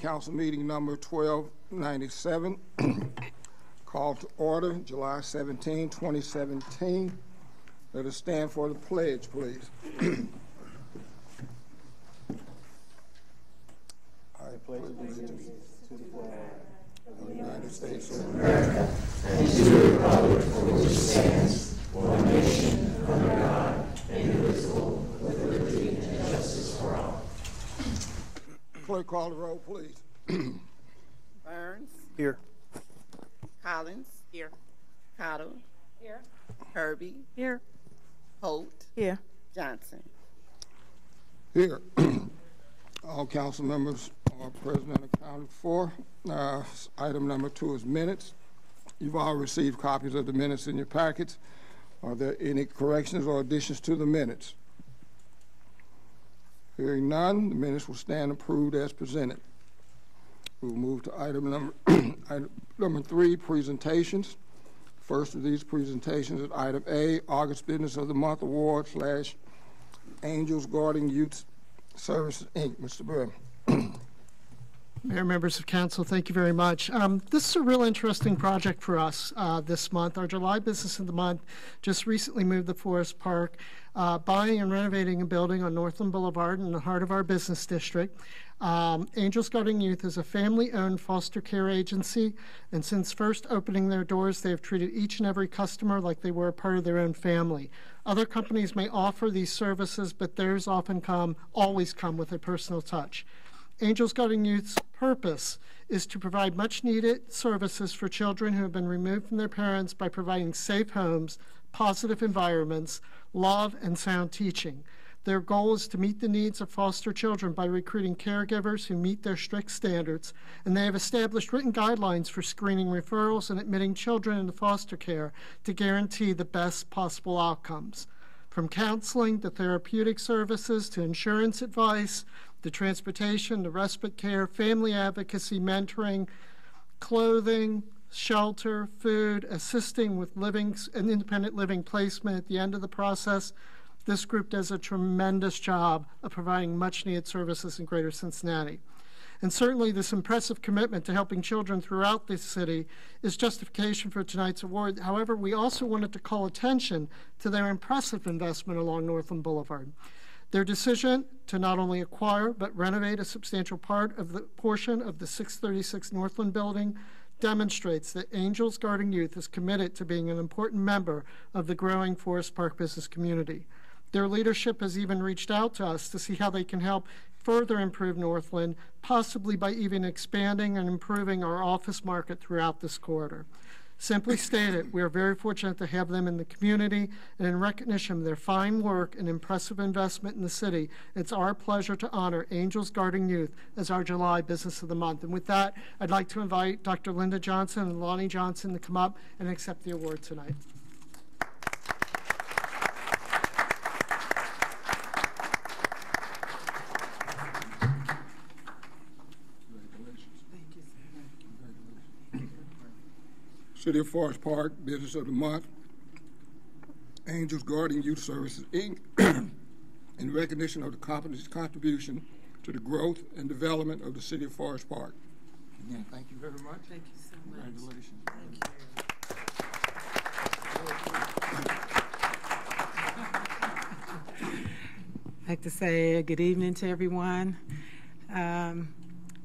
Council meeting number 1297. Call to order, July 17, 2017. Let us stand for the pledge, please. I pledge allegiance to the flag of the United States of America and to the republic for which it stands, one nation, under God, indivisible, with liberty and justice for all. Clerk, call the roll, please. Burns. Here. Collins. Here. Cottle. Here. Kirby. Here. Holt. Here. Johnson. Here. All council members are present and accounted for. Item number 2 is minutes. You've all received copies of the minutes in your packets. Are there any corrections or additions to the minutes? Hearing none, the minutes will stand approved as presented. We'll move to item number 3, presentations. First of these presentations is item A, August Business of the Month Award / Angels Guarding Youth Services, Inc. Mr. Burr. Mayor, members of council, thank you very much. This is a real interesting project for us this month. Our July Business of the Month just recently moved the Forest Park, buying and renovating a building on Northland Boulevard in the heart of our business district. Angels Guarding Youth is a family-owned foster care agency, and since first opening their doors, they have treated each and every customer like they were a part of their own family. Other companies may offer these services, but theirs always come with a personal touch. Angels Guarding Youth's purpose is to provide much-needed services for children who have been removed from their parents by providing safe homes, positive environments, love, and sound teaching. Their goal is to meet the needs of foster children by recruiting caregivers who meet their strict standards, and they have established written guidelines for screening referrals and admitting children into foster care to guarantee the best possible outcomes. From counseling to therapeutic services to insurance advice, the transportation, the respite care, family advocacy, mentoring, clothing, shelter, food, assisting with living and independent living placement at the end of the process. This group does a tremendous job of providing much-needed services in Greater Cincinnati. And certainly this impressive commitment to helping children throughout the city is justification for tonight's award. However, we also wanted to call attention to their impressive investment along Northland Boulevard. Their decision to not only acquire but renovate a substantial portion of the 636 Northland building demonstrates that Angels Guarding Youth is committed to being an important member of the growing Forest Park business community. Their leadership has even reached out to us to see how they can help further improve Northland, possibly by even expanding and improving our office market throughout this corridor. Simply stated, we are very fortunate to have them in the community, and in recognition of their fine work and impressive investment in the city, it's our pleasure to honor Angels Guarding Youth as our July Business of the Month. And with that, I'd like to invite Dr. Linda Johnson and Lonnie Johnson to come up and accept the award tonight. City of Forest Park, Business of the Month, Angels Guarding Youth Services, Inc., in recognition of the company's contribution to the growth and development of the City of Forest Park. Again, thank you very much. Thank you so much. Congratulations. Thank you. I'd like to say good evening to everyone.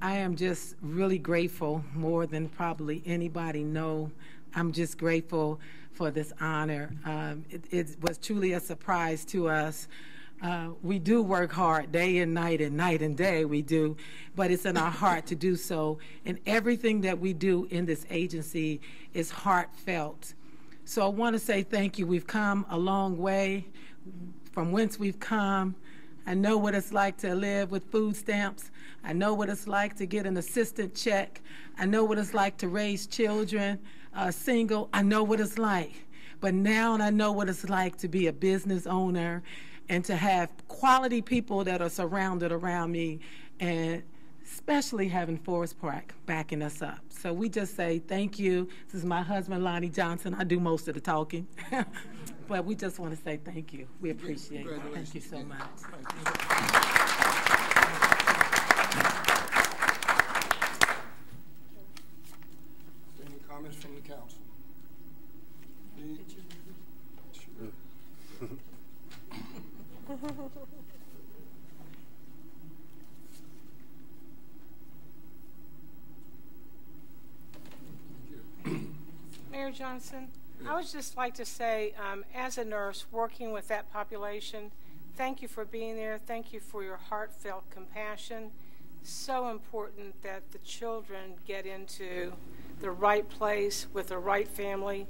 I am just really grateful, more than probably anybody know. I'm just grateful for this honor. It was truly a surprise to us. We do work hard day and night and day we do, but it's in our heart to do so. And everything that we do in this agency is heartfelt. So I want to say thank you. We've come a long way from whence we've come. I know what it's like to live with food stamps. I know what it's like to get an assistant check. I know what it's like to raise children single. I know what it's like. But now I know what it's like to be a business owner and to have quality people that are surrounded around me, and especially having Forest Park backing us up. So we just say thank you. This is my husband, Lonnie Johnson. I do most of the talking. But we just want to say thank you. We appreciate it. Thank you so much. Johnson? I would just like to say, as a nurse working with that population, thank you for being there. Thank you for your heartfelt compassion. So important that the children get into the right place with the right family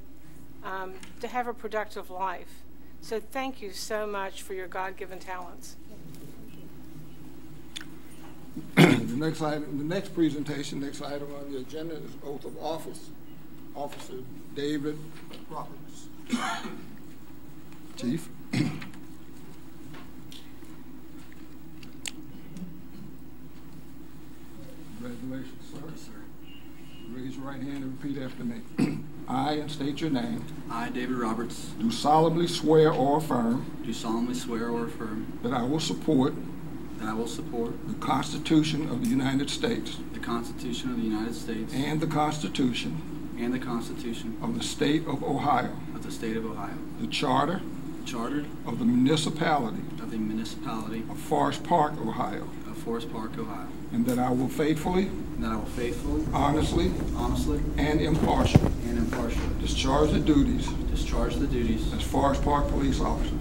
to have a productive life. So thank you so much for your God-given talents. The next presentation, next item on the agenda is oath of office. Officer David Roberts. Chief. Congratulations, sir. Raise your right hand and repeat after me. I, and state your name, I, David Roberts, do solemnly swear or affirm do solemnly swear or affirm that I will support that I will support the Constitution of the United States the Constitution of the United States and the Constitution and the Constitution of the State of Ohio, of the State of Ohio, the Charter the Charter of the Municipality of the Municipality of Forest Park, Ohio, of Forest Park, Ohio, and that I will faithfully, and that I will faithfully, honestly, honestly, and impartially and impartially discharge the duties discharge the duties as Forest Park Police Officer.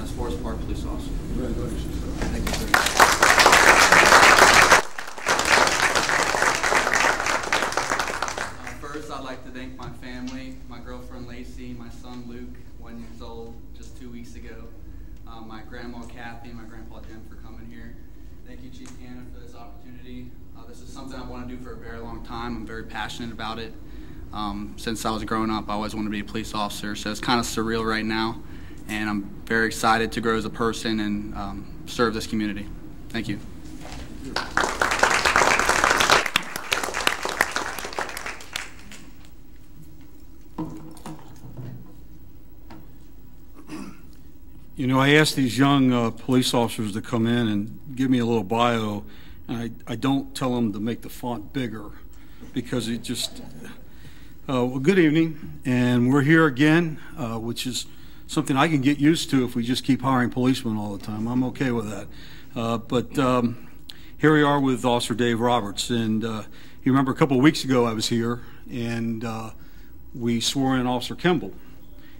as Forest Park Police Officer. Congratulations, sir. Thank you, sir. First, I'd like to thank my family, my girlfriend Lacey, my son Luke, 1 year old, just 2 weeks ago, my grandma Kathy, and my grandpa Jim for coming here. Thank you, Chief Cannon, for this opportunity. This is something I want to do for a very long time. I'm very passionate about it. Since I was growing up, I always wanted to be a police officer, so it's kind of surreal right now, and I'm very excited to grow as a person and serve this community. Thank you. You know, I asked these young police officers to come in and give me a little bio, and I don't tell them to make the font bigger because it just, well, good evening, and we're here again, which is something I can get used to if we just keep hiring policemen all the time. I'm okay with that. But here we are with Officer Dave Roberts, and you remember a couple of weeks ago I was here, and we swore in Officer Kimball,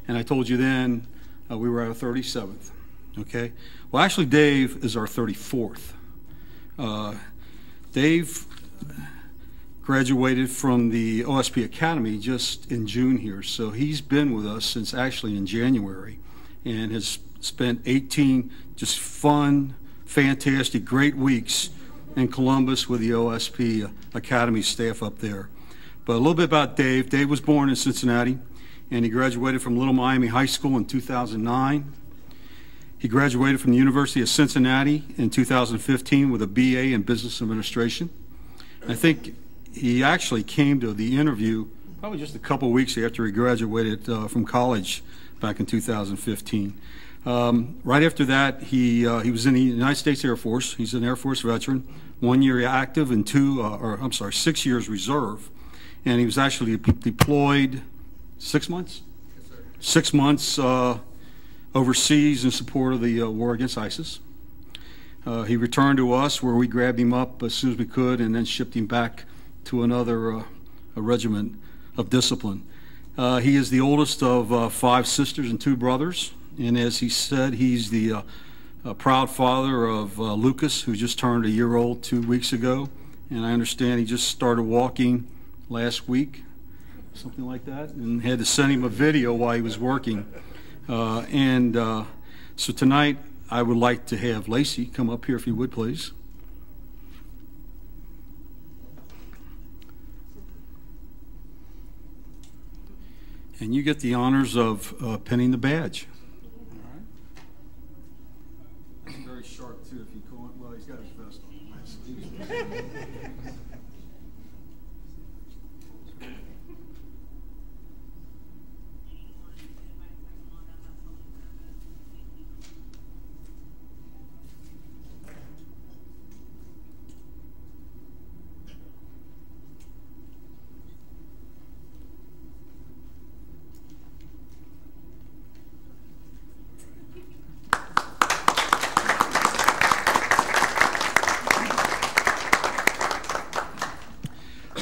and I told you then we were at our 37th, okay? Well, actually, Dave is our 34th. Dave graduated from the OSP Academy just in June here, so he's been with us since actually in January and has spent 18 just fun, fantastic, great weeks in Columbus with the OSP Academy staff up there. But a little bit about Dave. Dave was born in Cincinnati, and he graduated from Little Miami High School in 2009. He graduated from the University of Cincinnati in 2015 with a BA in Business Administration. I think he actually came to the interview probably just a couple weeks after he graduated from college back in 2015. Right after that, he was in the United States Air Force. He's an Air Force veteran, 1 year active and 6 years reserve. And he was actually deployed 6 months? Yes, sir. 6 months overseas in support of the war against ISIS. He returned to us where we grabbed him up as soon as we could and then shipped him back to another a regiment of discipline. He is the oldest of 5 sisters and 2 brothers, and as he said, he's the proud father of Lucas, who just turned a year old 2 weeks ago, and I understand he just started walking last week, something like that, and had to send him a video while he was working. So tonight I would like to have Lacey come up here, if you would, please. And you get the honors of pinning the badge. All right. That's very sharp, too, if you call it. Well, he's got his vest on.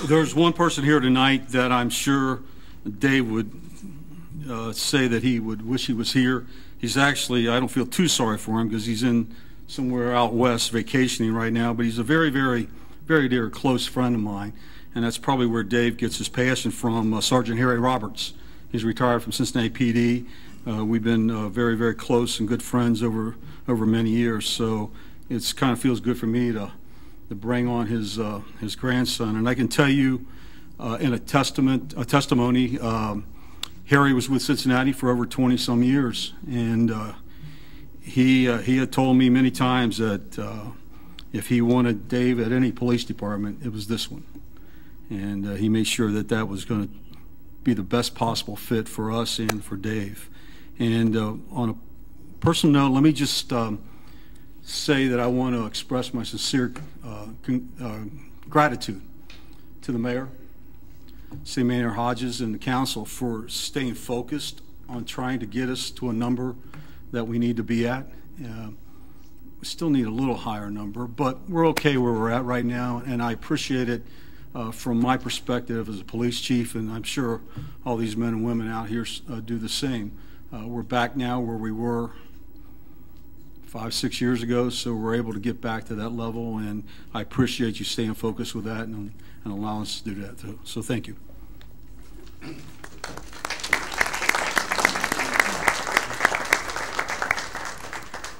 There's one person here tonight that I'm sure Dave would say that he would wish he was here. He's actually, I don't feel too sorry for him because he's in somewhere out west vacationing right now, but he's a very, very, very dear close friend of mine, and that's probably where Dave gets his passion from, Sergeant Harry Roberts. He's retired from Cincinnati PD. We've been very, very close and good friends over many years, so it's kind of feels good for me to bring on his grandson. And I can tell you in a testimony, Harry was with Cincinnati for over 20-some years, and he had told me many times that if he wanted Dave at any police department, it was this one. And he made sure that that was going to be the best possible fit for us and for Dave. And on a personal note, let me just say that I want to express my sincere gratitude to the mayor, City Mayor Hodges, and the council for staying focused on trying to get us to a number that we need to be at. We still need a little higher number, but we're okay where we're at right now, and I appreciate it from my perspective as a police chief, and I'm sure all these men and women out here do the same. We're back now where we were 5-6 years ago, so we're able to get back to that level, and I appreciate you staying focused with that and allowing us to do that too. So thank you.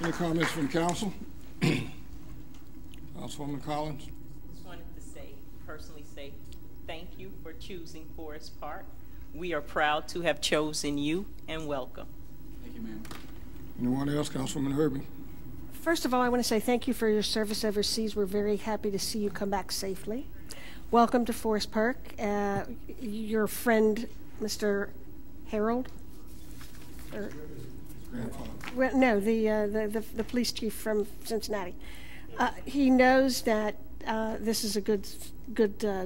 Any comments from council? Councilwoman Collins. Just wanted to personally say thank you for choosing Forest Park. We are proud to have chosen you, and welcome. Thank you, ma'am. Anyone else? Councilwoman Herbie. First of all, I want to say thank you for your service overseas. We're very happy to see you come back safely. Welcome to Forest Park. Your friend, Mr. Harold? Well, no, the police chief from Cincinnati. He knows that this is a good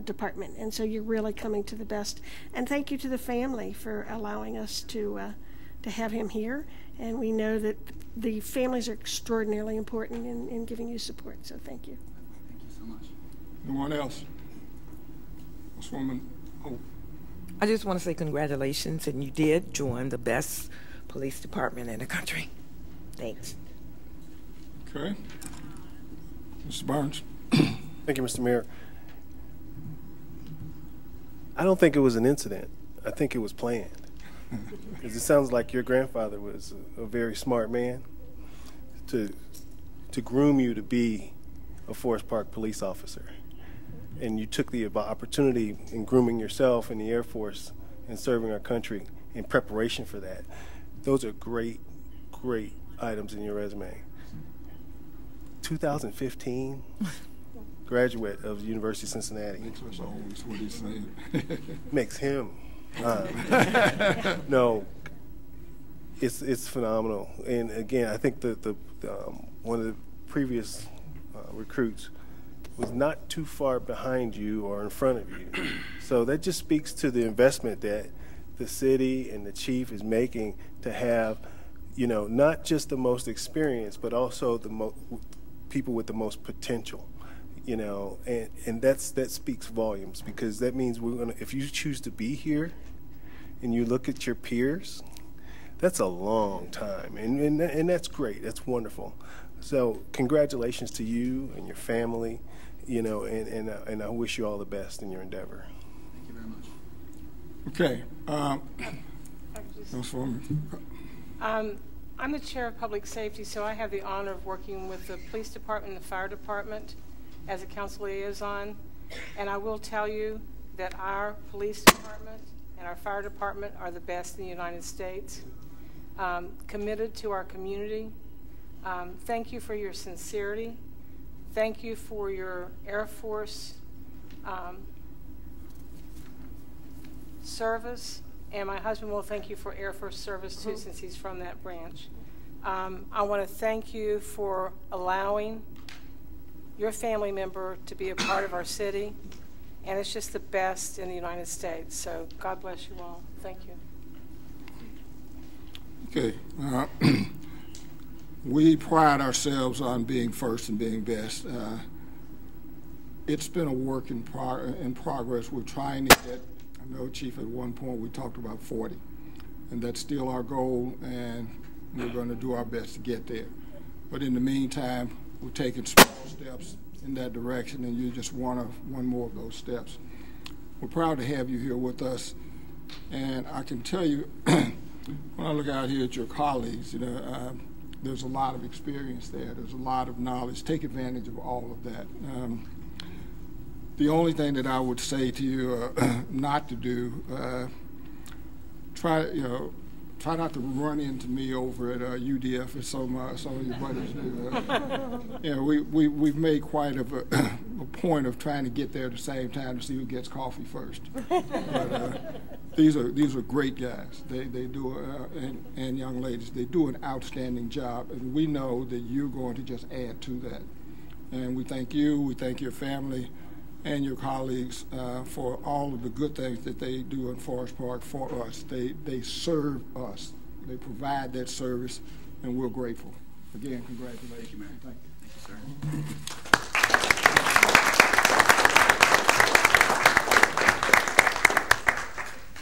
department, and so you're really coming to the best. And thank you to the family for allowing us to have him here. And we know that the families are extraordinarily important in giving you support. So thank you. Thank you so much. Anyone else? Councilwoman. Oh. I just want to say congratulations, and you did join the best police department in the country. Thanks. Okay. Mr. Barnes. Thank you, Mr. Mayor. I don't think it was an incident. I think it was planned. Because it sounds like your grandfather was a very smart man to groom you to be a Forest Park police officer. And you took the opportunity in grooming yourself in the Air Force and serving our country in preparation for that. Those are great, great items in your resume. 2015, graduate of the University of Cincinnati. Makes always what he's saying. Makes him. No, it's phenomenal. And again, I think the one of the previous recruits was not too far behind you or in front of you. So that just speaks to the investment that the city and the chief is making to have, you know, not just the most experience, but also the people with the most potential. You know, and that speaks volumes, because that means we're gonna, if you choose to be here and you look at your peers, that's a long time, and that's great. That's wonderful. So congratulations to you and your family, you know, and I wish you all the best in your endeavor. Thank you very much. Okay. I'm the chair of public safety, so I have the honor of working with the police department and the fire department as a council liaison. And I will tell you that our police department and our fire department are the best in the United States, committed to our community. Thank you for your sincerity. Thank you for your Air Force service. And my husband will thank you for Air Force service too, since he's from that branch. I want to thank you for allowing your family member to be a part of our city, and it's just the best in the United States. So God bless you all. Thank you. Okay. We pride ourselves on being first and being best. It's been a work in progress. We're trying to get, I know, Chief, at one point we talked about 40. and that's still our goal, and we're going to do our best to get there. But in the meantime, we're taking small steps in that direction, and you're just one more of those steps. We're proud to have you here with us, and I can tell you, when I look out here at your colleagues, there's a lot of experience there. There's a lot of knowledge. Take advantage of all of that. The only thing that I would say to you not to do, try not to run into me over at UDF as some of your buddies do. We've made quite a point of trying to get there at the same time to see who gets coffee first. But these are great guys. They do and young ladies. They do an outstanding job, and we know that you're going to just add to that. And we thank you. We thank your family and your colleagues for all of the good things that they do in Forest Park for us. They serve us. They provide that service, and we're grateful. Again, congratulations. Thank you, Mayor. Thank you. Thank you, sir.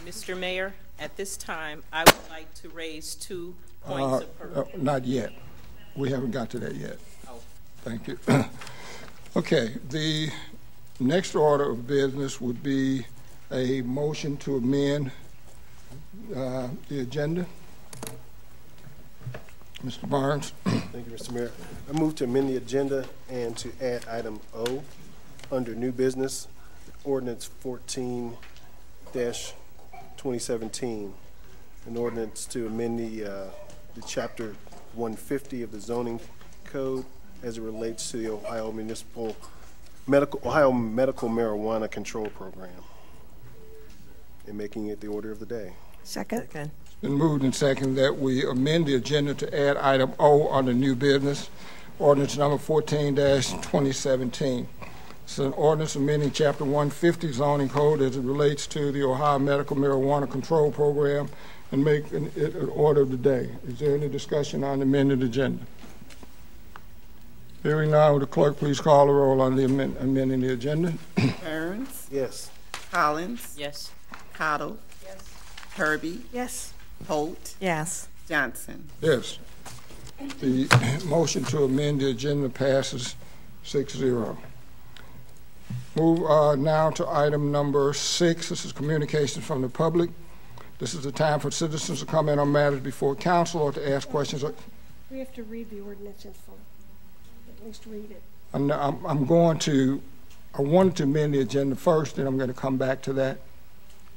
Mr. Mayor, at this time, I would like to raise 2 points of purpose. Not yet. We haven't got to that yet. Oh. Thank you. Okay, the next order of business would be a motion to amend the agenda. Mr. Barnes. Thank you, Mr. Mayor. I move to amend the agenda and to add item O under new business, ordinance 14-2017, an ordinance to amend the chapter 150 of the zoning code as it relates to the Ohio Medical Marijuana Control Program, and making it the order of the day. Second. It's been moved and seconded that we amend the agenda to add item O under new business, ordinance number 14-2017. It's an ordinance amending Chapter 150 zoning code as it relates to the Ohio Medical Marijuana Control Program and making it an order of the day. Is there any discussion on the amended agenda? Hearing now, would the clerk please call the roll on the amending the agenda? Burns. Yes. Collins. Yes. Cottle. Yes. Herbie. Yes. Holt. Yes. Johnson. Yes. The motion to amend the agenda passes 6-0. Move now to item number 6. This is communications from the public. This is the time for citizens to comment on matters before council or to ask questions. We have to read the ordinance in full. At least read it. I wanted to amend the agenda first, then I'm going to come back to that.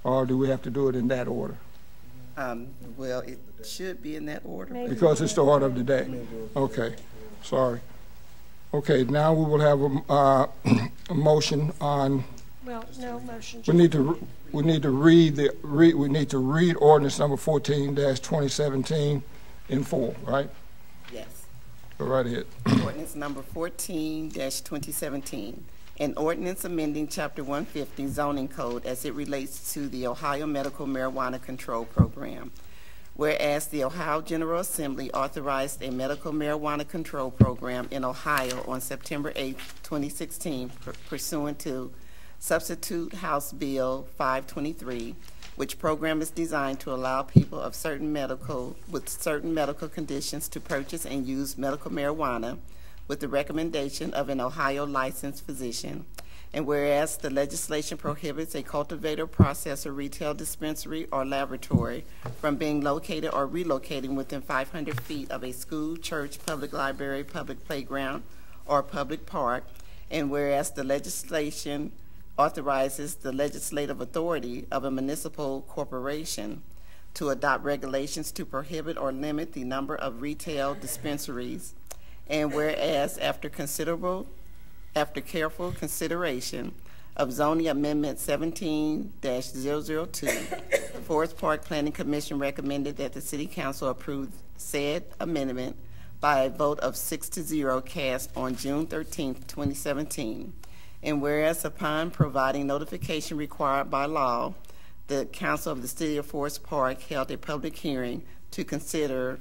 Or do we have to do it in that order? Well, it should be in that order. Maybe. Because it's the order of the day. Okay, sorry. Okay, now we will have a motion on. Well, no motion. We need to read ordinance number 14-2017 in full, right? Yes. Go right ahead. Ordinance number 14-2017. An ordinance amending Chapter 150 zoning code as it relates to the Ohio Medical Marijuana Control Program. Whereas the Ohio General Assembly authorized a medical marijuana control program in Ohio on September 8, 2016, pursuant to Substitute House Bill 523, which program is designed to allow people of certain medical conditions to purchase and use medical marijuana with the recommendation of an Ohio licensed physician. And whereas the legislation prohibits a cultivator, processor, retail dispensary, or laboratory from being located or relocating within 500 feet of a school, church, public library, public playground, or public park, and whereas the legislation authorizes the legislative authority of a municipal corporation to adopt regulations to prohibit or limit the number of retail dispensaries, and whereas after careful consideration of zoning amendment 17-002, Forest Park Planning Commission recommended that the City Council approve said amendment by a vote of 6-0 cast on June 13, 2017. And whereas upon providing notification required by law, the Council of the City of Forest Park held a public hearing to consider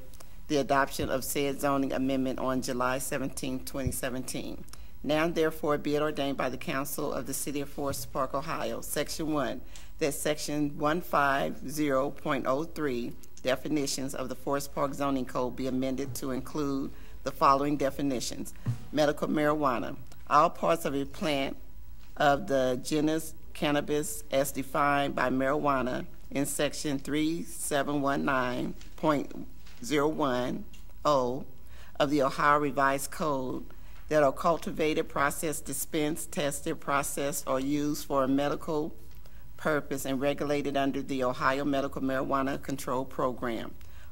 the adoption of said zoning amendment on July 17, 2017. Now, therefore, be it ordained by the Council of the City of Forest Park, Ohio, Section 1, that Section 150.03 definitions of the Forest Park Zoning Code be amended to include the following definitions. Medical marijuana, all parts of a plant of the genus cannabis as defined by marijuana in section 3719.010 of the Ohio Revised Code that are cultivated, processed, dispensed, tested, processed, or used for a medical purpose and regulated under the Ohio Medical Marijuana Control Program.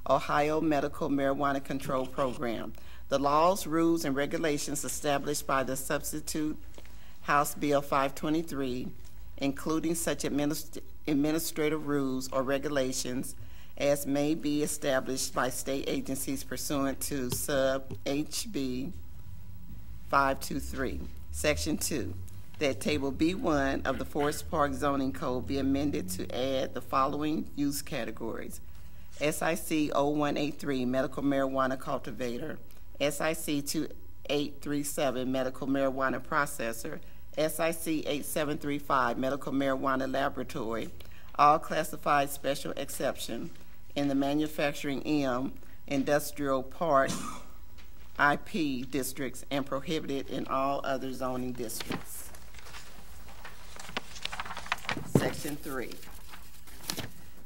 Ohio Medical Marijuana Control Program. The laws, rules, and regulations established by the substitute House Bill 523, including such administrative rules or regulations as may be established by state agencies pursuant to sub HB 523. Section 2, that Table B1 of the Forest Park Zoning Code be amended to add the following use categories. SIC 0183, medical marijuana cultivator. SIC 2837, medical marijuana processor. SIC 8735, medical marijuana laboratory. All classified special exception in the manufacturing M, industrial part, IP districts, and prohibited in all other zoning districts. Section 3,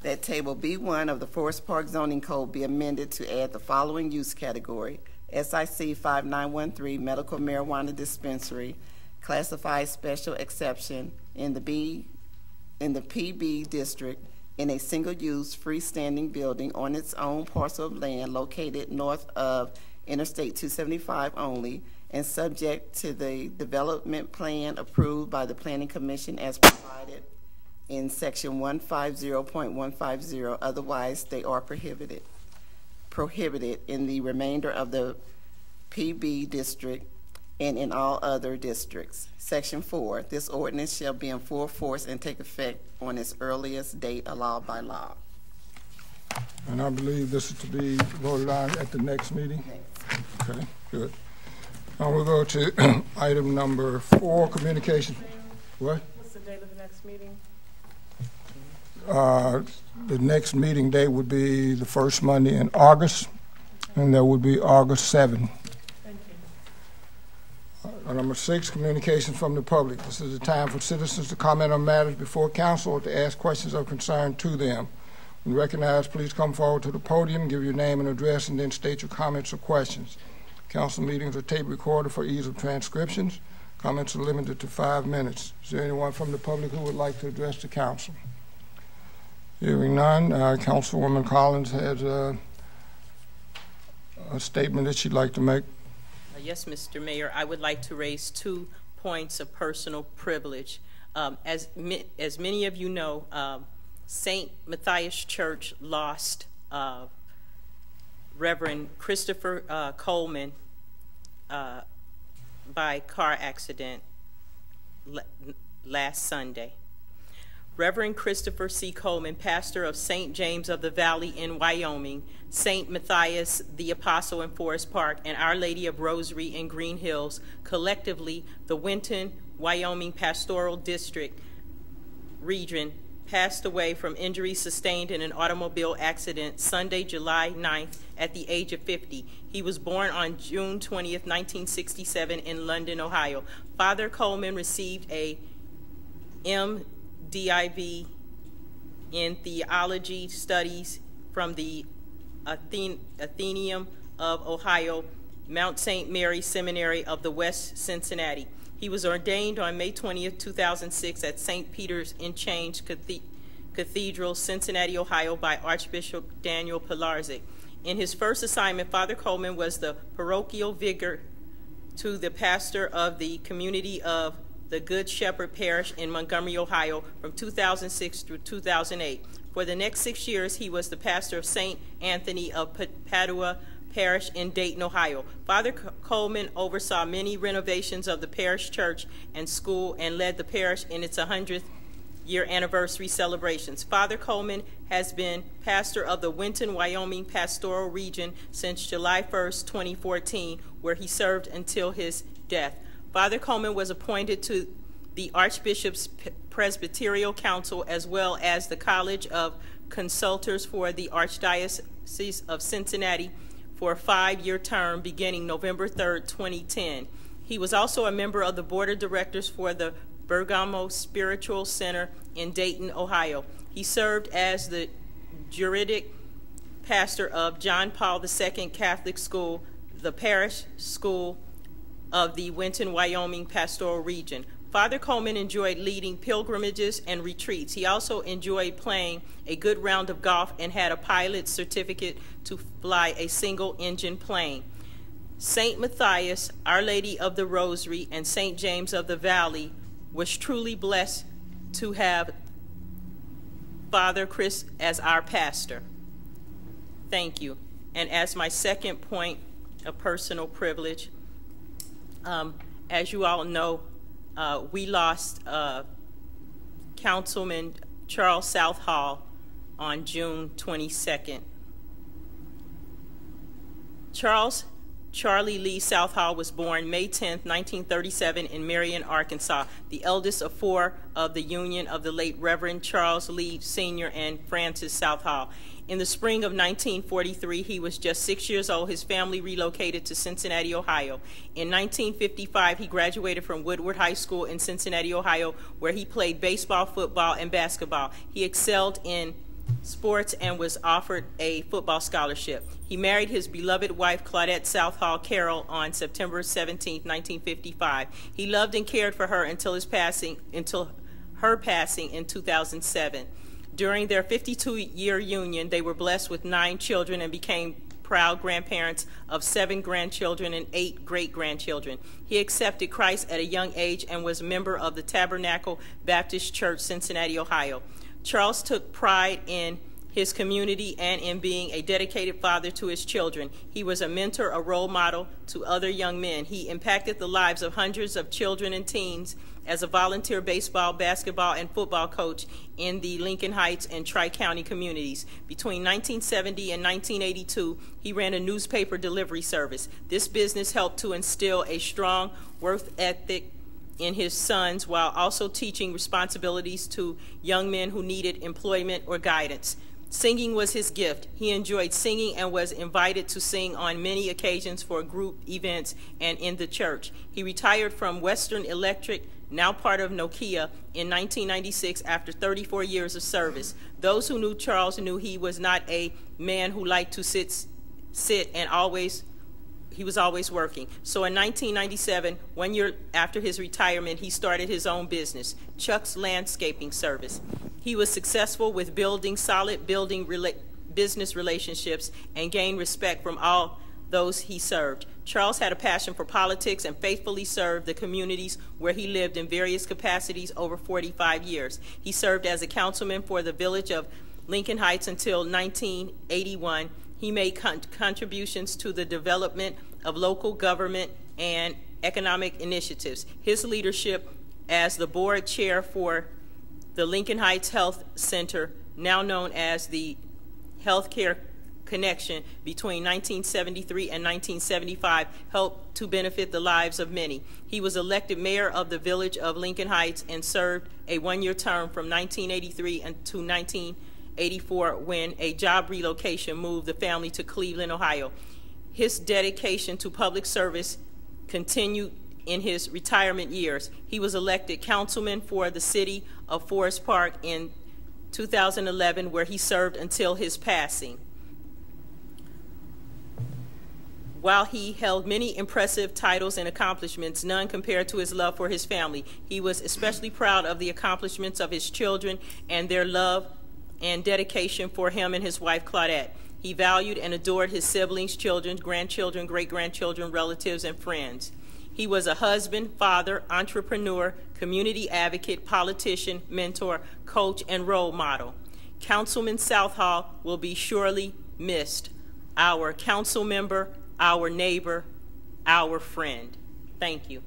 that Table B1 of the Forest Park Zoning Code be amended to add the following use category. SIC 5913, medical marijuana dispensary, classified special exception in the PB district in a single-use freestanding building on its own parcel of land located north of Interstate 275 only, and subject to the development plan approved by the Planning Commission as provided in Section 150.150. Otherwise, they are prohibited in the remainder of the PB district and in all other districts. Section 4, this ordinance shall be in full force and take effect on its earliest date allowed by law. And I believe this is to be voted on at the next meeting? Okay, good. Now we'll go to item number 4, communication. What? What's the date of the next meeting? The next meeting date would be the first Monday in August, and that would be August 7th. Thank you. Number 6, communication from the public. This is a time for citizens to comment on matters before council or to ask questions of concern to them. When recognized, please come forward to the podium, give your name and address, and then state your comments or questions. Council meetings are tape recorded for ease of transcriptions. Comments are limited to 5 minutes. Is there anyone from the public who would like to address the council? Hearing none, Councilwoman Collins has a statement that she'd like to make. Yes, Mr. Mayor, I would like to raise 2 points of personal privilege. As many of you know, St. Matthias Church lost Reverend Christopher Coleman by car accident last Sunday. Reverend Christopher C. Coleman, pastor of St. James of the Valley in Wyoming, St. Matthias the Apostle in Forest Park, and Our Lady of Rosary in Green Hills, collectively the Winton, Wyoming Pastoral District region, passed away from injuries sustained in an automobile accident Sunday, July 9th at the age of 50. He was born on June 20th, 1967 in London, Ohio. Father Coleman received a MDiv in theology studies from the Athenaeum of Ohio, Mount St. Mary Seminary of the West Cincinnati. He was ordained on May 20th, 2006 at St. Peter's in Change Cathedral, Cincinnati, Ohio by Archbishop Daniel Pilarczyk. In his first assignment, Father Coleman was the parochial vicar to the pastor of the community of the Good Shepherd Parish in Montgomery, Ohio from 2006 through 2008. For the next 6 years, he was the pastor of St. Anthony of Padua Parish in Dayton, Ohio. Father Coleman oversaw many renovations of the parish church and school and led the parish in its 100th year anniversary celebrations. Father Coleman has been pastor of the Winton, Wyoming Pastoral Region since July 1st, 2014, where he served until his death. Father Coleman was appointed to the Archbishop's Presbyterial Council as well as the College of consultors for the Archdiocese of Cincinnati for a 5-year term beginning November 3rd, 2010. He was also a member of the board of directors for the Bergamo Spiritual Center in Dayton, Ohio. He served as the juridic pastor of John Paul II Catholic School, the parish school of the Winton, Wyoming pastoral region. Father Coleman enjoyed leading pilgrimages and retreats. He also enjoyed playing a good round of golf and had a pilot's certificate to fly a single-engine plane. St. Matthias, Our Lady of the Rosary, and St. James of the Valley was truly blessed to have Father Chris as our pastor. Thank you. And as my second point of personal privilege, as you all know, we lost Councilman Charles Southall on June 22nd. Charlie Lee Southall was born May 10, 1937 in Marion, Arkansas, the eldest of 4 of the union of the late Reverend Charles Lee Sr. and Frances Southall. In the spring of 1943, he was just 6 years old. His family relocated to Cincinnati, Ohio. In 1955, he graduated from Woodward High School in Cincinnati, Ohio, where he played baseball, football, and basketball. He excelled in sports and was offered a football scholarship. He married his beloved wife, Claudette Southall Carroll, on September 17, 1955. He loved and cared for her until her passing in 2007. During their 52-year union, they were blessed with 9 children and became proud grandparents of 7 grandchildren and 8 great-grandchildren. He accepted Christ at a young age and was a member of the Tabernacle Baptist Church, Cincinnati, Ohio. Charles took pride in his community and in being a dedicated father to his children. He was a mentor, a role model to other young men. He impacted the lives of hundreds of children and teens as a volunteer baseball, basketball, and football coach in the Lincoln Heights and Tri-County communities. Between 1970 and 1982, he ran a newspaper delivery service. This business helped to instill a strong work ethic in his sons while also teaching responsibilities to young men who needed employment or guidance. Singing was his gift. He enjoyed singing and was invited to sing on many occasions for group events and in the church. He retired from Western Electric, now part of Nokia, in 1996 after 34 years of service. Those who knew Charles knew he was not a man who liked to sit and he was always working. So in 1997, 1 year after his retirement, he started his own business, Chuck's Landscaping Service. He was successful with building solid business relationships and gained respect from all those he served. Charles had a passion for politics and faithfully served the communities where he lived in various capacities over 45 years. He served as a councilman for the village of Lincoln Heights until 1981. He made contributions to the development of local government and economic initiatives. His leadership as the board chair for the Lincoln Heights Health Center, now known as the Healthcare Connection, between 1973 and 1975 helped to benefit the lives of many. He was elected mayor of the village of Lincoln Heights and served a 1-year term from 1983 to 1984 when a job relocation moved the family to Cleveland, Ohio. His dedication to public service continued in his retirement years. He was elected councilman for the city of Forest Park in 2011, where he served until his passing. While he held many impressive titles and accomplishments, none compared to his love for his family. He was especially proud of the accomplishments of his children and their love and dedication for him and his wife, Claudette. He valued and adored his siblings, children, grandchildren, great-grandchildren, relatives, and friends. He was a husband, father, entrepreneur, community advocate, politician, mentor, coach, and role model. Councilman Southall will be surely missed. Our council member, our neighbor, our friend. Thank you.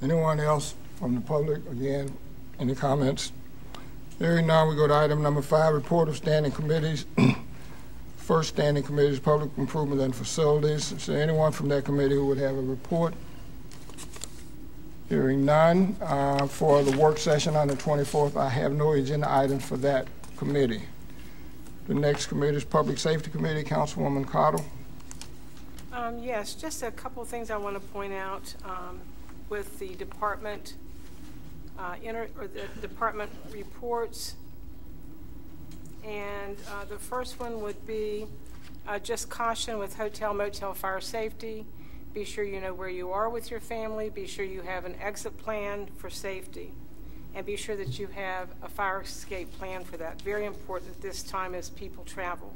Anyone else from the public? Again, any comments? Hearing none, we go to item number 5, report of standing committees. First standing committee is Public Improvement and Facilities. Is there anyone from that committee who would have a report? Hearing none, for the work session on the 24th, I have no agenda items for that committee. The next committee is Public Safety Committee. Councilwoman Cottle. Yes, just a couple of things I want to point out with the department the department reports. And the first one would be just caution with hotel, motel, fire safety. Be sure you know where you are with your family. Be sure you have an exit plan for safety. And be sure that you have a fire escape plan for that. Very important at this time as people travel.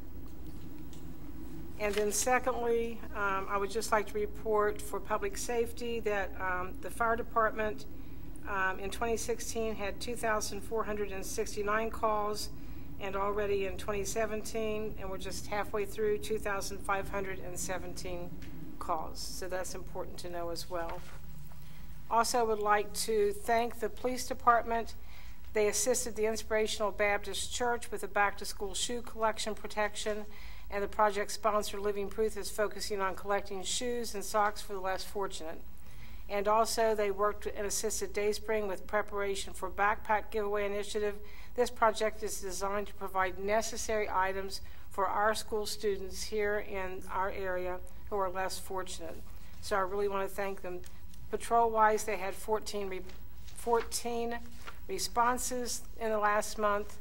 And then secondly, I would just like to report for public safety that the fire department in 2016 had 2,469 calls, and already in 2017, and we're just halfway through, 2,517 calls. So that's important to know as well. Also, I would like to thank the police department. They assisted the Inspirational Baptist Church with a back-to-school shoe collection protection, and the project sponsor, Living Proof, is focusing on collecting shoes and socks for the less fortunate. And also, they worked and assisted Dayspring with preparation for backpack giveaway initiative. This project is designed to provide necessary items for our school students here in our area who are less fortunate. So I really want to thank them. Patrol-wise, they had 14 responses in the last month.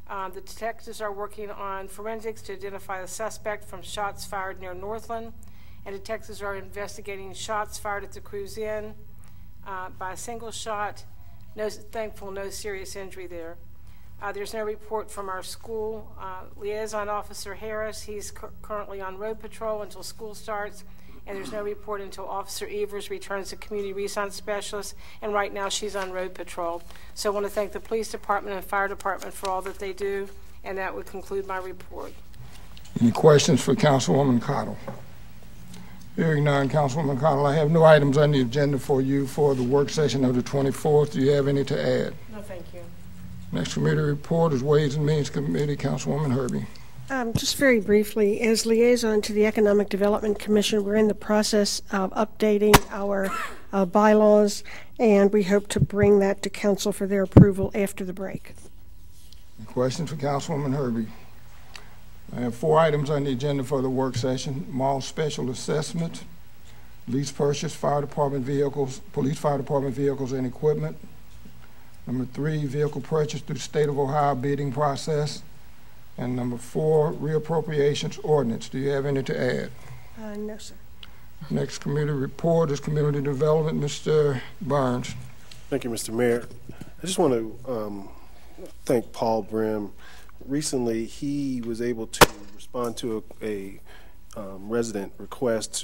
The detectives are working on forensics to identify the suspect from shots fired near Northland, and detectives are investigating shots fired at the Cruise Inn by a single shot. Thankful, no serious injury there. There's no report from our school. Liaison Officer Harris, he's currently on road patrol until school starts, and there's no report until Officer Evers returns to Community Response Specialist, and right now she's on road patrol. So I want to thank the police department and fire department for all that they do, and that would conclude my report. Any questions for Councilwoman Cottle? Hearing none, Councilwoman Cottle, I have no items on the agenda for you for the work session of the 24th. Do you have any to add? No, thank you. Next committee report is Ways and Means Committee. Councilwoman Herbie. Just very briefly, as liaison to the Economic Development Commission, we're in the process of updating our bylaws, and we hope to bring that to council for their approval after the break. Any questions for Councilwoman Herbie? I have 4 items on the agenda for the work session: mall special assessment, lease purchase, fire department vehicles, police fire department vehicles and equipment. Number 3, vehicle purchase through state of Ohio bidding process. And number 4, reappropriations ordinance. Do you have any to add? No, sir. Next committee report is community development. Mr. Burns. Thank you, Mr. Mayor. I just want to thank Paul Brim. Recently, he was able to respond to a resident request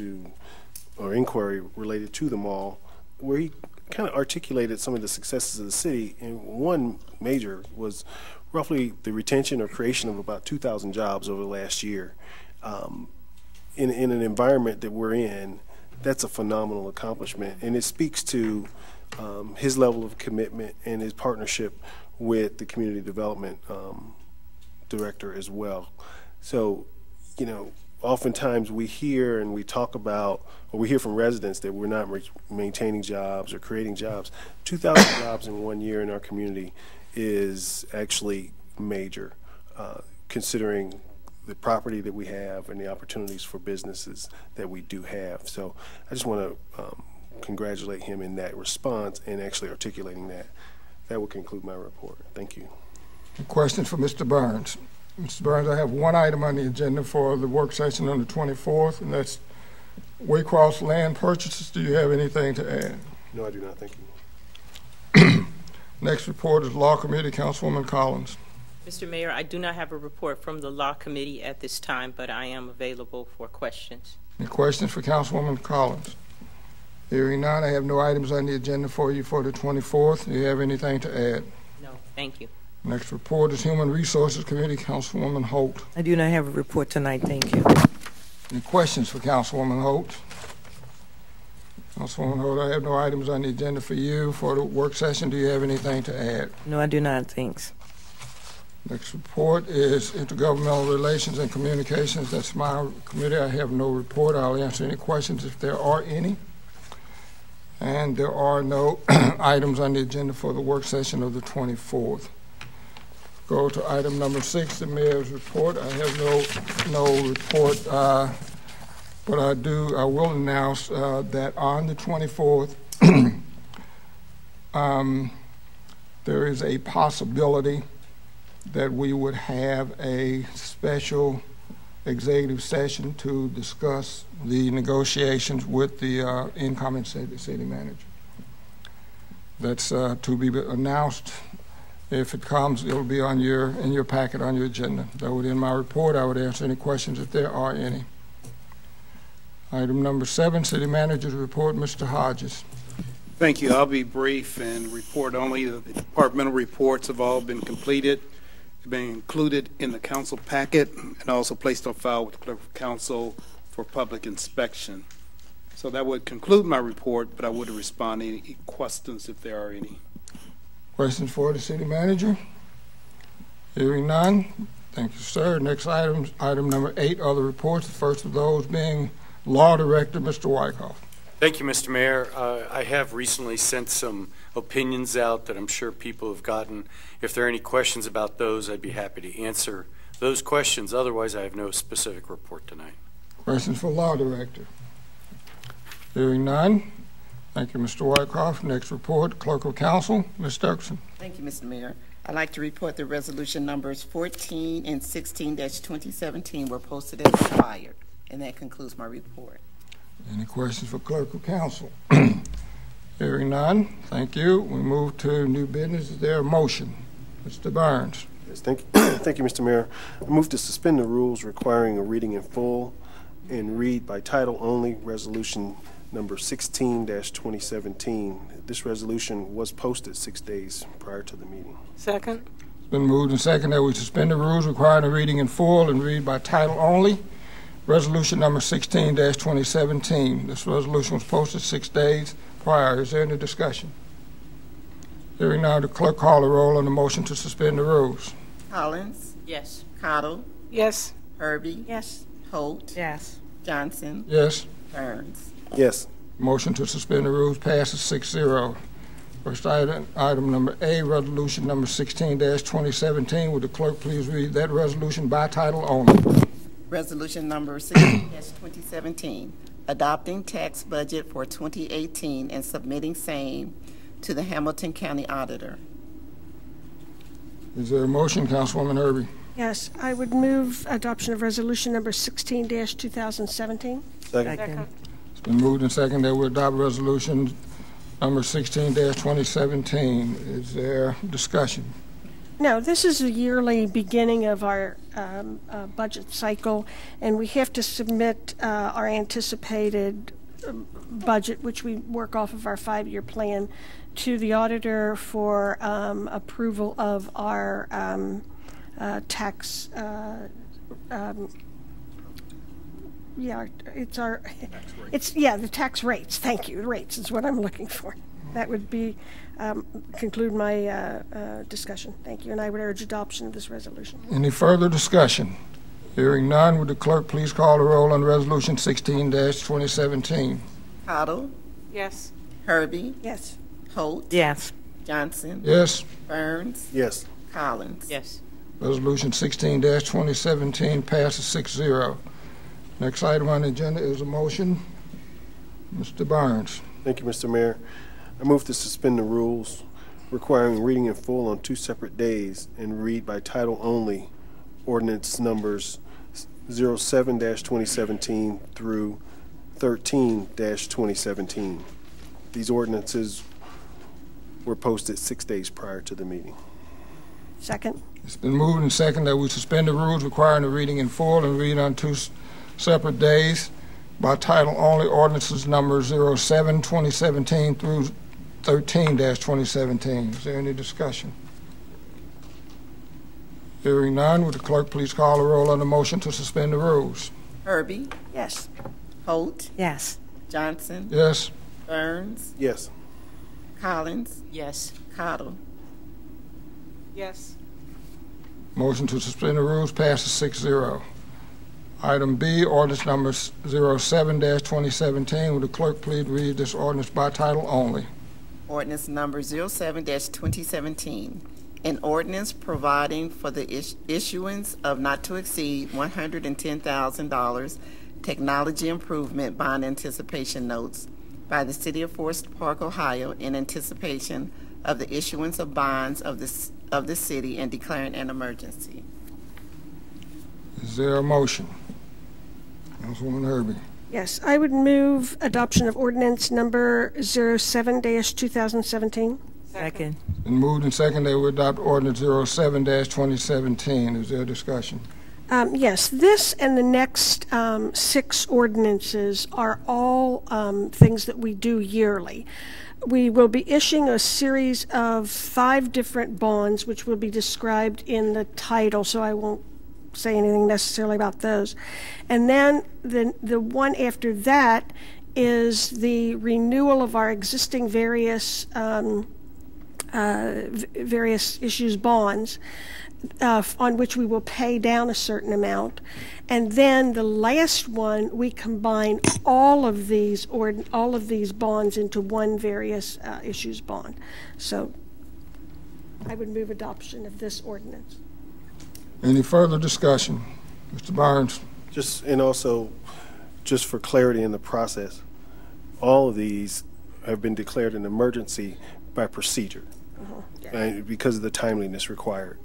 or inquiry related to the mall, where he kind of articulated some of the successes of the city, and one major was roughly the retention or creation of about 2,000 jobs over the last year. In an environment that we're in, that's a phenomenal accomplishment, and it speaks to his level of commitment and his partnership with the community development director as well. So, you know, oftentimes we hear and we talk about, or we hear from residents that we're not maintaining jobs or creating jobs. 2,000 jobs in 1 year in our community is actually major, considering the property that we have and the opportunities for businesses that we do have. So I just want to congratulate him in that response and actually articulating that. That will conclude my report. Thank you. Questions for Mr. Burns? Mr. Burns, I have 1 item on the agenda for the work session on the 24th, and that's Waycross land purchases. Do you have anything to add? No, I do not. Thank you. Next report is Law Committee. Councilwoman Collins. Mr. Mayor, I do not have a report from the Law Committee at this time, but I am available for questions. Any questions for Councilwoman Collins? Hearing none, I have no items on the agenda for you for the 24th. Do you have anything to add? No, thank you. Next report is Human Resources Committee. Councilwoman Holt. I do not have a report tonight. Thank you. Any questions for Councilwoman Holt? Councilwoman Holt, I have no items on the agenda for you for the work session. Do you have anything to add? No, I do not. Thanks. Next report is Intergovernmental Relations and Communications. That's my committee. I have no report. I'll answer any questions if there are any. And there are no items on the agenda for the work session of the 24th. Go to item number 6, the mayor's report. I have no report, but I will announce that on the 24th, there is a possibility that we would have a special executive session to discuss the negotiations with the incoming city manager. That's to be announced. If it comes, it'll be on in your packet on your agenda. That would end my report. I would answer any questions if there are any. Item number 7, city manager's report. Mr. Hodges. Thank you. I'll be brief and report only. The departmental reports have all been completed, been included in the council packet, and also placed on file with the clerk of council for public inspection. So that would conclude my report, but I would respond to any questions if there are any. Questions for the city manager? Hearing none. Thank you, sir. Next item number 8, other reports. The first of those being Law Director, Mr. Wyckoff. Thank you, Mr. Mayor. I have recently sent some opinions out that I'm sure people have gotten. If there are any questions about those, I'd be happy to answer those questions. Otherwise, I have no specific report tonight. Questions for Law Director? Hearing none. Thank you, Mr. Wyckoff. Next report, Clerk of Council, Ms. Dirksen. Thank you, Mr. Mayor. I'd like to report the resolution numbers 14 and 16-2017 were posted as required. And that concludes my report. Any questions for Clerk of Council? Hearing none, thank you. We move to new business. Is there a motion? Mr. Burns. Yes, thank you. Thank you, Mr. Mayor. I move to suspend the rules requiring a reading in full and read by title only resolution number 16-2017. This resolution was posted 6 days prior to the meeting. Second. It's been moved and seconded that we suspend the rules requiring a reading in full and read by title only. Resolution number 16-2017. This resolution was posted 6 days prior. Is there any discussion? Hearing now, the clerk call the roll on the motion to suspend the rules. Collins? Yes. Cottle? Yes. Herbie? Yes. Holt? Yes. Johnson? Yes. Burns? Yes. Motion to suspend the rules passes 6-0. First item number A, resolution number 16-2017. Would the clerk please read that resolution by title only? Resolution number 16-2017, adopting tax budget for 2018 and submitting same to the Hamilton County Auditor. Is there a motion, Councilwoman Herbie? Yes, I would move adoption of resolution number 16-2017. Second. It's been moved and seconded that we adopt resolution number 16-2017. Is there discussion? No, this is a yearly beginning of our budget cycle, and we have to submit our anticipated budget, which we work off of our 5-year plan, to the auditor for approval of our tax. The tax rates. Thank you. The rates is what I'm looking for. That would be conclude my discussion. Thank you, and I would urge adoption of this resolution. Any further discussion? Hearing none, would the clerk please call the roll on resolution 16-2017? Cottle? Yes. Herbie? Yes. Holt? Yes. Johnson? Yes. Burns? Yes. Collins? Yes. Resolution 16-2017 passes 6-0. Next item on the agenda is a motion. Mr. Burns. Thank you, Mr. Mayor. I move to suspend the rules requiring reading in full on 2 separate days and read by title only ordinance numbers 07-2017 through 13-2017. These ordinances were posted 6 days prior to the meeting. Second. It's been moved and seconded that we suspend the rules requiring the reading in full and read on 2 separate days by title only ordinances number 07-2017 through 13-2017. Is there any discussion? Hearing none, would the clerk please call the roll on the motion to suspend the rules? Herbie? Yes. Holt? Yes. Johnson? Yes. Burns? Yes. Collins? Yes. Cottle? Yes. Motion to suspend the rules passes 6-0. Item B, ordinance number 07-2017. Would the clerk please read this ordinance by title only? Ordinance number 07-2017. An ordinance providing for the issuance of not to exceed $110,000 technology improvement bond anticipation notes by the City of Forest Park, Ohio, in anticipation of the issuance of bonds of the city and declaring an emergency. Is there a motion? Councilwoman Herbie. Yes, I would move adoption of ordinance number 07-2017. Second. Been moved and seconded that we adopt ordinance 07-2017. Is there discussion? Yes, this and the next 6 ordinances are all things that we do yearly. We will be issuing a series of 5 different bonds, which will be described in the title, so I won't say anything necessarily about those. And then the one after that is the renewal of our existing various issues bonds, on which we will pay down a certain amount. And then the last one, we combine all of these bonds into one various issues bond. So I would move adoption of this ordinance. Any further discussion? Mr. Barnes. Also, just for clarity in the process, all of these have been declared an emergency by procedure, because of the timeliness required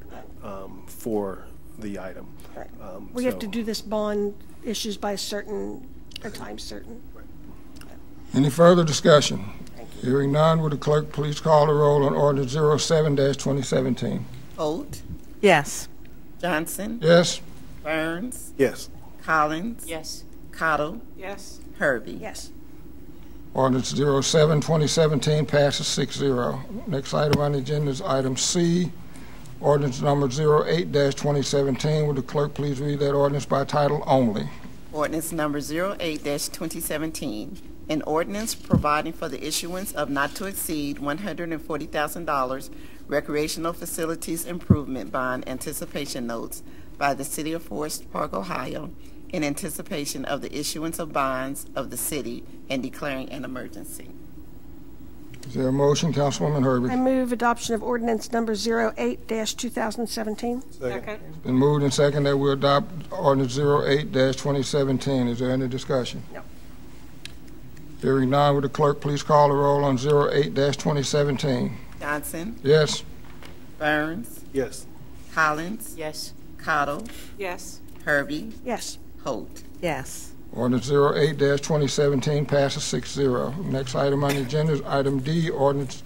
for the item. Right. We have to do this bond issues by a time certain. Any further discussion? Hearing none, would the clerk please call the roll on ordinance 07-2017? Holt. Yes. Johnson. Yes. Burns. Yes. Collins. Yes. Cottle. Yes. Herbie. Yes. Ordinance 07-2017 passes 6-0. Next item on the agenda is item C, ordinance number 08-2017. Would the clerk please read that ordinance by title only? Ordinance number 08-2017. An ordinance providing for the issuance of not to exceed $140,000 recreational facilities improvement bond anticipation notes by the City of Forest Park, Ohio, in anticipation of the issuance of bonds of the city and declaring an emergency. Is there a motion, Councilwoman Herbie? I move adoption of ordinance number 08-2017. Second. It's been moved and seconded that we adopt ordinance 08-2017. Is there any discussion? No. Hearing none, would the clerk please call the roll on 08-2017? Johnson. Yes. Burns. Yes. Collins. Yes. Cottle. Yes. Herbie. Yes. Holt. Yes. Ordinance 08-2017 passes 6-0. Next item on the agenda is item D, ordinance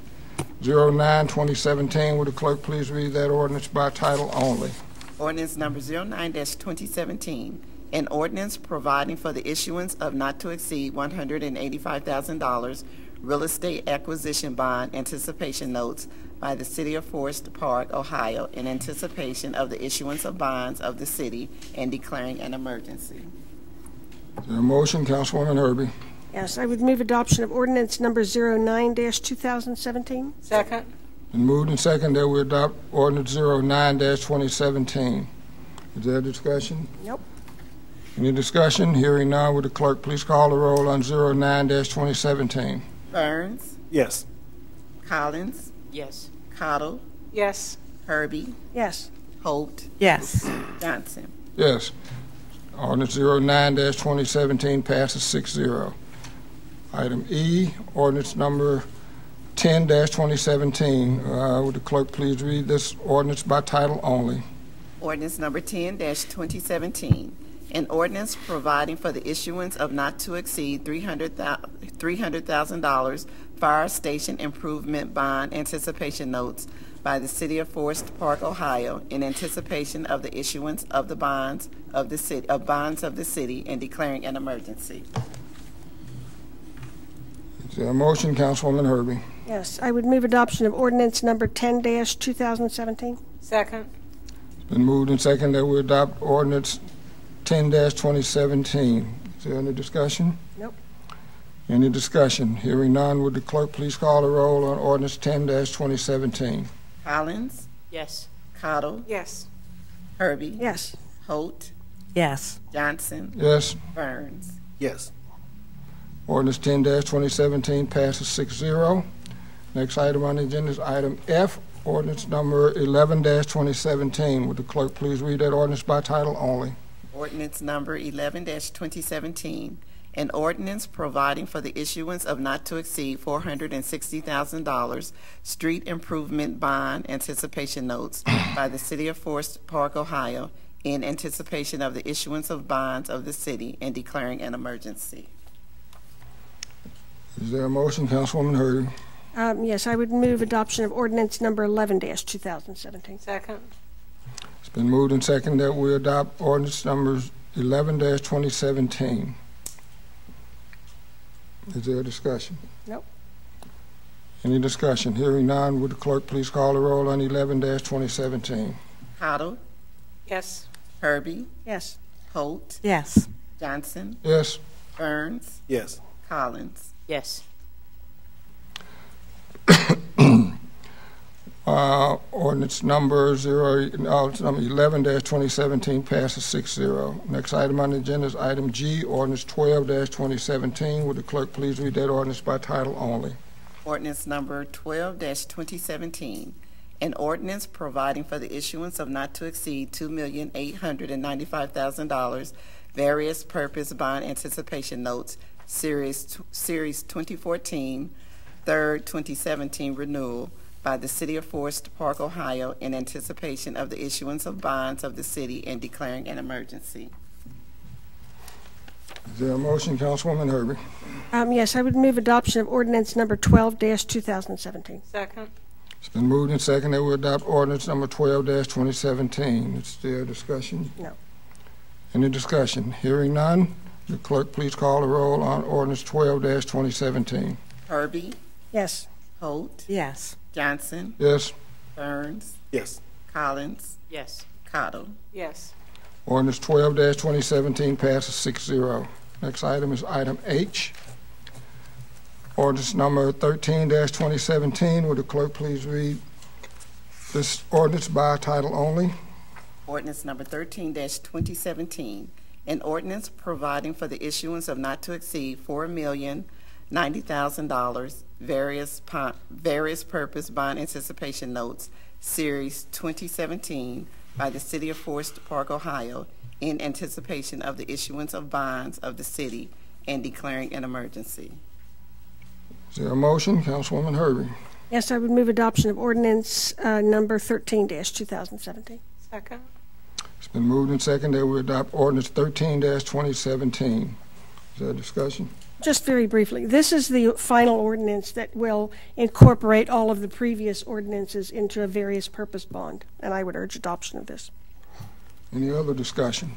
09-2017. Would the clerk please read that ordinance by title only? Ordinance number 09-2017. An ordinance providing for the issuance of not to exceed $185,000 real estate acquisition bond anticipation notes by the City of Forest Park, Ohio, in anticipation of the issuance of bonds of the city and declaring an emergency. Is there a motion, Councilwoman Herbie? Yes, I would move adoption of ordinance number 09-2017. Second. Been moved and seconded that we adopt ordinance 09-2017. Is there discussion? Nope. Any discussion? Hearing none, would the clerk please call the roll on 09-2017? Burns. Yes. Collins. Yes. Cottle. Yes. Herbie. Yes. Holt. Yes. Johnson. Yes. Ordinance 09-2017 passes 6-0. Item E, ordinance number 10-2017. Would the clerk please read this ordinance by title only? Ordinance number 10-2017. An ordinance providing for the issuance of not to exceed $300,000 fire station improvement bond anticipation notes by the City of Forest Park, Ohio, in anticipation of the issuance of the bonds of the city and declaring an emergency. Is there a motion, Councilwoman Herbie? Yes, I would move adoption of ordinance number 10-2017. Second. It's been moved and seconded that we adopt ordinance 10-2017. Is there any discussion? Nope. Any discussion? Hearing none, would the clerk please call the roll on ordinance 10-2017? Collins. Yes. Cottle. Yes. Herbie. Yes. Holt. Yes. Johnson. Yes. Burns. Yes. Ordinance 10-2017 passes 6-0. Next item on the agenda is item F, ordinance number 11-2017. Would the clerk please read that ordinance by title only? Ordinance number 11-2017, an ordinance providing for the issuance of not to exceed $460,000 street improvement bond anticipation notes by the City of Forest Park, Ohio, in anticipation of the issuance of bonds of the city and declaring an emergency. Is there a motion, Councilwoman Hurdy? Yes, I would move adoption of ordinance number 11-2017. Second. It's been moved and seconded that we adopt ordinance numbers 11-2017. Is there a discussion? Nope. Any discussion? Hearing none, would the clerk please call the roll on 11-2017? Cottle. Yes. Herbie. Yes. Holt. Yes. Johnson. Yes. Burns. Yes. Collins. Yes. Ordinance number 11-2017 passes 6-0. Next item on the agenda is item G, ordinance 12-2017. Would the clerk please read that ordinance by title only? Ordinance number 12-2017, an ordinance providing for the issuance of not to exceed $2,895,000 various purpose bond anticipation notes, Series 2014, third 2017 renewal by the City of Forest Park, Ohio, in anticipation of the issuance of bonds of the city and declaring an emergency. Is there a motion, Councilwoman Herbie? Yes, I would move adoption of ordinance number 12-2017. Second. It's been moved and seconded that we adopt ordinance number 12-2017. Is there a discussion? No. Any discussion? Hearing none, the clerk please call the roll on ordinance 12-2017. Herbie. Yes. Holt. Yes. Johnson. Yes. Burns. Yes. Collins. Yes. Cottle. Yes. Ordinance 12-2017 passes 6-0. Next item is item H. Ordinance number 13-2017. Would the clerk please read this ordinance by title only? Ordinance number 13-2017, an ordinance providing for the issuance of not to exceed $4,090,000 various purpose bond anticipation notes, Series 2017, by the City of Forest Park, Ohio, in anticipation of the issuance of bonds of the city and declaring an emergency. Is there a motion? Councilwoman Herbie. Yes, I would move adoption of ordinance number 13-2017. Second. It's been moved and seconded that we adopt ordinance 13-2017. Is there a discussion? Just very briefly, this is the final ordinance that will incorporate all of the previous ordinances into a various purpose bond, and I would urge adoption of this. Any other discussion?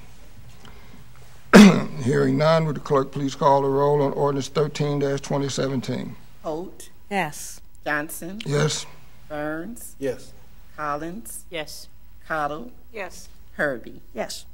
Hearing none, would the clerk please call the roll on ordinance 13-2017? Holt. Yes. Johnson. Yes. Burns. Yes. Collins. Yes. Cottle. Yes. Herbie. Yes.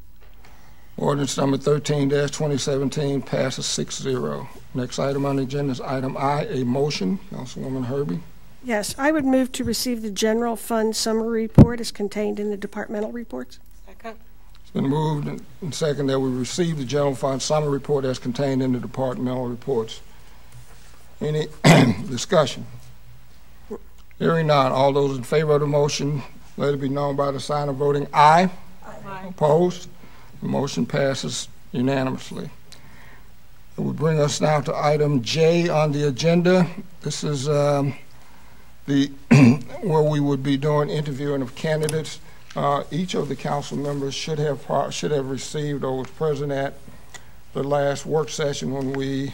Ordinance number 13-2017 passes 6-0. Next item on the agenda is item I, a motion. Councilwoman Herbie. Yes, I would move to receive the general fund summary report as contained in the departmental reports. Second. It's been moved and seconded that we receive the general fund summary report as contained in the departmental reports. Any discussion? Hearing none, all those in favor of the motion, let it be known by the sign of voting aye. Aye. Opposed? The motion passes unanimously. It would bring us now to item J on the agenda. This is where we would be doing interviewing of candidates. Each of the council members should have received or was present at the last work session when we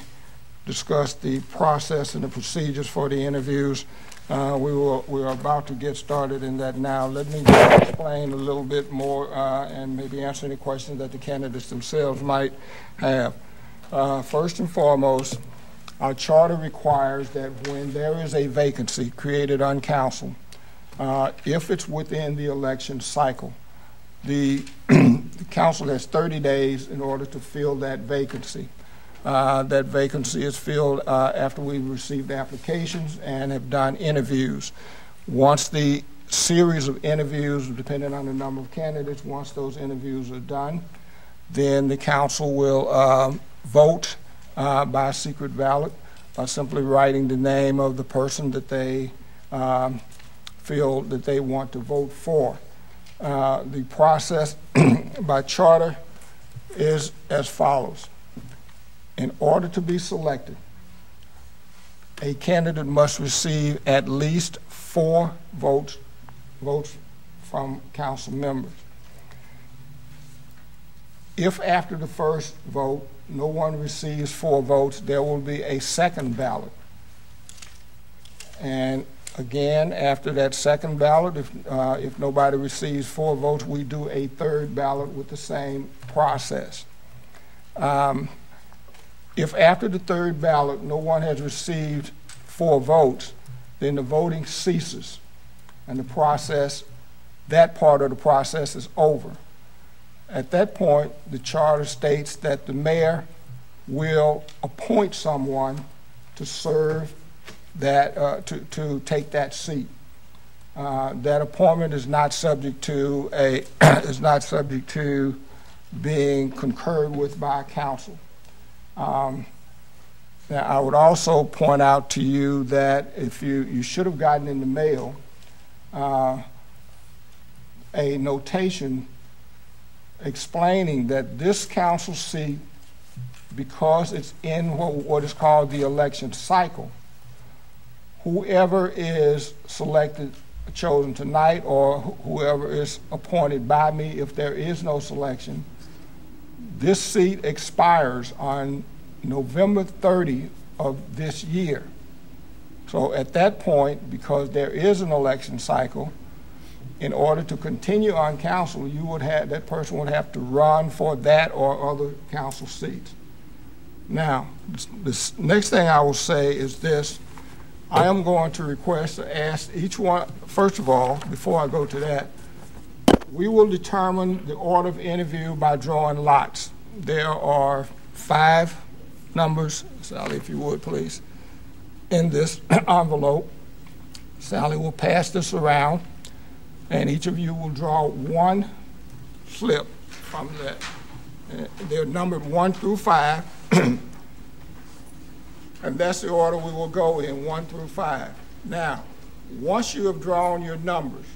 discussed the process and the procedures for the interviews. We are about to get started in that now. Let me just explain a little bit more and maybe answer any questions that the candidates themselves might have. First and foremost, our charter requires that when there is a vacancy created on council, if it's within the election cycle, the council has 30 days in order to fill that vacancy. That vacancy is filled after we've received applications and have done interviews. Once the series of interviews, depending on the number of candidates, once those interviews are done, then the council will vote by secret ballot by simply writing the name of the person that they feel that they want to vote for. The process by charter is as follows. In order to be selected, a candidate must receive at least 4 votes from council members. If after the first vote no one receives 4 votes, there will be a second ballot. And again, after that second ballot, if nobody receives 4 votes, we do a third ballot with the same process. If after the third ballot no one has received 4 votes, then the voting ceases, and the process, that part of the process is over. At that point, the charter states that the mayor will appoint someone to serve that, to take that seat. That appointment is not subject to being concurred with by council. Now, I would also point out to you that if you should have gotten in the mail a notation explaining that this council seat, because it's in what is called the election cycle, whoever is selected, chosen tonight, or whoever is appointed by me, if there is no selection, this seat expires on November 30 of this year. So at that point, because there is an election cycle, in order to continue on council, you would have, that person would have to run for that or other council seats. Now, this next thing I will say is this. I am going to request to ask each one, first of all, before I go to that, we will determine the order of interview by drawing lots. There are 5 numbers, Sally, if you would, please, in this envelope. Sally will pass this around, and each of you will draw 1 slip from that. They're numbered 1 through 5, and that's the order we will go in, 1 through 5. Now, once you have drawn your numbers,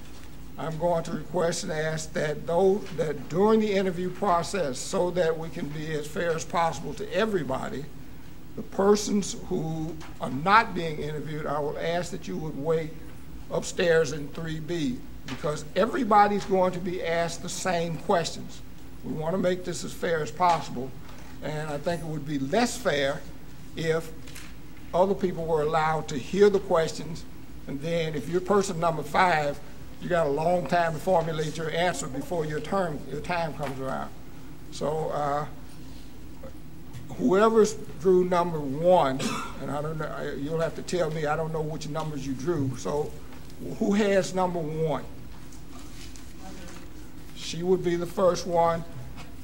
I'm going to request and ask that that during the interview process, so that we can be as fair as possible to everybody, the persons who are not being interviewed, I will ask that you would wait upstairs in 3B, because everybody's going to be asked the same questions. We want to make this as fair as possible, and I think it would be less fair if other people were allowed to hear the questions, and then if you're person number 5, you got a long time to formulate your answer before your time comes around. So whoever's drew number 1, and I don't know, you'll have to tell me, I don't know which numbers you drew. So who has number 1? She would be the first one.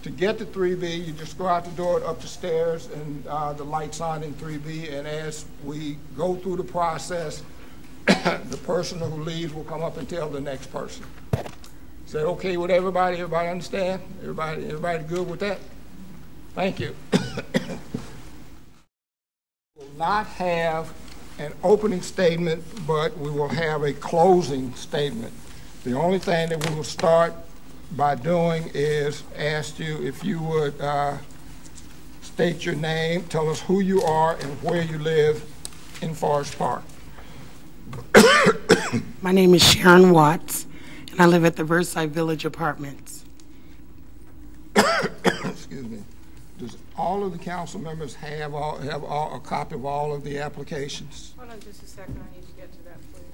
To get to 3B, you just go out the door, up the stairs, and the light's on in 3B, and as we go through the process, the person who leaves will come up and tell the next person. Is that okay with everybody? Everybody understand? Everybody good with that? Thank you. We will not have an opening statement, but we will have a closing statement. The only thing that we will start by doing is ask you if you would state your name, tell us who you are and where you live in Forest Park. My name is Sharon Watts, and I live at the Versailles Village Apartments. Excuse me. Does all of the council members have a copy of all of the applications? Hold on just a second. I need to get to that, please.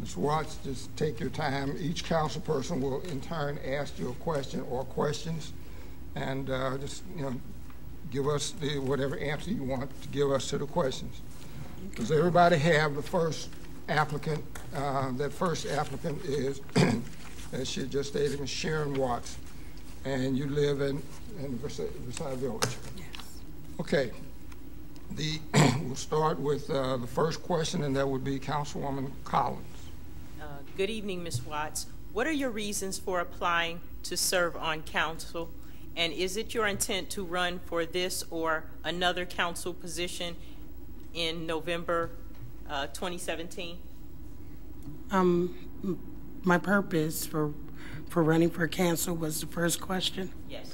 Ms. Watts, just take your time. Each council person will in turn ask you a question or questions, and just give us whatever answer you want to give us to the questions. Does everybody have the first applicant. That first applicant is, as she just stated, Ms. Sharon Watts, and you live in Versailles Village. Yes. Okay. We'll start with the first question, and that would be Councilwoman Collins. Good evening, Ms. Watts. What are your reasons for applying to serve on council? And is it your intent to run for this or another council position in November 2017? My purpose for running for council was the first question. Yes.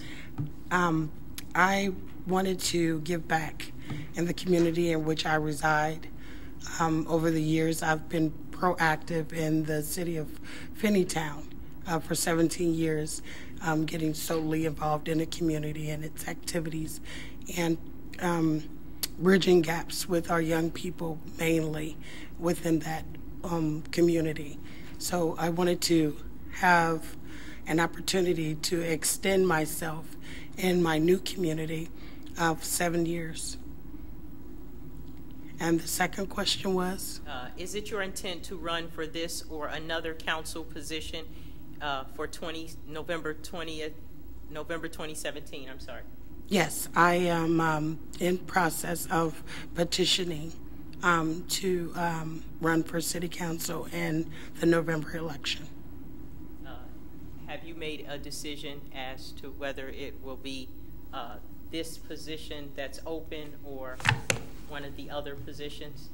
I wanted to give back in the community in which I reside. Over the years, I've been proactive in the city of Finneytown for 17 years, getting solely involved in the community and its activities, and bridging gaps with our young people mainly within that community. So I wanted to have an opportunity to extend myself in my new community of 7 years. And the second question was? Is it your intent to run for this or another council position for November 2017? I'm sorry. Yes, I am in process of petitioning to run for city council in the November election. Have you made a decision as to whether it will be this position that's open or one of the other positions?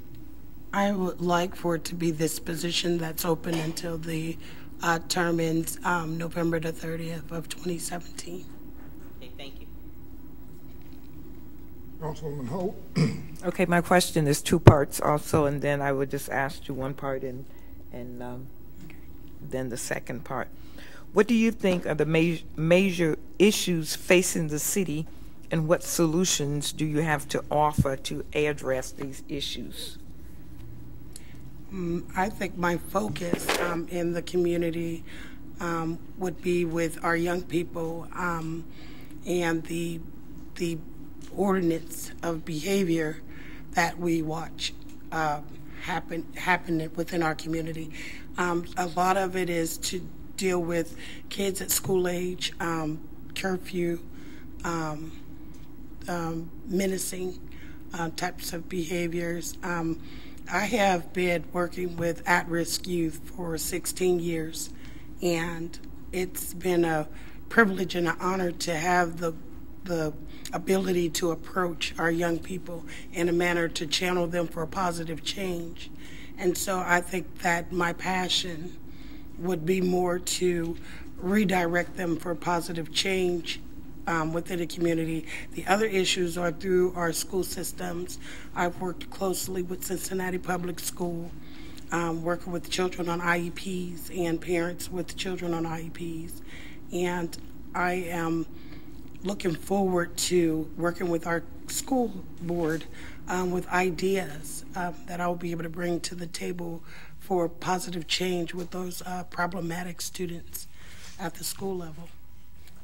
I would like for it to be this position that's open until the term ends November the 30th of 2017. Okay, thank you. Councilwoman Hope. Okay, my question is two parts also, and then I would just ask you one part and then the second part. What do you think are the major issues facing the city, and what solutions do you have to offer to address these issues? I think my focus in the community would be with our young people and the ordinance of behavior that we watch happen within our community. A lot of it is to deal with kids at school age, curfew, menacing types of behaviors. I have been working with at-risk youth for 16 years, and it's been a privilege and an honor to have the ability to approach our young people in a manner to channel them for a positive change. And so I think that my passion would be more to redirect them for positive change within the community. The other issues are through our school systems. I've worked closely with Cincinnati Public School, working with children on IEPs and parents with children on IEPs. And I am looking forward to working with our school board with ideas that I'll be able to bring to the table for positive change with those problematic students at the school level.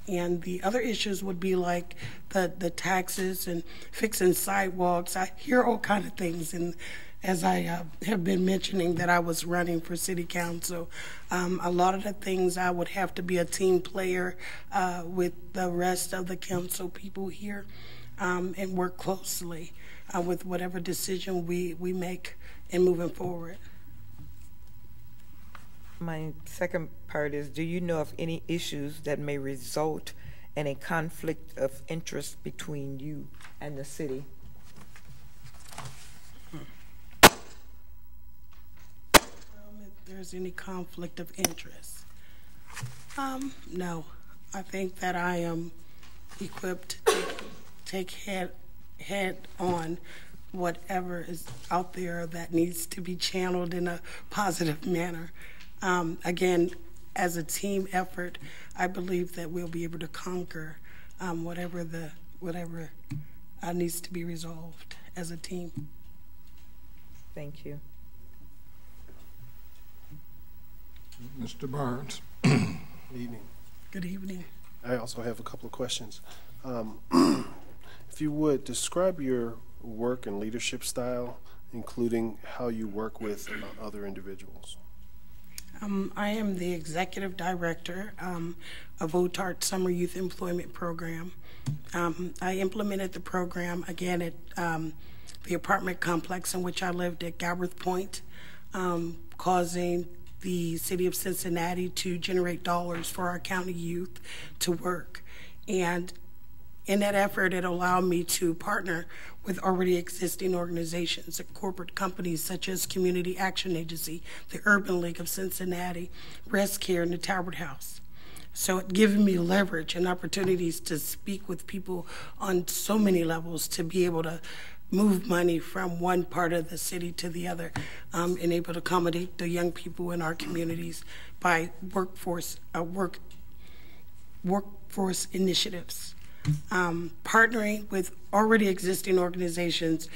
And the other issues would be like the taxes and fixing sidewalks. I hear all kinds of things, and as I have been mentioning that I was running for city council, a lot of the things I would have to be a team player with the rest of the council people here and work closely with whatever decision we make in moving forward. My second part is, do you know of any issues that may result in a conflict of interest between you and the city? If there's any conflict of interest, no. I think that I am equipped to take head on whatever is out there that needs to be channeled in a positive manner. Again, as a team effort, I believe that we'll be able to conquer whatever needs to be resolved as a team. Thank you. Mr. Barnes. Good evening. Good evening. I also have a couple of questions. If you would, describe your work and leadership style including how you work with other individuals? I am the executive director of OTART Summer Youth Employment Program. I implemented the program again at the apartment complex in which I lived at Galbraith Point, causing the city of Cincinnati to generate dollars for our county youth to work. And in that effort, it allowed me to partner with already existing organizations and corporate companies such as Community Action Agency, the Urban League of Cincinnati, Rest Care, and the Talbot House. So it given me leverage and opportunities to speak with people on so many levels to be able to move money from one part of the city to the other, and able to accommodate the young people in our communities by workforce initiatives. Partnering with already existing organizations,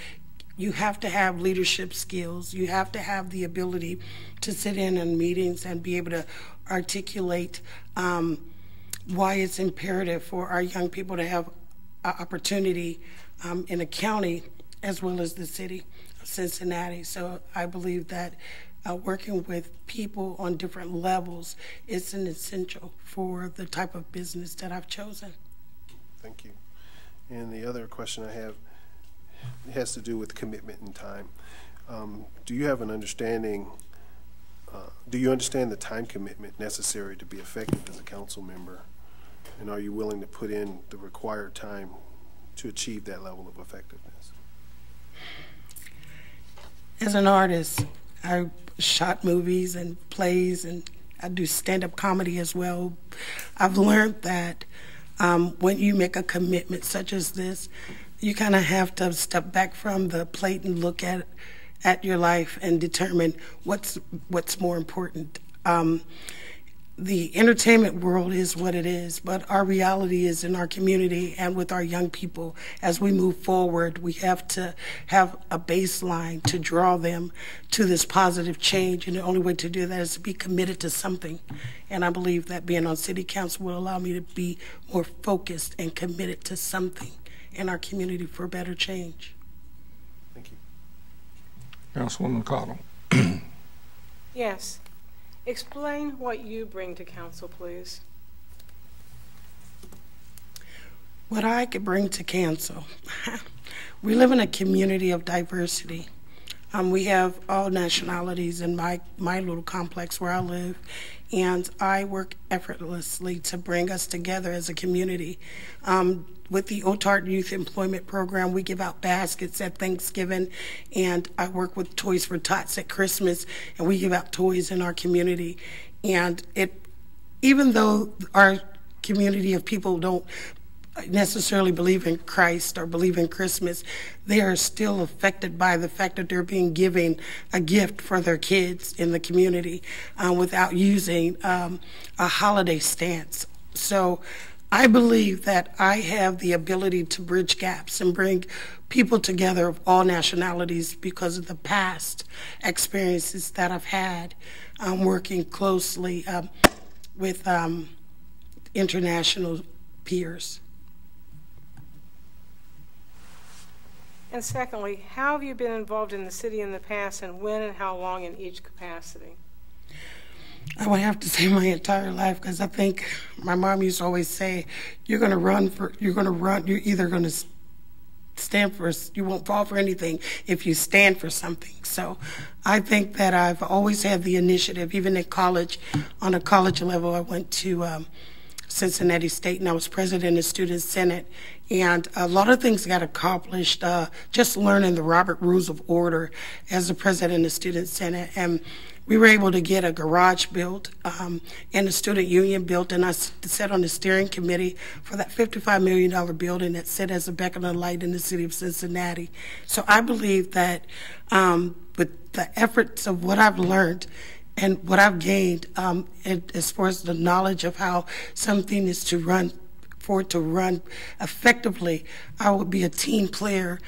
you have to have leadership skills. You have to have the ability to sit in on meetings and be able to articulate why it's imperative for our young people to have opportunity in a county as well as the city of Cincinnati. So I believe that working with people on different levels is an essential for the type of business that I've chosen. Thank you. And the other question I have has to do with commitment and time. Do you have an understanding, do you understand the time commitment necessary to be effective as a council member? And are you willing to put in the required time to achieve that level of effectiveness? As an artist, I shot movies and plays, and I do stand-up comedy as well. I've learned that when you make a commitment such as this, you kind of have to step back from the plate and look at your life and determine what's more important. The entertainment world is what it is, but our reality is in our community and with our young people. As we move forward, we have to have a baseline to draw them to this positive change, and the only way to do that is to be committed to something. And I believe that being on City Council will allow me to be more focused and committed to something in our community for better change. Thank you. Councilwoman Cottle. Yes. Explain what you bring to council, please. What I could bring to council. We live in a community of diversity. We have all nationalities in my little complex where I live, and I work effortlessly to bring us together as a community. With the OTART Youth Employment Program, we give out baskets at Thanksgiving, and I work with Toys for Tots at Christmas, and we give out toys in our community. And even though our community of people don't necessarily believe in Christ or believe in Christmas, they are still affected by the fact that they're being given a gift for their kids in the community without using a holiday stance. So I believe that I have the ability to bridge gaps and bring people together of all nationalities because of the past experiences that I've had working closely with international peers. And secondly, how have you been involved in the city in the past, and when and how long in each capacity? I would have to say my entire life, because I think my mom used to always say, you're either going to stand for, you won't fall for anything if you stand for something. So I think that I've always had the initiative, even at college. On a college level, I went to Cincinnati State, and I was president of the Student Senate. And a lot of things got accomplished just learning the Robert Rules of Order as the president of the Student Senate. And we were able to get a garage built and a student union built, and I sat on the steering committee for that $55 million building that sat as a beacon of light in the city of Cincinnati. So I believe that with the efforts of what I've learned and what I've gained as far as the knowledge of how something is to run, for it to run effectively, I would be a team player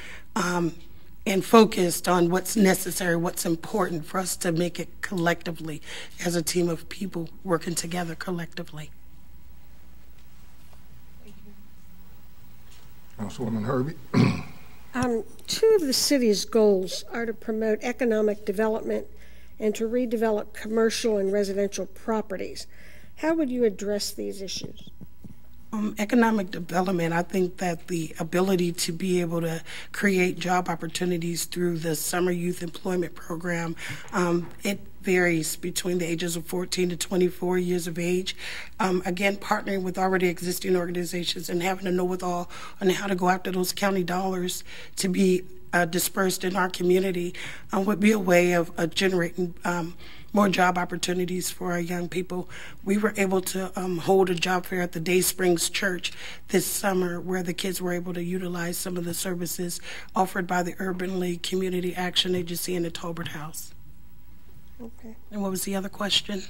and focused on what's necessary, what's important for us to make it collectively as a team of people working together collectively. Thank you. Councilwoman Herbie. Two of the city's goals are to promote economic development and to redevelop commercial and residential properties. How would you address these issues? Economic development, I think that the ability to be able to create job opportunities through the Summer Youth Employment Program, it varies between the ages of 14 to 24 years of age. Again, partnering with already existing organizations and having a know-it-all on how to go after those county dollars to be dispersed in our community would be a way of generating more job opportunities for our young people. We were able to hold a job fair at the Day Springs Church this summer where the kids were able to utilize some of the services offered by the Urban League Community Action Agency in the Tolbert House. Okay. And what was the other question?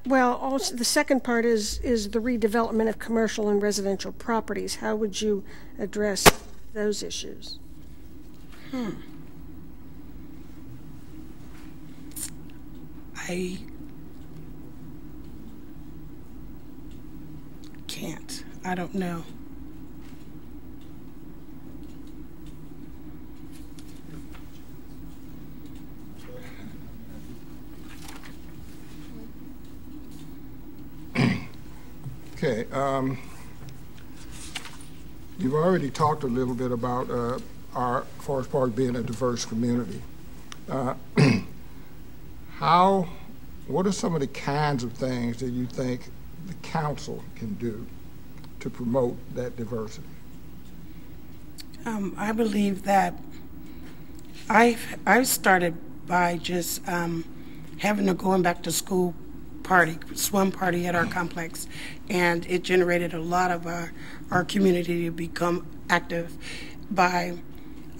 Well, also the second part is the redevelopment of commercial and residential properties. How would you address those issues? I can't. I don't know. Okay. You've already talked a little bit about our Forest Park being a diverse community. What are some of the kinds of things that you think the council can do to promote that diversity? I believe that I started by just having a going back to school party, swim party at our complex, and it generated a lot of our community to become active by,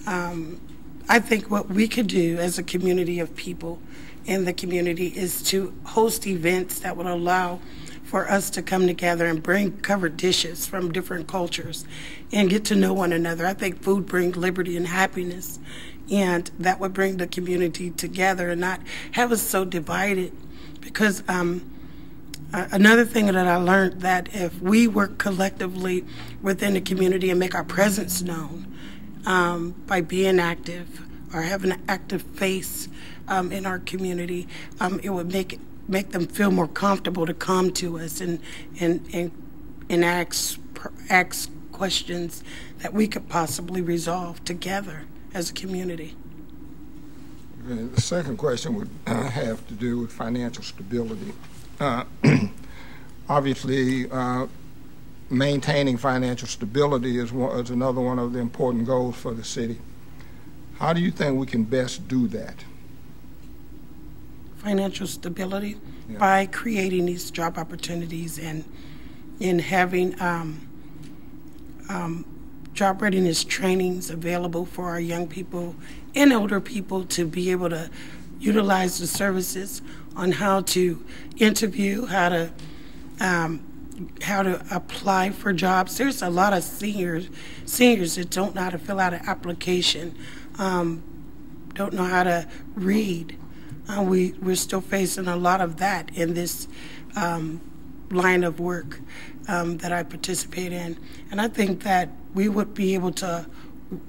I think what we could do as a community of people in the community is to host events that would allow for us to come together and bring covered dishes from different cultures and get to know one another. I think food brings liberty and happiness, and that would bring the community together and not have us so divided. Because another thing that I learned, that if we work collectively within the community and make our presence known by being active or having an active face in our community, it would make them feel more comfortable to come to us and ask questions that we could possibly resolve together as a community. The second question would have to do with financial stability. Obviously, maintaining financial stability is another one of the important goals for the city. How do you think we can best do that? Financial stability, yeah, by creating these job opportunities and in having job readiness trainings available for our young people and older people to be able to utilize the services on how to interview, how to apply for jobs. There's a lot of seniors that don't know how to fill out an application, don't know how to read. We're still facing a lot of that in this line of work that I participate in. And I think that we would be able to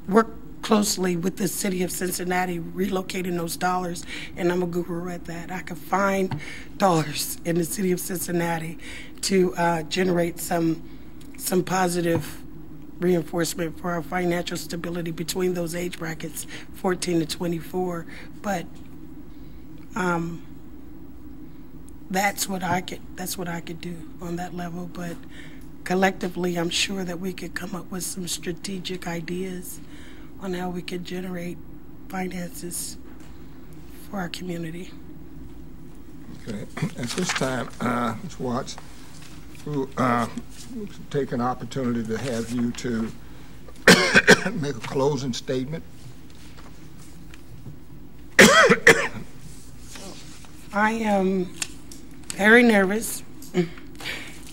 work closely with the city of Cincinnati, relocating those dollars, and I'm a guru at that. I could find dollars in the city of Cincinnati to generate some positive reinforcement for our financial stability between those age brackets, 14 to 24. But that's what I could do on that level. But collectively, I'm sure that we could come up with some strategic ideas on how we could generate finances for our community. Okay. At this time, Ms. Watts, we'll take an opportunity to have you to make a closing statement. I am very nervous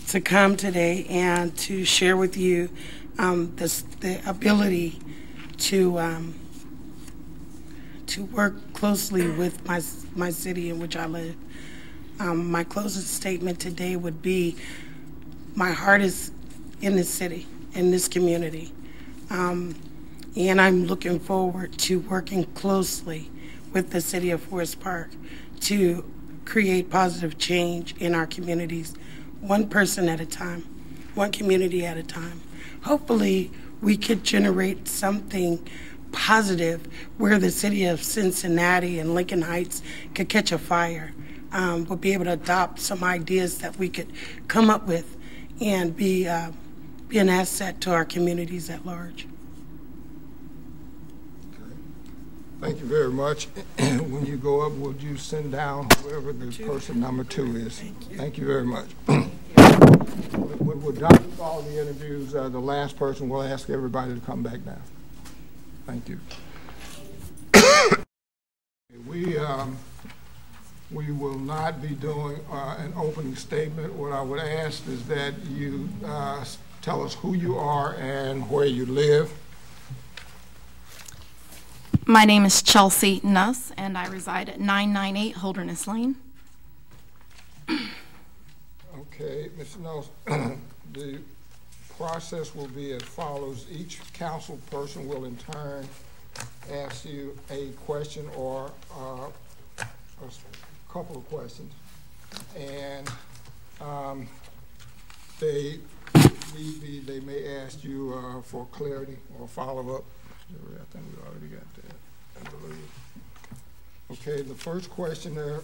to come today and to share with you the ability to work closely with my city in which I live. My closing statement today would be, my heart is in this city, in this community. and I'm looking forward to working closely with the City of Forest Park to create positive change in our communities, one person at a time, one community at a time. Hopefully, we could generate something positive where the city of Cincinnati and Lincoln Heights could catch a fire. We'll be able to adopt some ideas that we could come up with and be an asset to our communities at large. Okay. Thank you very much. When you go up, would you send down whoever the person number 2 is? Thank you very much. When we're done with all the interviews, the last person will ask everybody to come back down. Thank you. We will not be doing an opening statement. What I would ask is that you tell us who you are and where you live. My name is Chelsea Nuss, and I reside at 998 Holderness Lane. Okay, Ms. Nuss, the process will be as follows. Each council person will in turn ask you a question or a couple of questions, and they may ask you for clarity or follow-up. I think we already got that, I believe. Okay, the first question there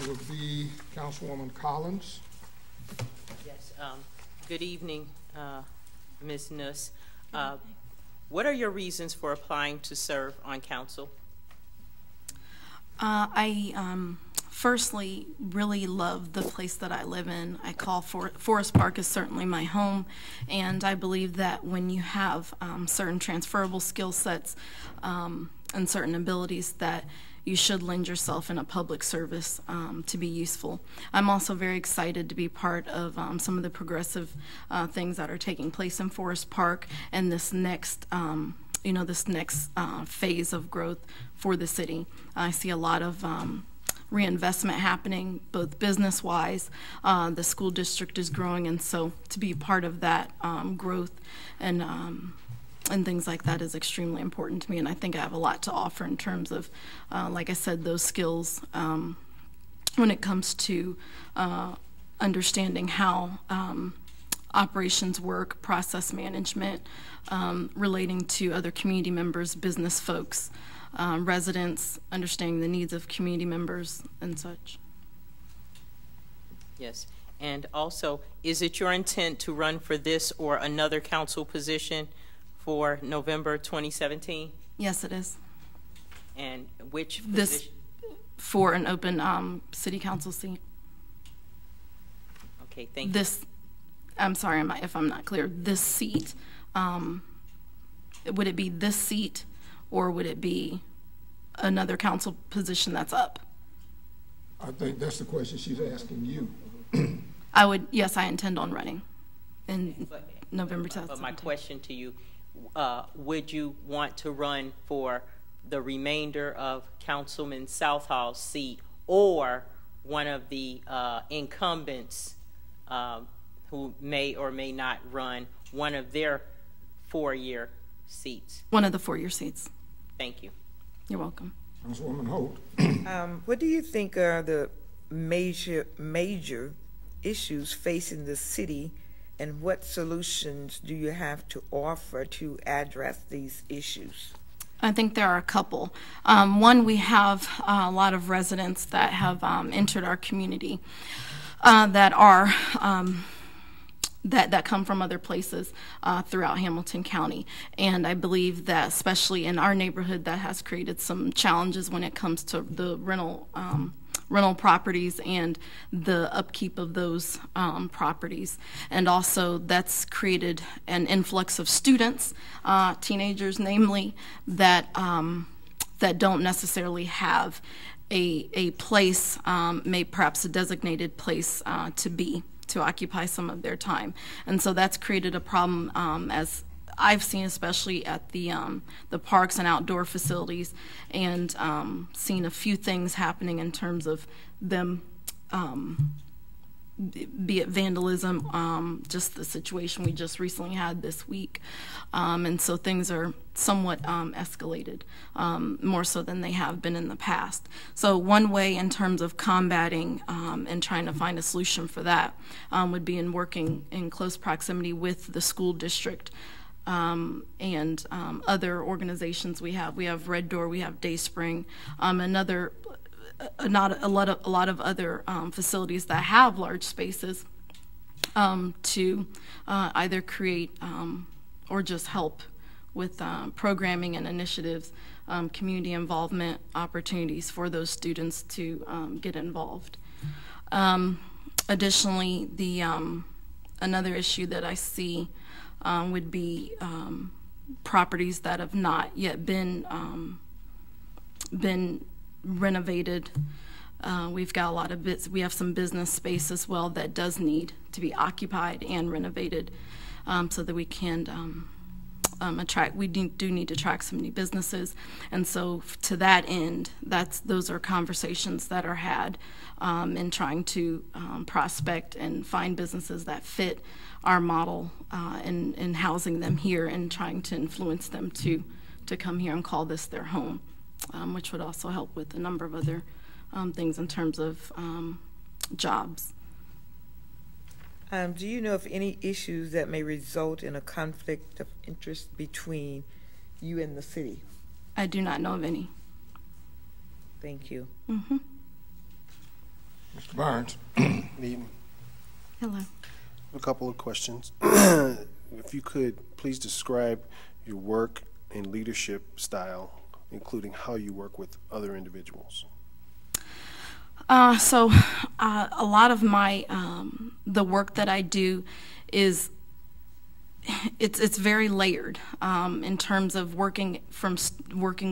would be Councilwoman Collins. Yes, good evening, Ms. Nuss. What are your reasons for applying to serve on council? I firstly really love the place that I live in. I call Forest Park is certainly my home, and I believe that when you have certain transferable skill sets and certain abilities, that you should lend yourself in a public service to be useful. I'm also very excited to be part of some of the progressive things that are taking place in Forest Park and this next phase of growth for the city. I see a lot of reinvestment happening, both business-wise. The school district is growing, and so to be part of that growth and things like that is extremely important to me, and I think I have a lot to offer in terms of, like I said, those skills when it comes to understanding how operations work, process management, relating to other community members, business folks, residents, understanding the needs of community members and such. Yes, and also, is it your intent to run for this or another council position for November 2017? Yes, it is. And which position? This for an open city council seat. Okay, thank you. I'm sorry if I'm not clear. This seat, would it be this seat or would it be another council position that's up? I think that's the question she's asking you. Yes, I intend on running in November 2017. But my question to you, would you want to run for the remainder of Councilman Southall's seat or one of the incumbents who may or may not run one of their 4-year seats? One of the 4-year seats. Thank you. You're welcome. Councilwoman Holt. What do you think are the major issues facing the city, and what solutions do you have to offer to address these issues? I think there are a couple. One, we have a lot of residents that have entered our community that are that come from other places throughout Hamilton County. And I believe that especially in our neighborhood, that has created some challenges when it comes to the rental properties and the upkeep of those properties. And also that's created an influx of students, teenagers namely, that don't necessarily have a place, perhaps a designated place to occupy some of their time. And so that's created a problem as I've seen, especially at the parks and outdoor facilities, and seen a few things happening in terms of them be it vandalism, just the situation we just recently had this week. And so things are somewhat escalated, more so than they have been in the past. So one way in terms of combating and trying to find a solution for that would be in working in close proximity with the school district and other organizations we have. We have Red Door, we have Dayspring, another not a lot of other facilities that have large spaces to either create or just help with programming and initiatives, community involvement opportunities for those students to get involved. Additionally, the another issue that I see would be properties that have not yet been renovated. We've got a lot of we have some business space as well that does need to be occupied and renovated so that we can we do need to attract some new businesses. And so to that end, those are conversations that are had in trying to prospect and find businesses that fit our model and housing them here and trying to influence them to come here and call this their home. Which would also help with a number of other things in terms of jobs. Do you know of any issues that may result in a conflict of interest between you and the city? I do not know of any. Thank you. Mm-hmm. Mr. Barnes. Hello. A couple of questions. If you could please describe your work and leadership style, including how you work with other individuals. So a lot of my the work that I do is it's very layered in terms of working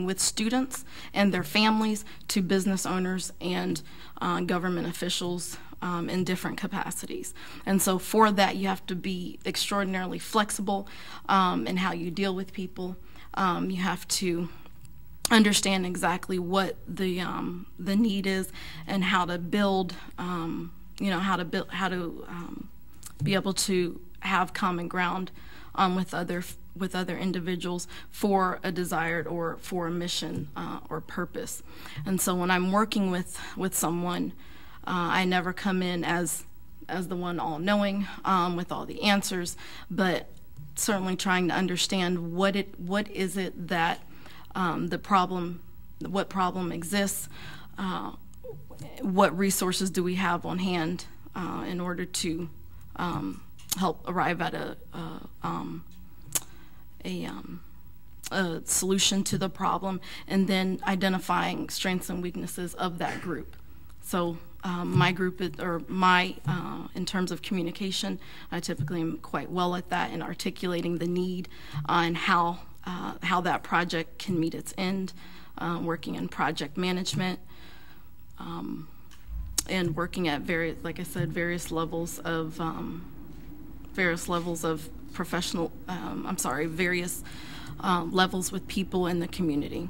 with students and their families to business owners and government officials in different capacities. And so for that, you have to be extraordinarily flexible in how you deal with people. You have to understand exactly what the need is and how to build, how to be able to have common ground with other individuals for a desired or for a mission or purpose. And so when I'm working with someone, I never come in as the one all-knowing with all the answers, but certainly trying to understand what is it that what problem exists, what resources do we have on hand in order to help arrive at a solution to the problem, and then identifying strengths and weaknesses of that group. So my group, in terms of communication, I typically am quite well at that in articulating the need and how that project can meet its end, working in project management, and working at various levels of professional, various levels with people in the community.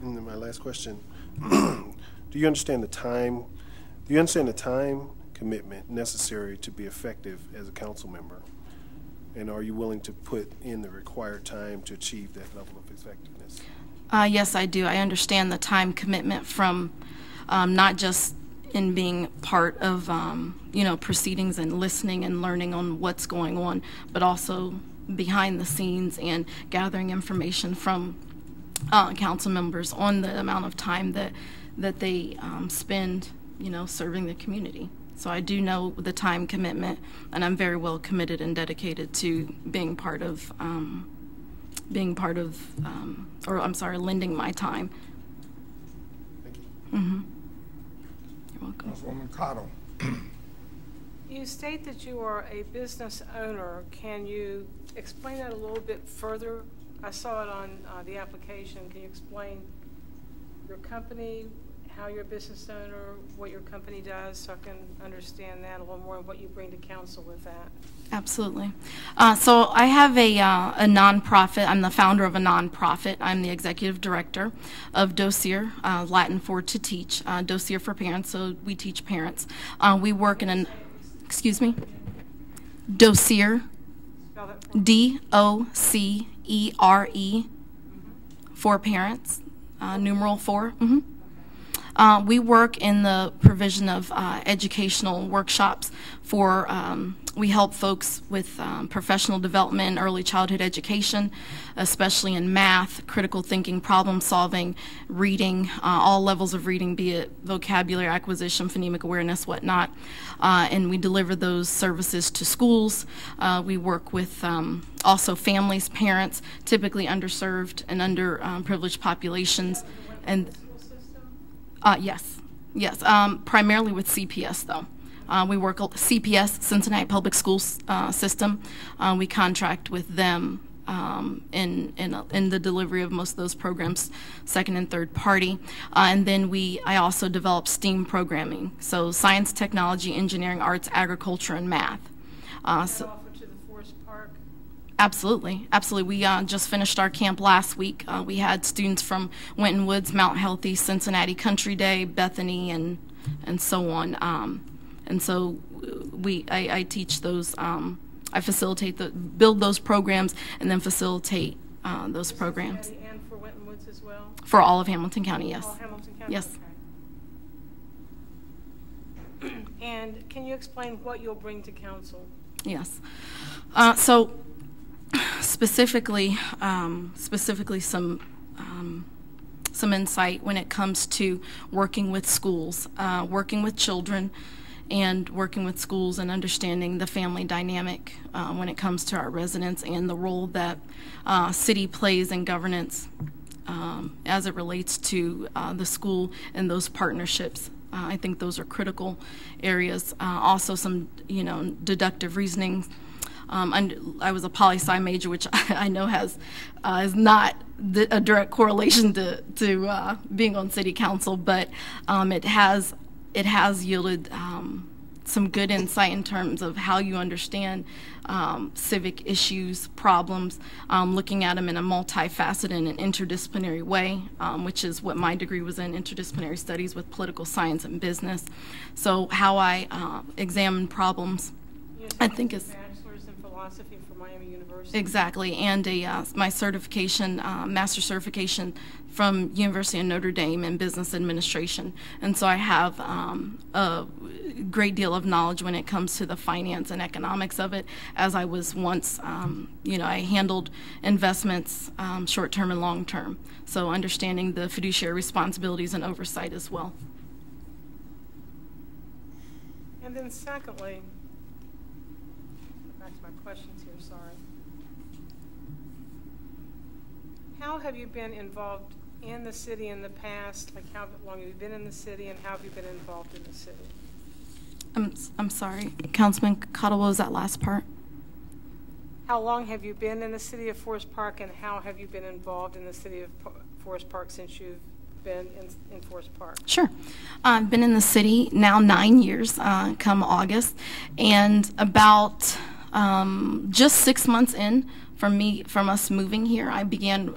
And then my last question, do you understand the time commitment necessary to be effective as a council member? And are you willing to put in the required time to achieve that level of effectiveness? Yes, I do. I understand the time commitment from not just in being part of proceedings and listening and learning on what's going on, but also behind the scenes and gathering information from council members on the amount of time that they spend, serving the community. So I do know the time commitment, and I'm very well committed and dedicated to being part of, lending my time. Thank you. Mm-hmm. You're welcome. Councilwoman Cottle. You state that you are a business owner. Can you explain that a little bit further? I saw it on the application. Can you explain your company, how you're a business owner, what your company does, so I can understand that a little more and what you bring to council with that? Absolutely. So I have a nonprofit. I'm the founder of a nonprofit. I'm the executive director of DOCERE, Latin for to teach, DOCERE for parents, so we teach parents. We work in an, excuse me, DOCERE, DOCERE, for parents, numeral 4. We work in the provision of educational workshops for, we help folks with professional development and early childhood education, especially in math, critical thinking, problem solving, reading, all levels of reading, be it vocabulary acquisition, phonemic awareness, whatnot. And we deliver those services to schools. We work with also families, parents, typically underserved and underprivileged populations. And yes, primarily with CPS though. We work CPS, Cincinnati Public Schools system. We contract with them in the delivery of most of those programs, second and third party. And then I also develop STEAM programming, so science, technology, engineering, arts, agriculture, and math. So, absolutely, absolutely. We just finished our camp last week. We had students from Winton Woods, Mount Healthy, Cincinnati Country Day, Bethany, and so on. And so I teach those. I facilitate build those programs and then facilitate those programs. And for Winton Woods as well? For all of Hamilton County, yes. All Hamilton County? Yes. Okay. And can you explain what you'll bring to council? Yes. So specifically some insight when it comes to working with schools, working with children, and working with schools and understanding the family dynamic when it comes to our residents and the role that city plays in governance as it relates to the school and those partnerships. I think those are critical areas. Also some, deductive reasoning. I was a poli-sci major, which I know is not a direct correlation to being on city council, but it has yielded some good insight in terms of how you understand civic issues, problems, looking at them in a multifaceted and interdisciplinary way, which is what my degree was in, interdisciplinary studies with political science and business. So how I examine problems, I think is bachelor's in philosophy from Miami University. Exactly, and my certification, master certification from University of Notre Dame in business administration. And so I have a great deal of knowledge when it comes to the finance and economics of it, as I was once, I handled investments, short-term and long-term. So understanding the fiduciary responsibilities and oversight as well. And then secondly, back to my questions here, sorry. How have you been involved in the city in the past? Like, how long have you been in the city, and how have you been involved in the city? I'm sorry, Councilman Cottle, what was that last part? How long have you been in the city of Forest Park, and how have you been involved in the city of Forest Park since you've been in Forest Park? Sure. I've been in the city now 9 years, come August, and about just 6 months in from us moving here, I began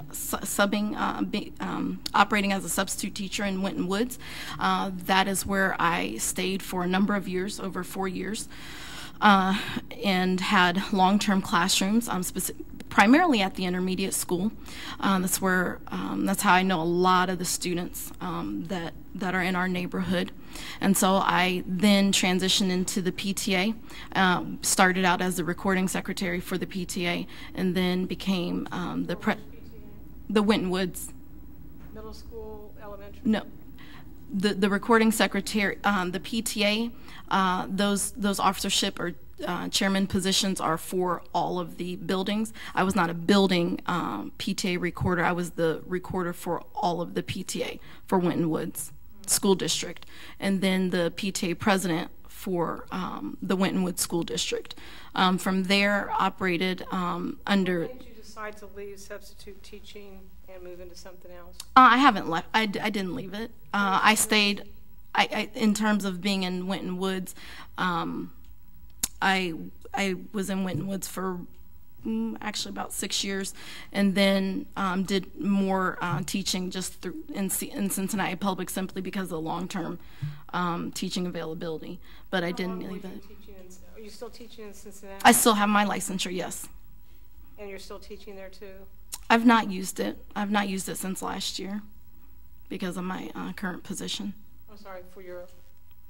operating as a substitute teacher in Winton Woods. That is where I stayed for a number of years, over 4 years, and had long-term classrooms, primarily at the intermediate school. That's how I know a lot of the students that are in our neighborhood. And so I then transitioned into the PTA, started out as the recording secretary for the PTA, and then became the Winton Woods. Middle school, elementary? No. The recording secretary, the PTA, those officership or chairman positions are for all of the buildings. I was not a building PTA recorder. I was the recorder for all of the PTA for Winton Woods School District, and then the PTA president for the Winton Woods School District. From there, operated under. Why did you decide to leave substitute teaching and move into something else? I haven't left. I didn't leave it. I stayed. In terms of being in Winton Woods, I was in Winton Woods for actually about 6 years, and then did more teaching just in Cincinnati Public, simply because of the long-term teaching availability. But I didn't leave it. Are you still teaching in Cincinnati? I still have my licensure, yes. And you're still teaching there too? I've not used it. I've not used it since last year because of my current position. I'm sorry, for your...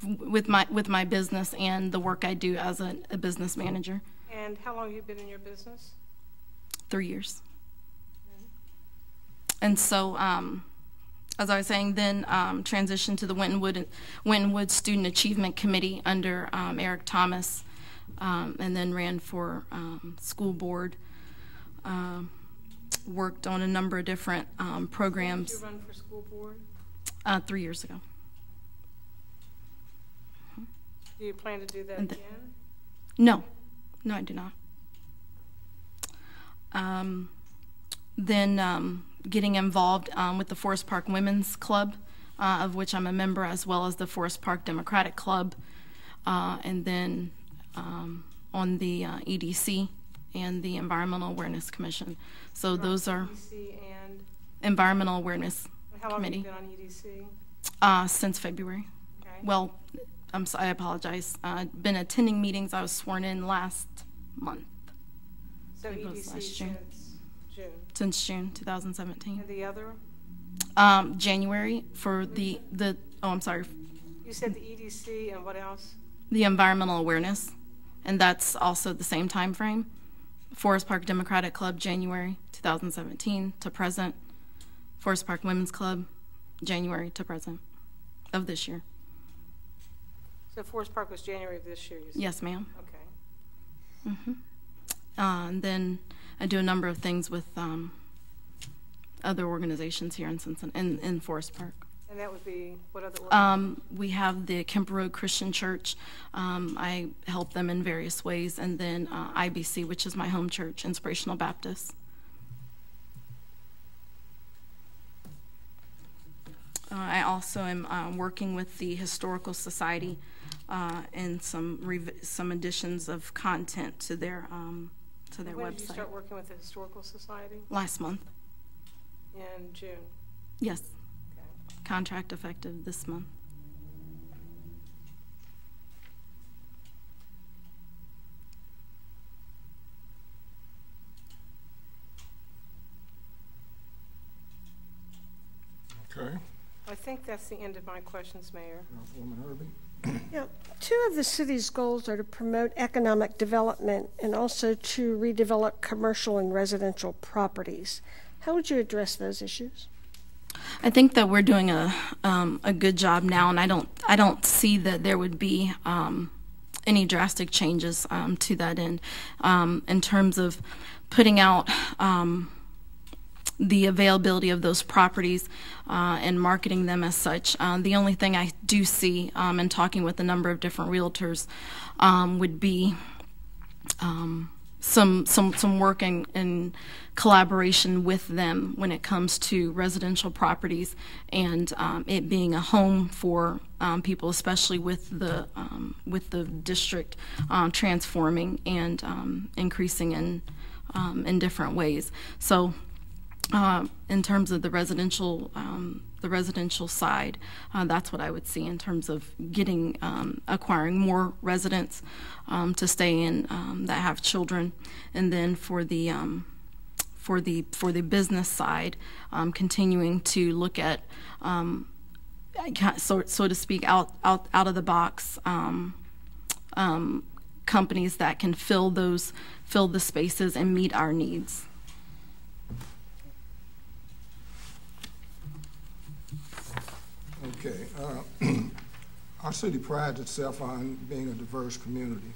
With my business and the work I do as a business manager. And how long have you been in your business? 3 years. And so, as I was saying, then transitioned to the Winton Woods Student Achievement Committee under Eric Thomas, and then ran for school board. Worked on a number of different programs. Did you run for school board? 3 years ago. Do you plan to do that again? No. No, I do not. Then getting involved with the Forest Park Women's Club, of which I'm a member, as well as the Forest Park Democratic Club, and then on the EDC and the Environmental Awareness Commission. So those are EDC and Environmental Awareness How long Committee. have you been on EDC? Since February. Okay. Well, I apologize. I've been attending meetings. I was sworn in last month. So EDC last June. since June? Since June 2017. And the other? January for the I'm sorry. You said the EDC and what else? The Environmental Awareness, and that's also the same time frame. Forest Park Democratic Club, January 2017 to present. Forest Park Women's Club, January to present of this year. So Forest Park was January of this year, you said? Yes, ma'am. Okay. Mm-hmm. And then I do a number of things with other organizations here in Cincinnati, in Forest Park. And that would be what other organizations? We have the Kemper Road Christian Church. I help them in various ways. And then IBC, which is my home church, Inspirational Baptist. I also am working with the Historical Society and some additions of content to their website. When did you start working with the Historical Society? Last month. In June? Yes. Okay. Contract effective this month. Okay. I think that's the end of my questions, Mayor. Councilwoman Herbie. Yeah, two of the city's goals are to promote economic development and also to redevelop commercial and residential properties. How would you address those issues? I think that we're doing a good job now, and I don't see that there would be any drastic changes to that end in terms of putting out the availability of those properties and marketing them as such. The only thing I do see in talking with a number of different realtors would be some work in collaboration with them when it comes to residential properties and it being a home for people, especially with the district transforming and increasing in different ways. So. In terms of the residential side, that's what I would see in terms of acquiring more residents to stay in that have children, and then for the business side, continuing to look at so to speak out of the box companies that can fill the spaces and meet our needs. Okay. Our city prides itself on being a diverse community.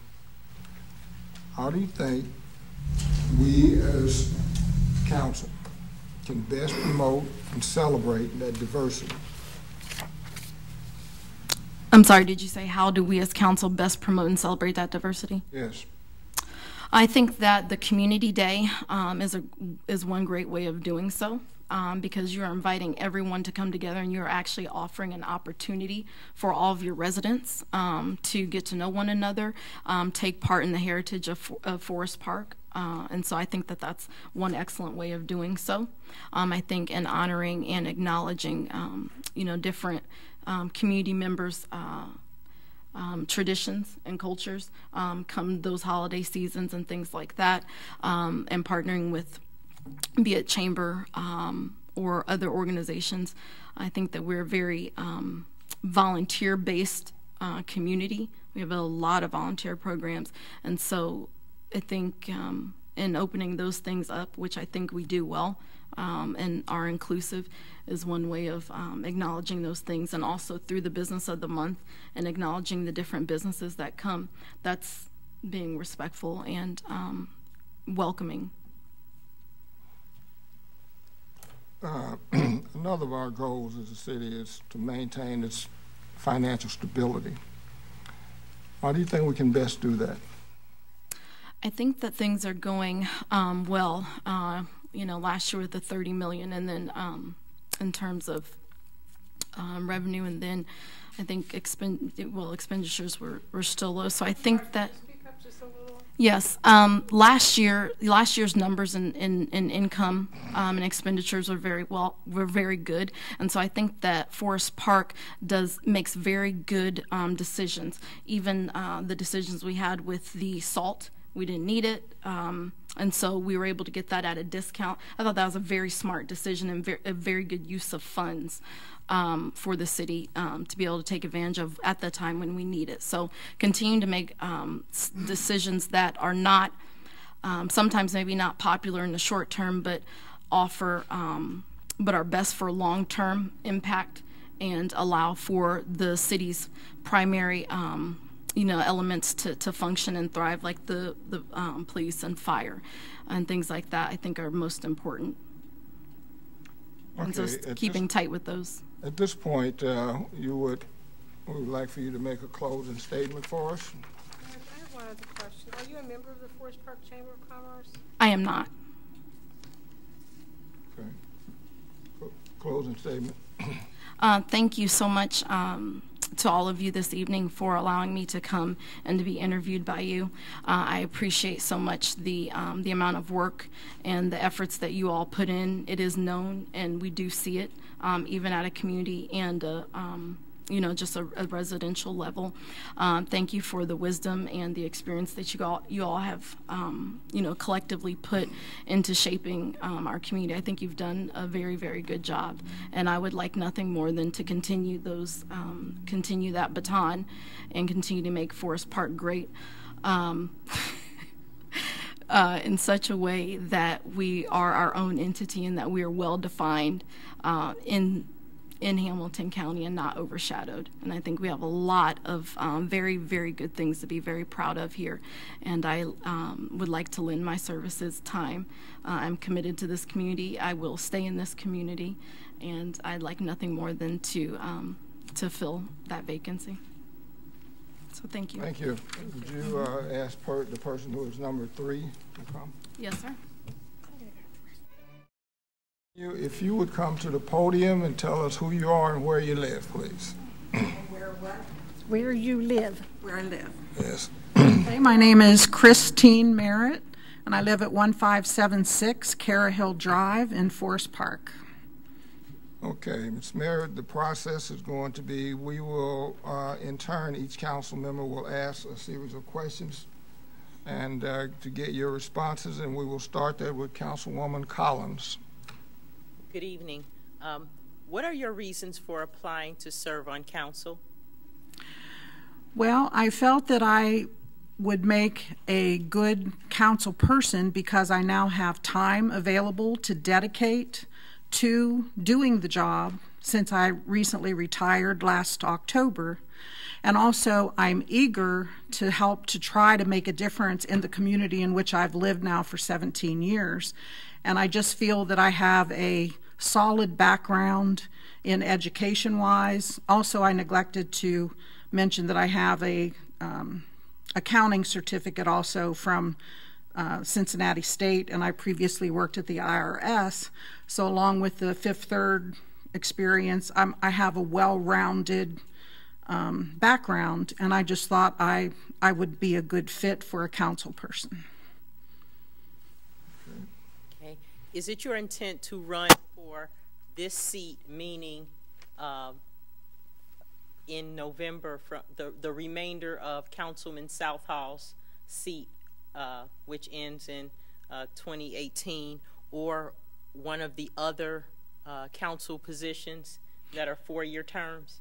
How do you think we as council can best promote and celebrate that diversity? I'm sorry, did you say how do we as council best promote and celebrate that diversity? Yes. I think that the Community Day is one great way of doing so. because you're inviting everyone to come together, and you're actually offering an opportunity for all of your residents to get to know one another, take part in the heritage of Forest Park. And so I think that that's one excellent way of doing so. I think in honoring and acknowledging, different community members' traditions and cultures come those holiday seasons and things like that, and partnering with, be it chamber or other organizations. I think that we're a very volunteer-based community. We have a lot of volunteer programs, and so I think in opening those things up, which I think we do well and are inclusive, is one way of acknowledging those things, and also through the business of the month and acknowledging the different businesses that come. That's being respectful and welcoming. Another of our goals as a city is to maintain its financial stability. How do you think we can best do that? I think that things are going well. Last year with the $30 million, and then in terms of revenue, and then I think expenditures were still low. So I think that. Yes, last year's numbers in income and expenditures were very good, and so I think that Forest Park makes very good decisions. Even the decisions we had with the salt, we didn't need it, and so we were able to get that at a discount. I thought that was a very smart decision and a very good use of funds for the city to be able to take advantage of at the time when we need it. So continue to make decisions that are not, sometimes maybe not popular in the short term, but offer, but are best for long-term impact and allow for the city's primary elements to function and thrive, like the police and fire and things like that, I think are most important. Okay, and so keeping tight with those. At this point, we would like for you to make a closing statement for us. I have one other question. Are you a member of the Forest Park Chamber of Commerce? I am not. Okay. Closing statement. Thank you so much to all of you this evening for allowing me to come and to be interviewed by you. I appreciate so much the amount of work and the efforts that you all put in. It is known, and we do see it, even at a community and just a residential level. Thank you for the wisdom and the experience that you all have, collectively put into shaping our community. I think you've done a very, very good job, and I would like nothing more than to continue continue that baton, and continue to make Forest Park great. In such a way that we are our own entity and that we are well defined in Hamilton County and not overshadowed. And I think we have a lot of very, very good things to be very proud of here. And I would like to lend my services time. I'm committed to this community. I will stay in this community, and I'd like nothing more than to fill that vacancy. So thank you. Thank you. Would you ask the person who is number 3 to come? Yes, sir. If you would come to the podium and tell us who you are and where you live, please. Where what? Where you live. Where I live. Yes. Okay, my name is Christine Merritt, and I live at 1576 Cara Hill Drive in Forest Park. Okay, Ms. Merritt, the process is going to be, we will, in turn, each council member will ask a series of questions and to get your responses, and we will start that with Councilwoman Collins. Good evening. What are your reasons for applying to serve on council? Well, I felt that I would make a good council person because I now have time available to dedicate to doing the job since I recently retired last October. And also, I'm eager to help to try to make a difference in the community in which I've lived now for 17 years. And I just feel that I have a solid background in education-wise. Also, I neglected to mention that I have a accounting certificate also from Cincinnati State, and I previously worked at the IRS. So along with the Fifth Third experience, I have a well-rounded background, and I just thought I would be a good fit for a council person. Okay. Is it your intent to run for this seat, meaning in November, from the remainder of Councilman Southall's seat, which ends in 2018, or one of the other council positions that are 4-year terms?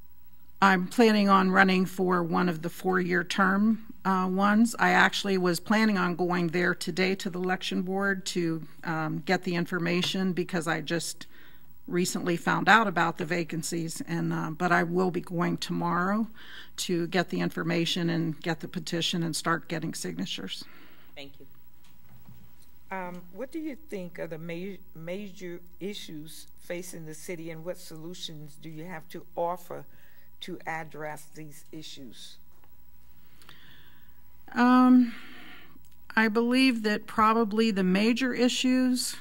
I'm planning on running for one of the 4-year term ones. I actually was planning on going there today to the election board to get the information, because I just recently found out about the vacancies, and but I will be going tomorrow to get the information and get the petition and start getting signatures. Thank you. What do you think are the major issues facing the city, and what solutions do you have to offer to address these issues? I believe that probably the major issues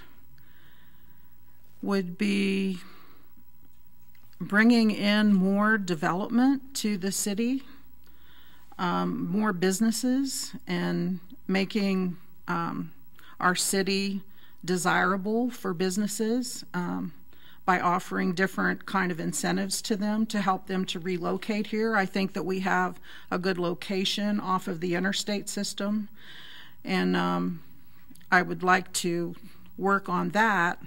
would be bringing in more development to the city, more businesses, and making our city desirable for businesses by offering different kind of incentives to them to help them to relocate here. I think that we have a good location off of the interstate system, and I would like to work on that.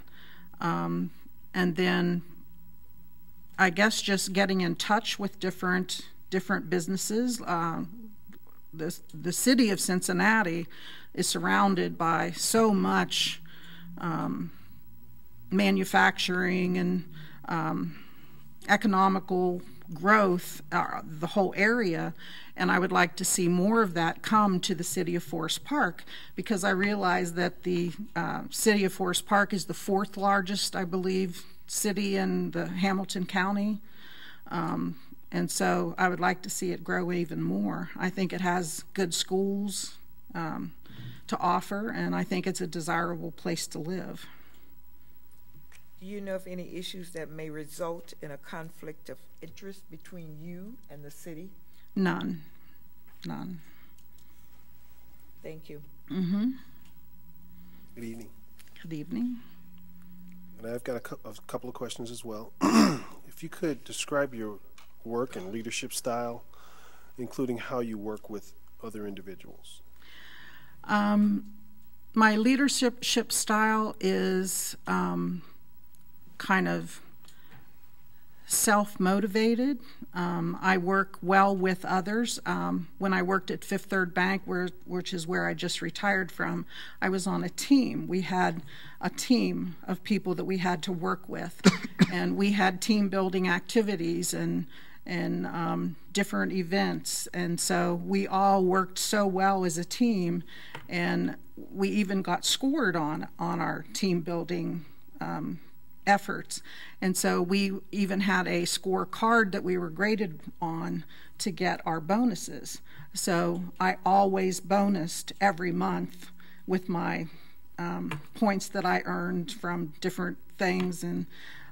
And then I guess just getting in touch with different businesses. The city of Cincinnati is surrounded by so much manufacturing and economical growth, the whole area, and I would like to see more of that come to the city of Forest Park, because I realize that the city of Forest Park is the 4th largest, I believe, city in the Hamilton County, and so I would like to see it grow even more. I think it has good schools to offer, and I think it's a desirable place to live. Do you know of any issues that may result in a conflict of interest between you and the city? None. None. Thank you. Mm-hmm. Good evening. Good evening. And I've got a couple of questions as well. If you could describe your work and leadership style, including how you work with other individuals. My leadership style is kind of self-motivated. I work well with others. When I worked at Fifth Third Bank, which is where I just retired from, I was on a team. We had a team of people that we had to work with, and we had team building activities and different events, and so we all worked so well as a team, and we even got scored on our team building efforts. And so we even had a scorecard that we were graded on to get our bonuses. So I always bonused every month with my points that I earned from different things, and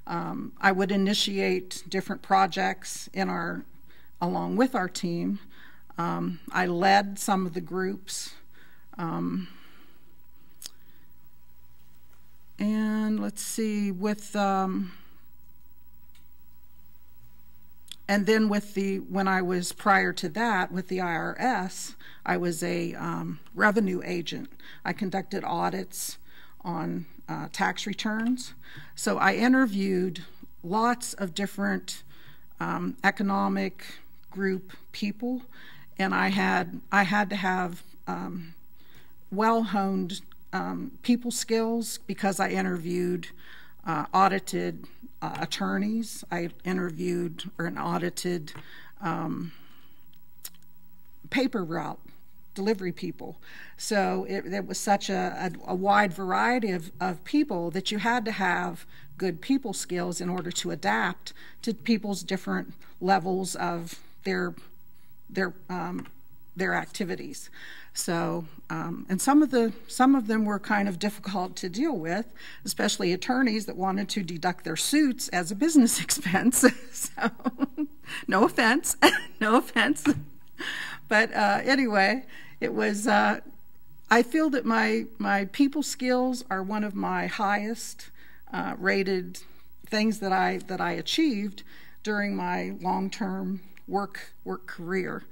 I would initiate different projects along with our team. I led some of the groups. And let's see, and then when I was prior to that with the IRS, I was a revenue agent. I conducted audits on tax returns. So I interviewed lots of different economic group people, and I had to have well-honed people skills, because I interviewed audited attorneys. I interviewed and audited paper route delivery people. So it was such a wide variety of people that you had to have good people skills in order to adapt to people's different levels of their their activities. So, and some of them were kind of difficult to deal with, especially attorneys that wanted to deduct their suits as a business expense. So, no offense, no offense. But anyway, it was. I feel that my people skills are one of my highest rated things that I achieved during my long-term work career.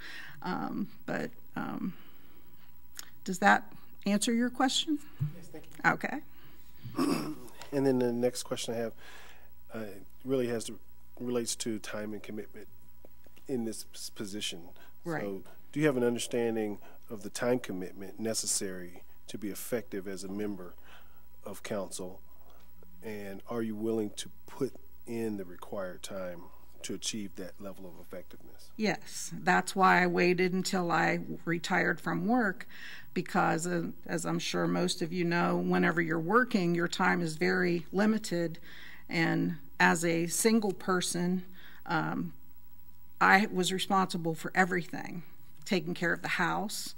But does that answer your question? Yes, thank you. Okay. And then the next question I have really relates to time and commitment in this position. Right. So do you have an understanding of the time commitment necessary to be effective as a member of council? And are you willing to put in the required time to achieve that level of effectiveness? Yes, that's why I waited until I retired from work, because as I'm sure most of you know, whenever you're working, your time is very limited. And as a single person, I was responsible for everything, taking care of the house,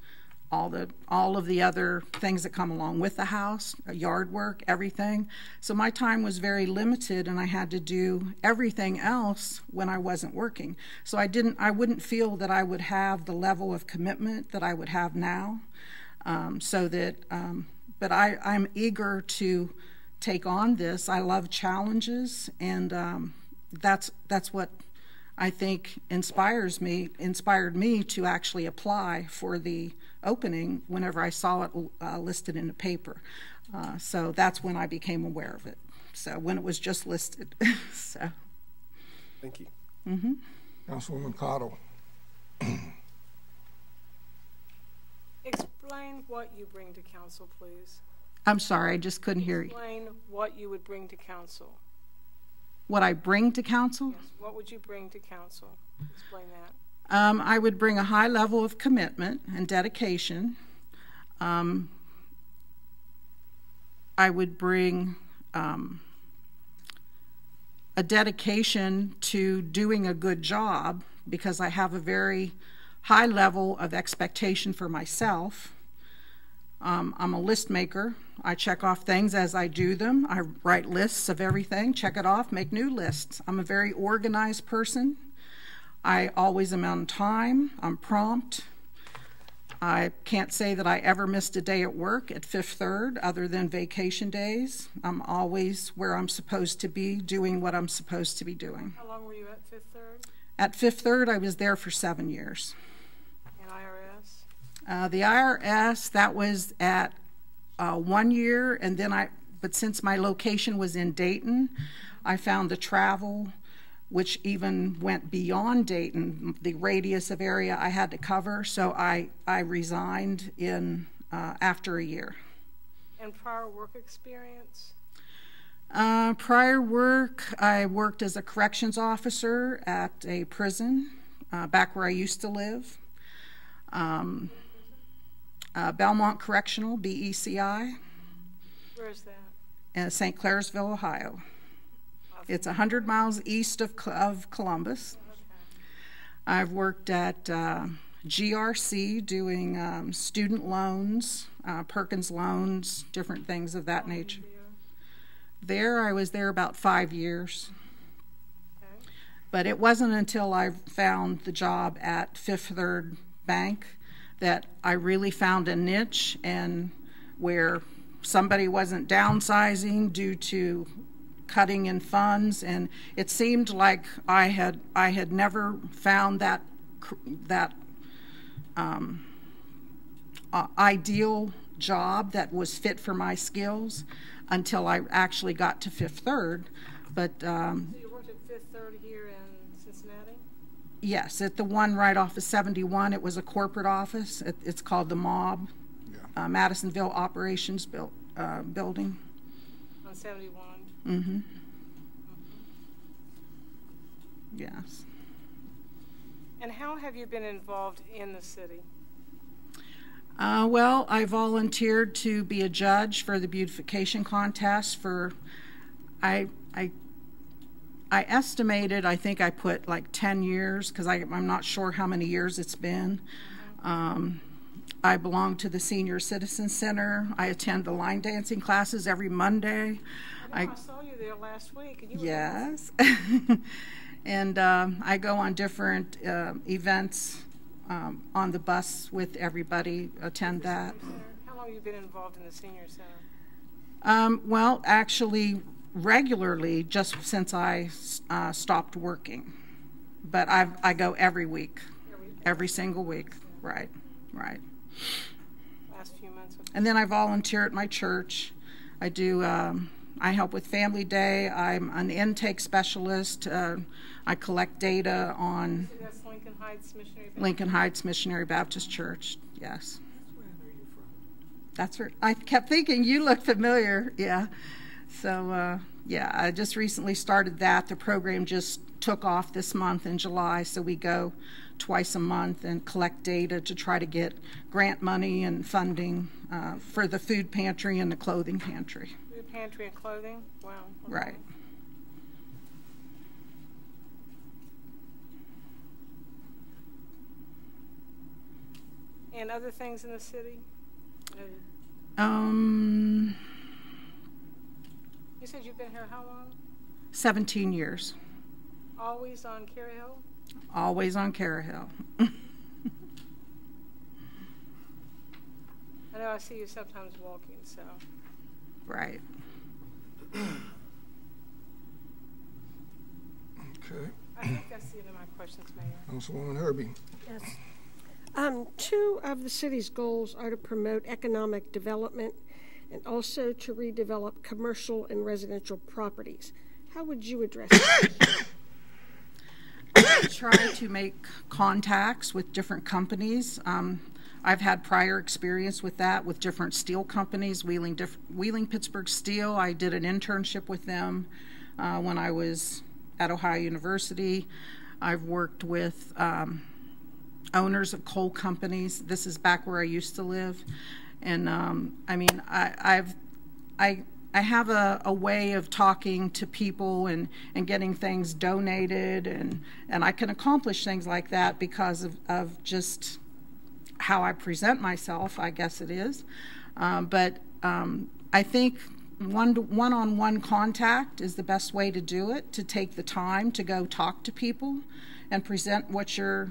all of the other things that come along with the house, yard work, everything. So my time was very limited, and I had to do everything else when I wasn't working. So I wouldn't feel that I would have the level of commitment that I would have now. But I'm eager to take on this. I love challenges, and that's what I think inspired me to actually apply for the opening whenever I saw it listed in the paper. So that's when I became aware of it. So when it was just listed. So. Thank you. Mm-hmm. Councilwoman Cottle. Explain what you bring to council, please. I'm sorry, I just couldn't hear you. Explain what you would bring to council. What I bring to council? Yes. What would you bring to council? Explain that. I would bring a high level of commitment and dedication. I would bring a dedication to doing a good job, because I have a very high level of expectation for myself. I'm a list maker. I check off things as I do them. I write lists of everything, check it off, make new lists. I'm a very organized person. I always am on time. I'm prompt. I can't say that I ever missed a day at work at Fifth Third other than vacation days. I'm always where I'm supposed to be, doing what I'm supposed to be doing. How long were you at Fifth Third? At Fifth Third, I was there for 7 years. And IRS? The IRS, that was at 1 year, and then but since my location was in Dayton, I found the travel, which even went beyond Dayton, the radius of area I had to cover, so I resigned after a year. And prior work experience? Prior work, I worked as a corrections officer at a prison back where I used to live. Belmont Correctional, BECI. Where is that? In St. Clairsville, Ohio. It's 100 miles east of Columbus. Okay. I've worked at GRC doing student loans, Perkins loans, different things of that nature. I was there about 5 years. Okay. But it wasn't until I found the job at Fifth Third Bank that I really found a niche, and where somebody wasn't downsizing due to cutting in funds, and it seemed like I had never found that ideal job that was fit for my skills until I actually got to Fifth Third. But so you worked at Fifth Third here in Cincinnati? Yes, at the one right off of 71. It was a corporate office. It's called the MOB, Madisonville Operations Building. On 71. Mm-hmm. Yes. And how have you been involved in the city? Well, I volunteered to be a judge for the beautification contest I estimated, I think I put like 10 years, because I'm not sure how many years it's been. I belong to the Senior Citizen Center. I attend the line dancing classes every Monday. I saw you there last week. And you were yes. And I go on different events on the bus with everybody, attend that. How long have you been involved in the Senior Center? Well, actually, regularly, just since I stopped working. But I go every week, every single week. Right, right. Last few months. And then I volunteer at my church. I do. I help with Family Day. I'm an intake specialist. I collect data on So that's Lincoln Heights Missionary Baptist. Lincoln Heights Missionary Baptist Church. Yes. That's where I kept thinking you look familiar. Yeah. So yeah, I just recently started that. The program just took off this month in July, so we go twice a month and collect data to try to get grant money and funding for the food pantry and the clothing pantry. Food pantry and clothing? Wow. Okay. Right. And other things in the city? You said you've been here how long? 17 years. Always on Carey Hill? Always on Carey Hill. I know I see you sometimes walking, so. Right. Okay. I think that's the end of my questions, Mayor. Councilwoman Herbie. Yes. Two of the city's goals are to promote economic development and also to redevelop commercial and residential properties. How would you address that? I try to make contacts with different companies. I've had prior experience with that with different steel companies, Wheeling Pittsburgh Steel. I did an internship with them when I was at Ohio University. I've worked with owners of coal companies. This is back where I used to live. And I mean, I have a way of talking to people and getting things donated, and I can accomplish things like that because of just how I present myself, I guess it is. But I think one-on-one contact is the best way to do it, to take the time to go talk to people and present what you're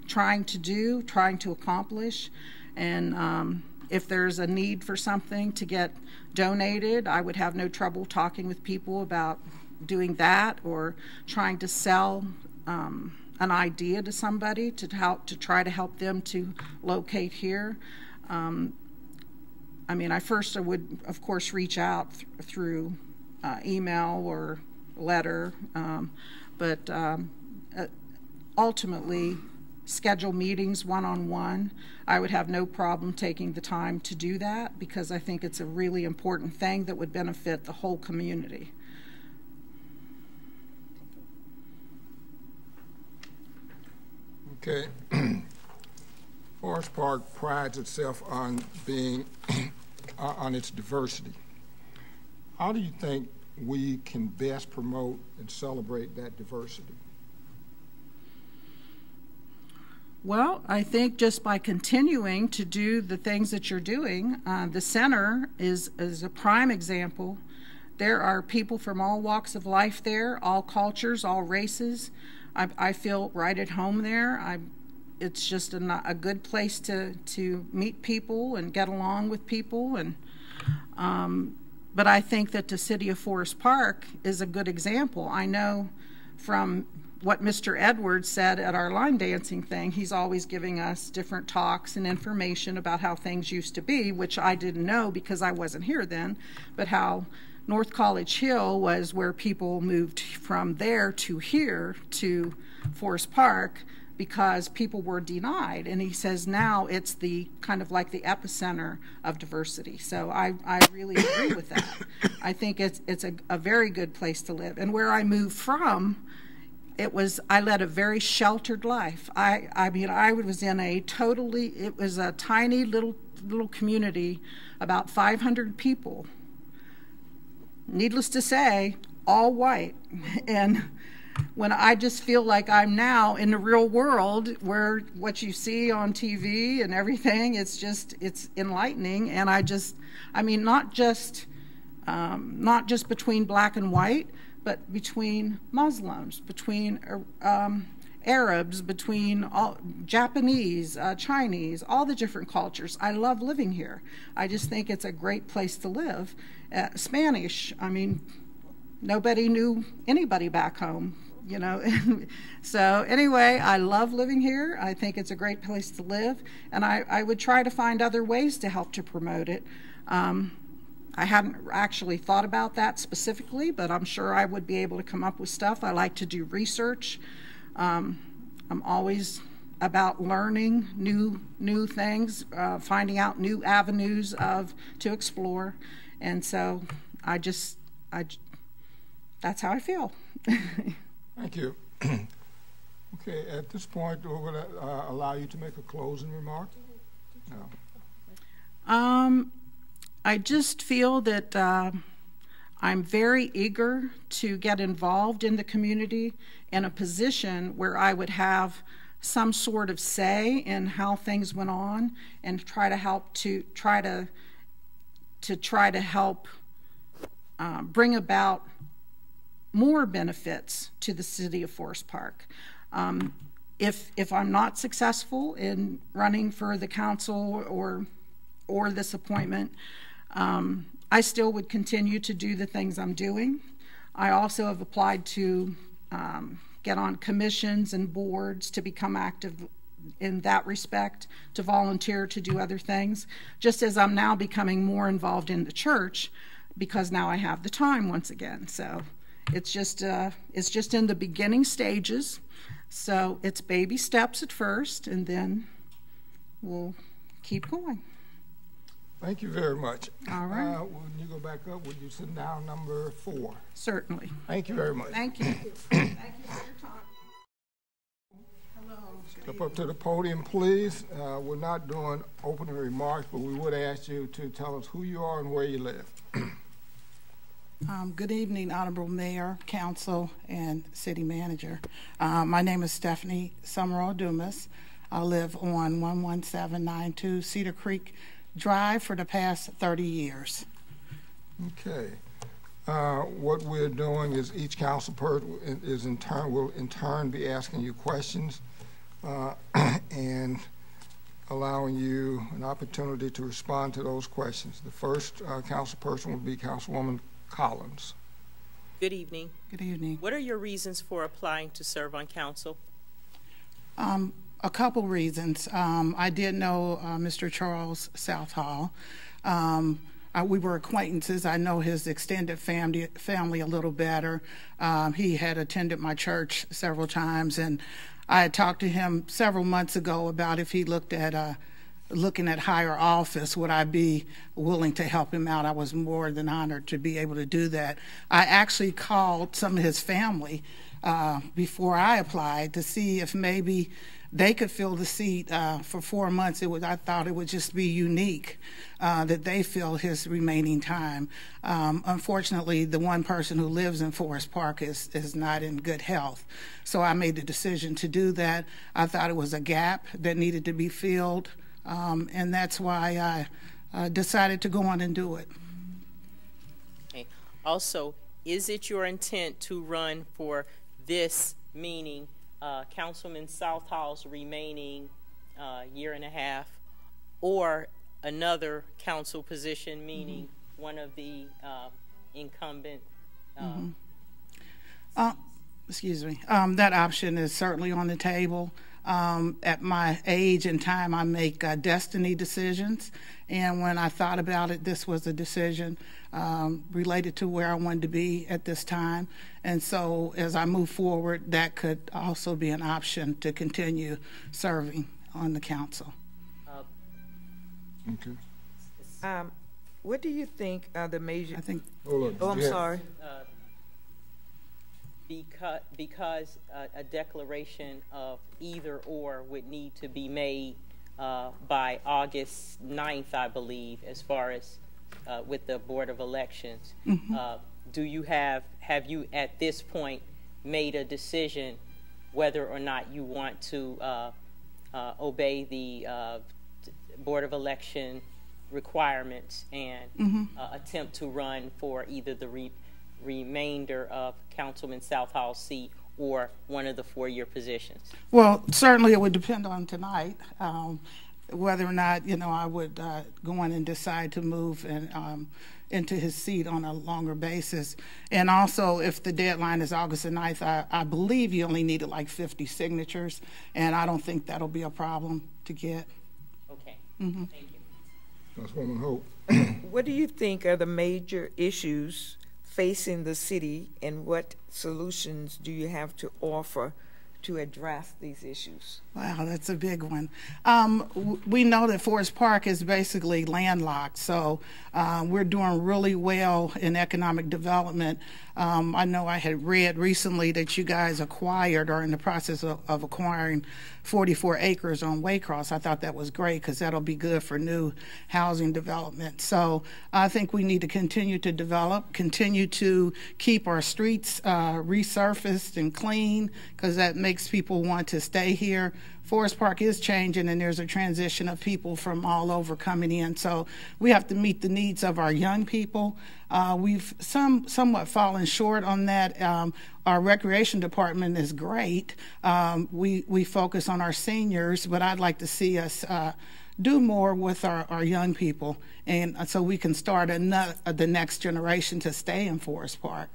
trying to do, trying to accomplish. And if there's a need for something to get donated, I would have no trouble talking with people about doing that, or trying to sell an idea to somebody to try to help them to locate here. I mean, I would, of course, reach out through email or letter, but ultimately, schedule meetings one-on-one. I would have no problem taking the time to do that because I think it's a really important thing that would benefit the whole community. Okay. Forest Park prides itself on being on its diversity. How do you think we can best promote and celebrate that diversity? Well, I think just by continuing to do the things that you're doing, the center is a prime example. There are people from all walks of life there, all cultures, all races. I feel right at home there. It's just a good place to meet people and get along with people. And but I think that the city of Forest Park is a good example. I know from what Mr. Edwards said at our line dancing thing, he's always giving us different talks and information about how things used to be, which I didn't know because I wasn't here then, but how North College Hill was where people moved from there to here to Forest Park because people were denied. And he says now it's the kind of like the epicenter of diversity. So I really agree with that. I think it's a very good place to live. And where I moved from, I led a very sheltered life. I mean, I was in it was a tiny little community, about 500 people. Needless to say, all white. And when I just feel like I'm now in the real world, where what you see on TV and everything, it's enlightening. And I mean, not just between black and white, but between Muslims, between Arabs, between all, Japanese, Chinese, all the different cultures. I love living here. I just think it's a great place to live. Spanish, I mean, nobody knew anybody back home, you know. So anyway, I love living here. I think it's a great place to live, and I would try to find other ways to help to promote it. I hadn't actually thought about that specifically, but I'm sure I would be able to come up with stuff. I like to do research. I'm always about learning new things, finding out new avenues to explore, and so that's how I feel. Thank you. Okay, at this point, we're going to allow you to make a closing remark. No. I just feel that I'm very eager to get involved in the community in a position where I would have some sort of say in how things went on, and try to help bring about more benefits to the city of Forest Park. If I'm not successful in running for the council or this appointment, I still would continue to do the things I'm doing. I also have applied to get on commissions and boards to become active in that respect, to volunteer to do other things, just as I'm now becoming more involved in the church, because now I have the time once again. So it's just in the beginning stages. So it's baby steps at first, and then we'll keep going. Thank you very much. All right. When you go back up, would you sit down number 4? Certainly. Thank you very much. Thank you. Thank you for your time. Hello. Step up to the podium, please. We're not doing opening remarks, but we would ask you to tell us who you are and where you live. Good evening, Honorable Mayor, Council, and City Manager. My name is Stephanie Summerall Dumas. I live on 11792 Cedar Creek Drive for the past 30 years. Okay. What we're doing is each council person will in turn be asking you questions and allowing you an opportunity to respond to those questions. The first council person will be Councilwoman Collins. Good evening. Good evening. What are your reasons for applying to serve on council? A couple reasons. I did know Mr. Charles Southall. We were acquaintances. I know his extended family a little better. He had attended my church several times, and I had talked to him several months ago about if he looked at looking at higher office, would I be willing to help him out? I was more than honored to be able to do that. I actually called some of his family before I applied to see if maybe they could fill the seat for 4 months. I thought it would just be unique that they fill his remaining time. Unfortunately, the one person who lives in Forest Park is not in good health. So I made the decision to do that. I thought it was a gap that needed to be filled, and that's why I decided to go on and do it. Okay. Also, is it your intent to run for this, meaning Councilman Southall's remaining year and a half, or another council position, meaning one of the incumbent? Excuse me. That option is certainly on the table. At my age and time, I make destiny decisions, and when I thought about it, this was a decision related to where I wanted to be at this time. And so as I move forward, that could also be an option to continue serving on the council. Okay. What do you think are the major... I think... I'm sorry. Because a declaration of either or would need to be made by August 9th, I believe, as far as with the Board of Elections. Do you have you at this point made a decision whether or not you want to obey the Board of Election requirements and attempt to run for either the remainder of Councilman Southall's seat or one of the 4-year positions? Well, certainly it would depend on tonight, whether or not, I would go in and decide to move and into his seat on a longer basis. And also, if the deadline is August the 9th, I believe you only needed like 50 signatures, and I don't think that'll be a problem to get. Okay. Mm-hmm. Thank you. Councilwoman Hope. What do you think are the major issues facing the city, and what solutions do you have to offer to address these issues? Wow, that's a big one. We know that Forest Park is basically landlocked, so we're doing really well in economic development. I know I had read recently that you guys acquired or are in the process of acquiring 44 acres on Waycross. I thought that was great because that'll be good for new housing development. So I think we need to continue to develop, continue to keep our streets resurfaced and clean, because that makes people want to stay here. Forest Park is changing, and there's a transition of people from all over coming in. So we have to meet the needs of our young people. We've somewhat fallen short on that. Our recreation department is great. We focus on our seniors, but I'd like to see us do more with our young people, and so we can start the next generation to stay in Forest Park.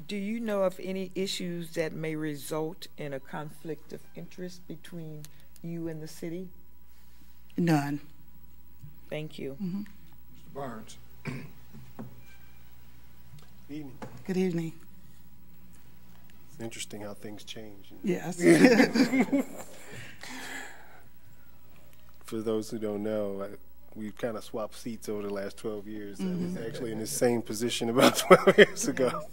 Do you know of any issues that may result in a conflict of interest between you and the city? None. Thank you. Mm-hmm. Mr. Barnes. Good evening. Good evening. It's interesting how things change. Yes. For those who don't know, we've kind of swapped seats over the last 12 years. I was actually in the same position about 12 years ago.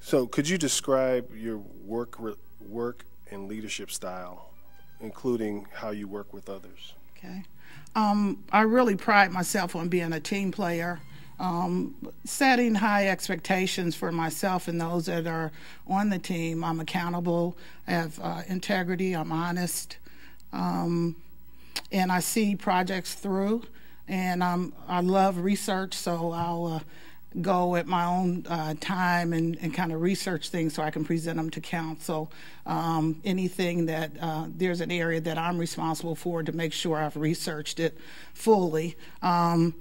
So could you describe your work and leadership style, including how you work with others? Okay. I really pride myself on being a team player, setting high expectations for myself and those that are on the team. I'm accountable, I have integrity, I'm honest. And I see projects through, and I love research, so I'll go at my own time and kind of research things so I can present them to council. Anything that there's an area that I'm responsible for to make sure I've researched it fully. I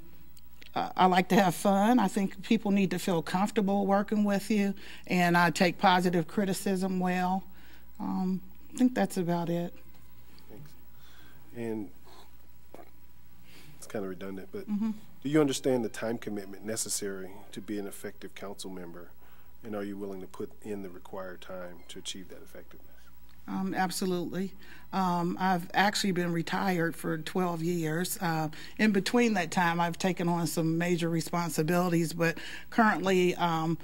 like to have fun. I think people need to feel comfortable working with you, and I take positive criticism well. I think that's about it. Thanks. And it's kind of redundant, but do you understand the time commitment necessary to be an effective council member, and are you willing to put in the required time to achieve that effectiveness? Absolutely. I've actually been retired for 12 years. In between that time, I've taken on some major responsibilities, but currently I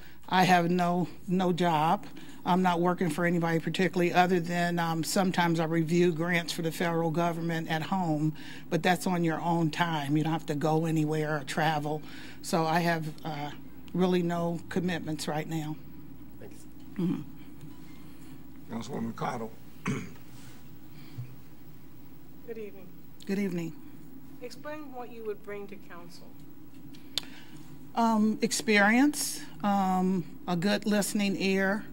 have no job. I'm not working for anybody particularly, other than sometimes I review grants for the federal government at home, but that's on your own time. You don't have to go anywhere or travel. So I have really no commitments right now. Thanks. Mm-hmm. Councilwoman Cottle. Good evening. Good evening. Explain what you would bring to council. Experience, a good listening ear,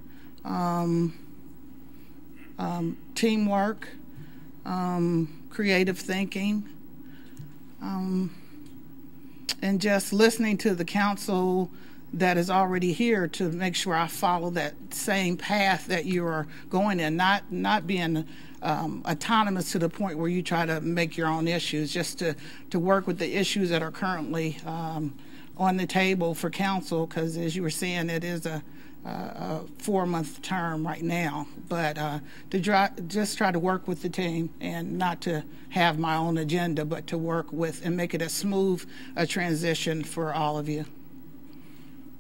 teamwork, creative thinking, and just listening to the council that is already here to make sure I follow that same path that you are going in, not being autonomous to the point where you try to make your own issues, just to work with the issues that are currently on the table for council, because as you were saying, it is a 4-month term right now, but to just try to work with the team and not to have my own agenda, but to work with and make it as smooth a transition for all of you.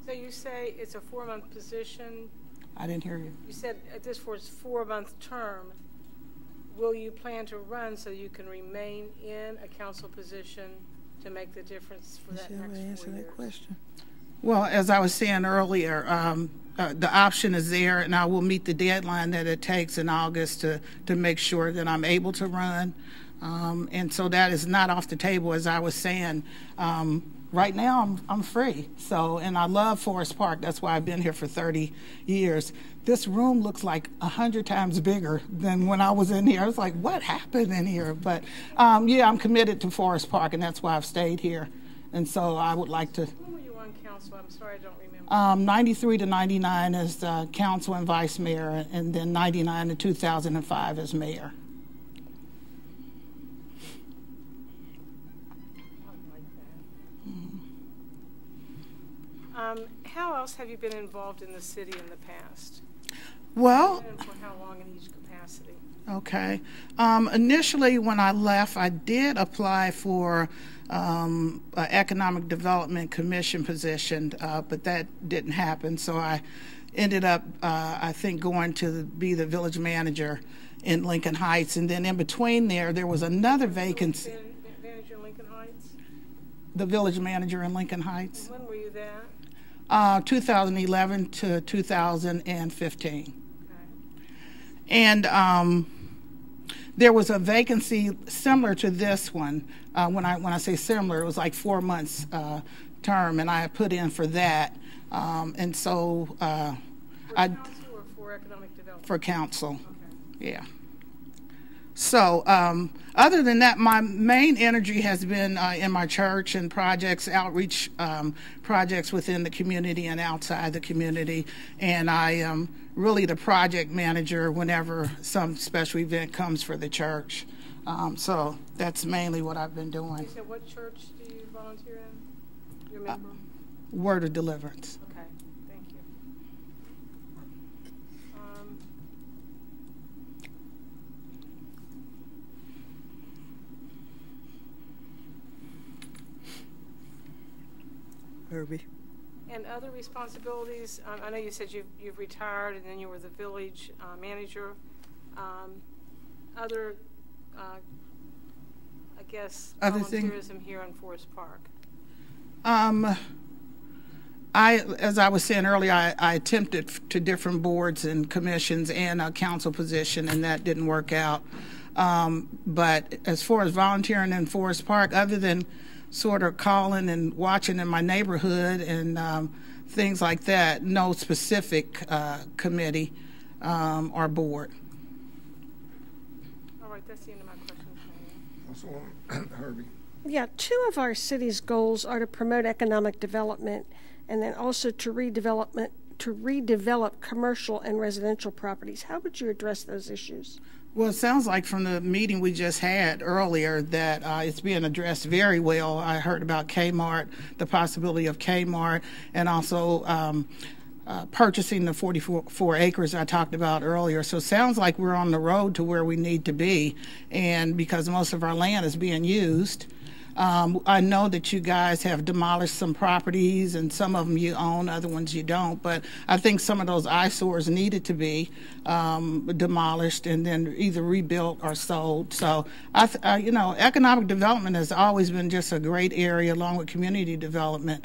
So you say it's a 4-month position. I didn't hear you. You said this for its 4-month term. Will you plan to run so you can remain in a council position to make the difference for that next 4 years? Question. Well, as I was saying earlier, the option is there, and I will meet the deadline that it takes in August to make sure that I'm able to run. And so that is not off the table, as I was saying. Right now, I'm free. So, and I love Forest Park. That's why I've been here for 30 years. This room looks like 100 times bigger than when I was in here. I was like, what happened in here? But yeah, I'm committed to Forest Park, and that's why I've stayed here. And so I would like to. When were you on council? I'm sorry, I don't remember. 93 to 99 as council and vice mayor, and then 99 to 2005 as mayor. How else have you been involved in the city in the past? Well, and for how long in each capacity? Okay. Initially, when I left, I did apply for an Economic Development Commission position, but that didn't happen. So I ended up, I think, going to be the village manager in Lincoln Heights. And then in between there was another vacancy. Manager in Lincoln Heights? The village manager in Lincoln Heights. When were you there? 2011 to 2015. Okay. And there was a vacancy similar to this one. When I say similar, it was like 4 months term, and I put in for that. And so for council or for economic development? For council. Okay. Yeah. So other than that, my main energy has been in my church and projects, outreach projects within the community and outside the community. And I am really the project manager whenever some special event comes for the church. So that's mainly what I've been doing. You said what church do you volunteer in? Your member? Word of Deliverance. Okay, thank you. Herbie. And other responsibilities, I know you said you've retired and then you were the village manager. Other, I guess, volunteerism here in Forest Park. As I was saying earlier, I attempted to different boards and commissions and a council position, and that didn't work out. But as far as volunteering in Forest Park, other than sort of calling and watching in my neighborhood and things like that, no specific committee or board. All right, that's the end of my questions, Councilwoman Herbie. Yeah, 2 of our city's goals are to promote economic development and then also to redevelop commercial and residential properties. How would you address those issues? Well, it sounds like from the meeting we just had earlier that it's being addressed very well. I heard about Kmart, the possibility of Kmart, and also purchasing the 44 acres I talked about earlier. So it sounds like we're on the road to where we need to be, and because most of our land is being used. I know that you guys have demolished some properties, and some of them you own, other ones you don't, but I think some of those eyesores needed to be demolished and then either rebuilt or sold. So, you know, economic development has always been just a great area along with community development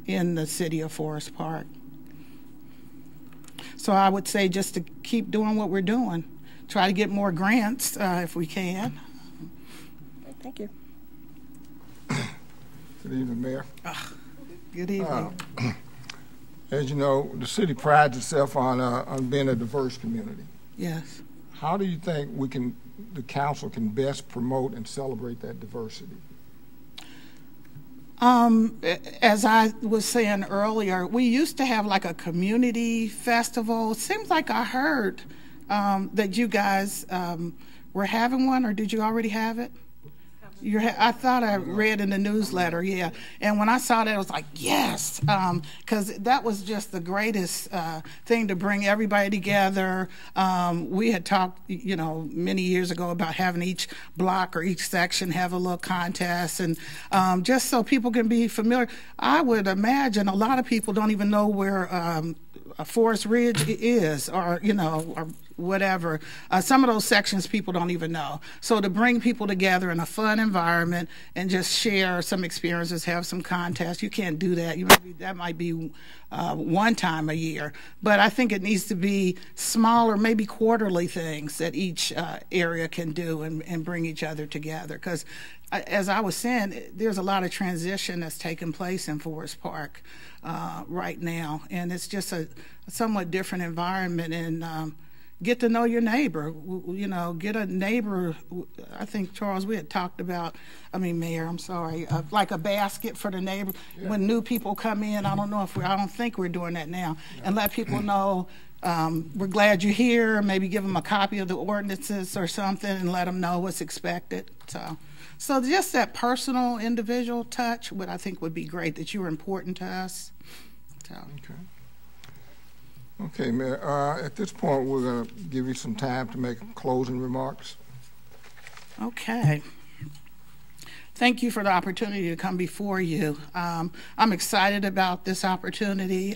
in the city of Forest Park. So I would say just to keep doing what we're doing, try to get more grants if we can. Thank you. Good evening, Mayor. Good evening. As you know, the city prides itself on being a diverse community. Yes. How do you think the council can best promote and celebrate that diversity? As I was saying earlier, we used to have like a community festival. It seems like I heard that you guys were having one, or did you already have it? I thought I read in the newsletter, yeah. And when I saw that, I was like, yes, because that was just the greatest thing to bring everybody together. We had talked, you know, many years ago about having each block or each section have a little contest, and just so people can be familiar. I would imagine a lot of people don't even know where Forest Ridge is, or, you know, or whatever. Some of those sections people don't even know. So to bring people together in a fun environment and just share some experiences, have some contests, you can't do that. That might be one time a year. But I think it needs to be smaller, maybe quarterly things that each area can do and bring each other together. Because as I was saying, there's a lot of transition that's taking place in Forest Park right now. And it's just a somewhat different environment. And get to know your neighbor, you know, get a neighbor. I think, Charles, we had talked about, Mayor, I'm sorry, like a basket for the neighbor. Yeah. When new people come in, I don't think we're doing that now. Yeah. And let people know we're glad you're here, maybe give them a copy of the ordinances or something and let them know what's expected. So just that personal, individual touch, what I think would be great, that you're important to us. Okay. Okay, Mayor, at this point, we're going to give you some time to make closing remarks. Okay. Thank you for the opportunity to come before you. I'm excited about this opportunity.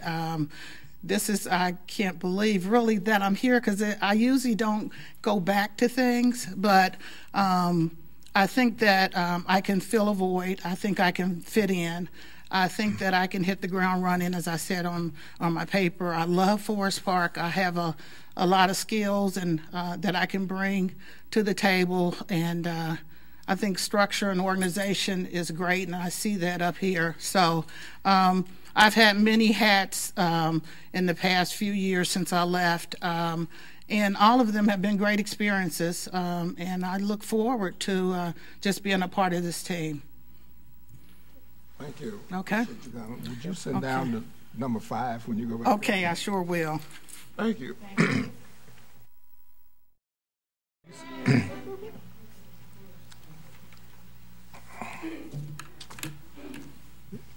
This is, I can't believe really that I'm here, because I usually don't go back to things, but I think that I can fill a void. I think I can fit in. I think that I can hit the ground running, as I said on my paper. I love Forest Park. I have a lot of skills and that I can bring to the table, and I think structure and organization is great, and I see that up here. So I've had many hats in the past few years since I left, and all of them have been great experiences, and I look forward to just being a part of this team. Thank you. Okay. Would you send down to number 5 when you go back? Okay, I sure will. Thank you.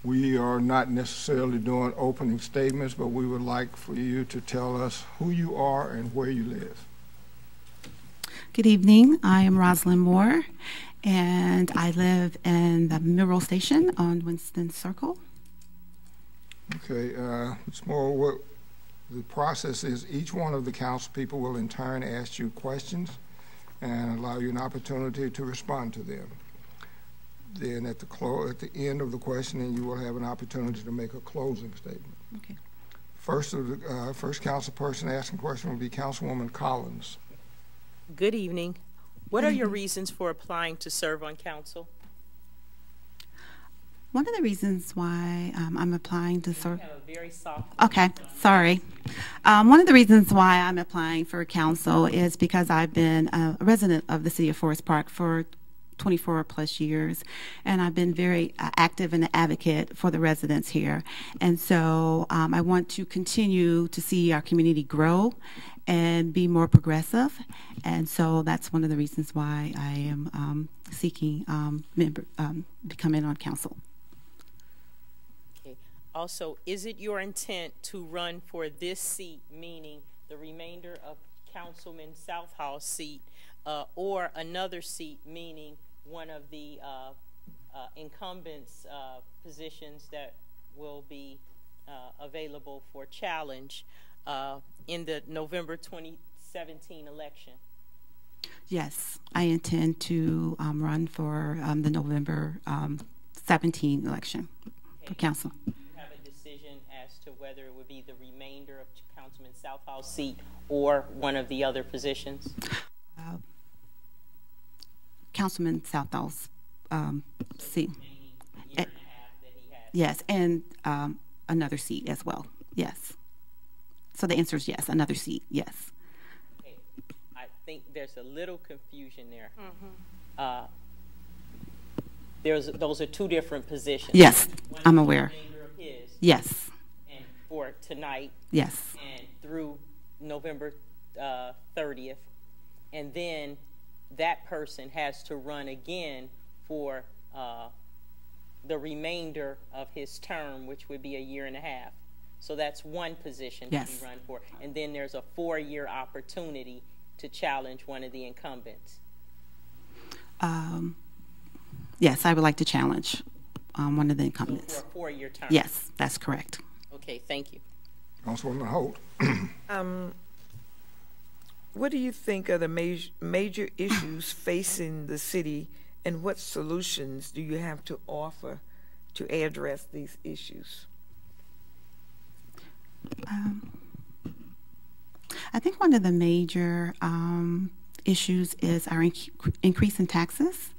We are not necessarily doing opening statements, but we would like for you to tell us who you are and where you live. Good evening. I am Rosalind Moore, and I live in the Mineral Station on Winston Circle. Okay, Ms. Moore, what the process is, each one of the council people will in turn ask you questions and allow you an opportunity to respond to them. Then at the end of the questioning, you will have an opportunity to make a closing statement. Okay. First council person asking question will be Councilwoman Collins. Good evening. What are your reasons for applying to serve on council? One of the reasons why I'm applying to serve. You have a very soft. Okay, sorry. One of the reasons why I'm applying for council is because I've been a resident of the city of Forest Park for 24 plus years, and I've been very active and an advocate for the residents here. And so I want to continue to see our community grow and be more progressive. And so that's one of the reasons why I am seeking becoming on council. Okay. Also, is it your intent to run for this seat, meaning the remainder of Councilman Southall's seat, or another seat, meaning one of the incumbents' positions that will be available for challenge in the November 2017 election? Yes, I intend to run for the November 17 election for council. Do you have a decision as to whether it would be the remainder of Councilman Southall's seat or one of the other positions? Councilman Southall's seat. Yes, and another seat as well. Yes. So the answer is yes, another seat, yes. Okay. I think there's a little confusion there. Those are two different positions. Yes, one I'm aware. Of his, yes. And for tonight. Yes. And through November 30th. And then that person has to run again for the remainder of his term, which would be a year and a half. So that's one position to be run for. And then there's a 4-year opportunity to challenge one of the incumbents. Yes, I would like to challenge one of the incumbents. So for a 4-year term? Yes, that's correct. Okay, thank you. Councilwoman Holt. What do you think are the major issues facing the city, and what solutions do you have to offer to address these issues? I think one of the major issues is our increase in taxes,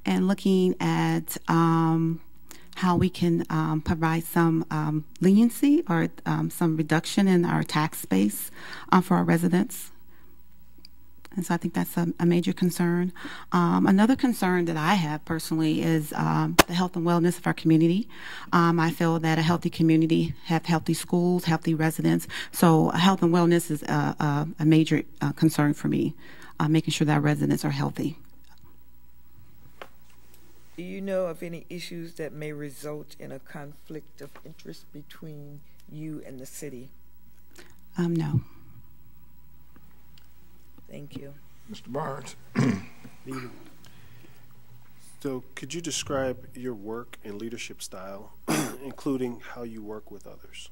and looking at how we can provide some leniency or some reduction in our tax base for our residents. And so I think that's a major concern. Another concern that I have personally is the health and wellness of our community. I feel that a healthy community have healthy schools, healthy residents. So health and wellness is a major concern for me, making sure that our residents are healthy. Do you know of any issues that may result in a conflict of interest between you and the city? No. Thank you. Mr. Barnes. So could you describe your work and leadership style, including how you work with others?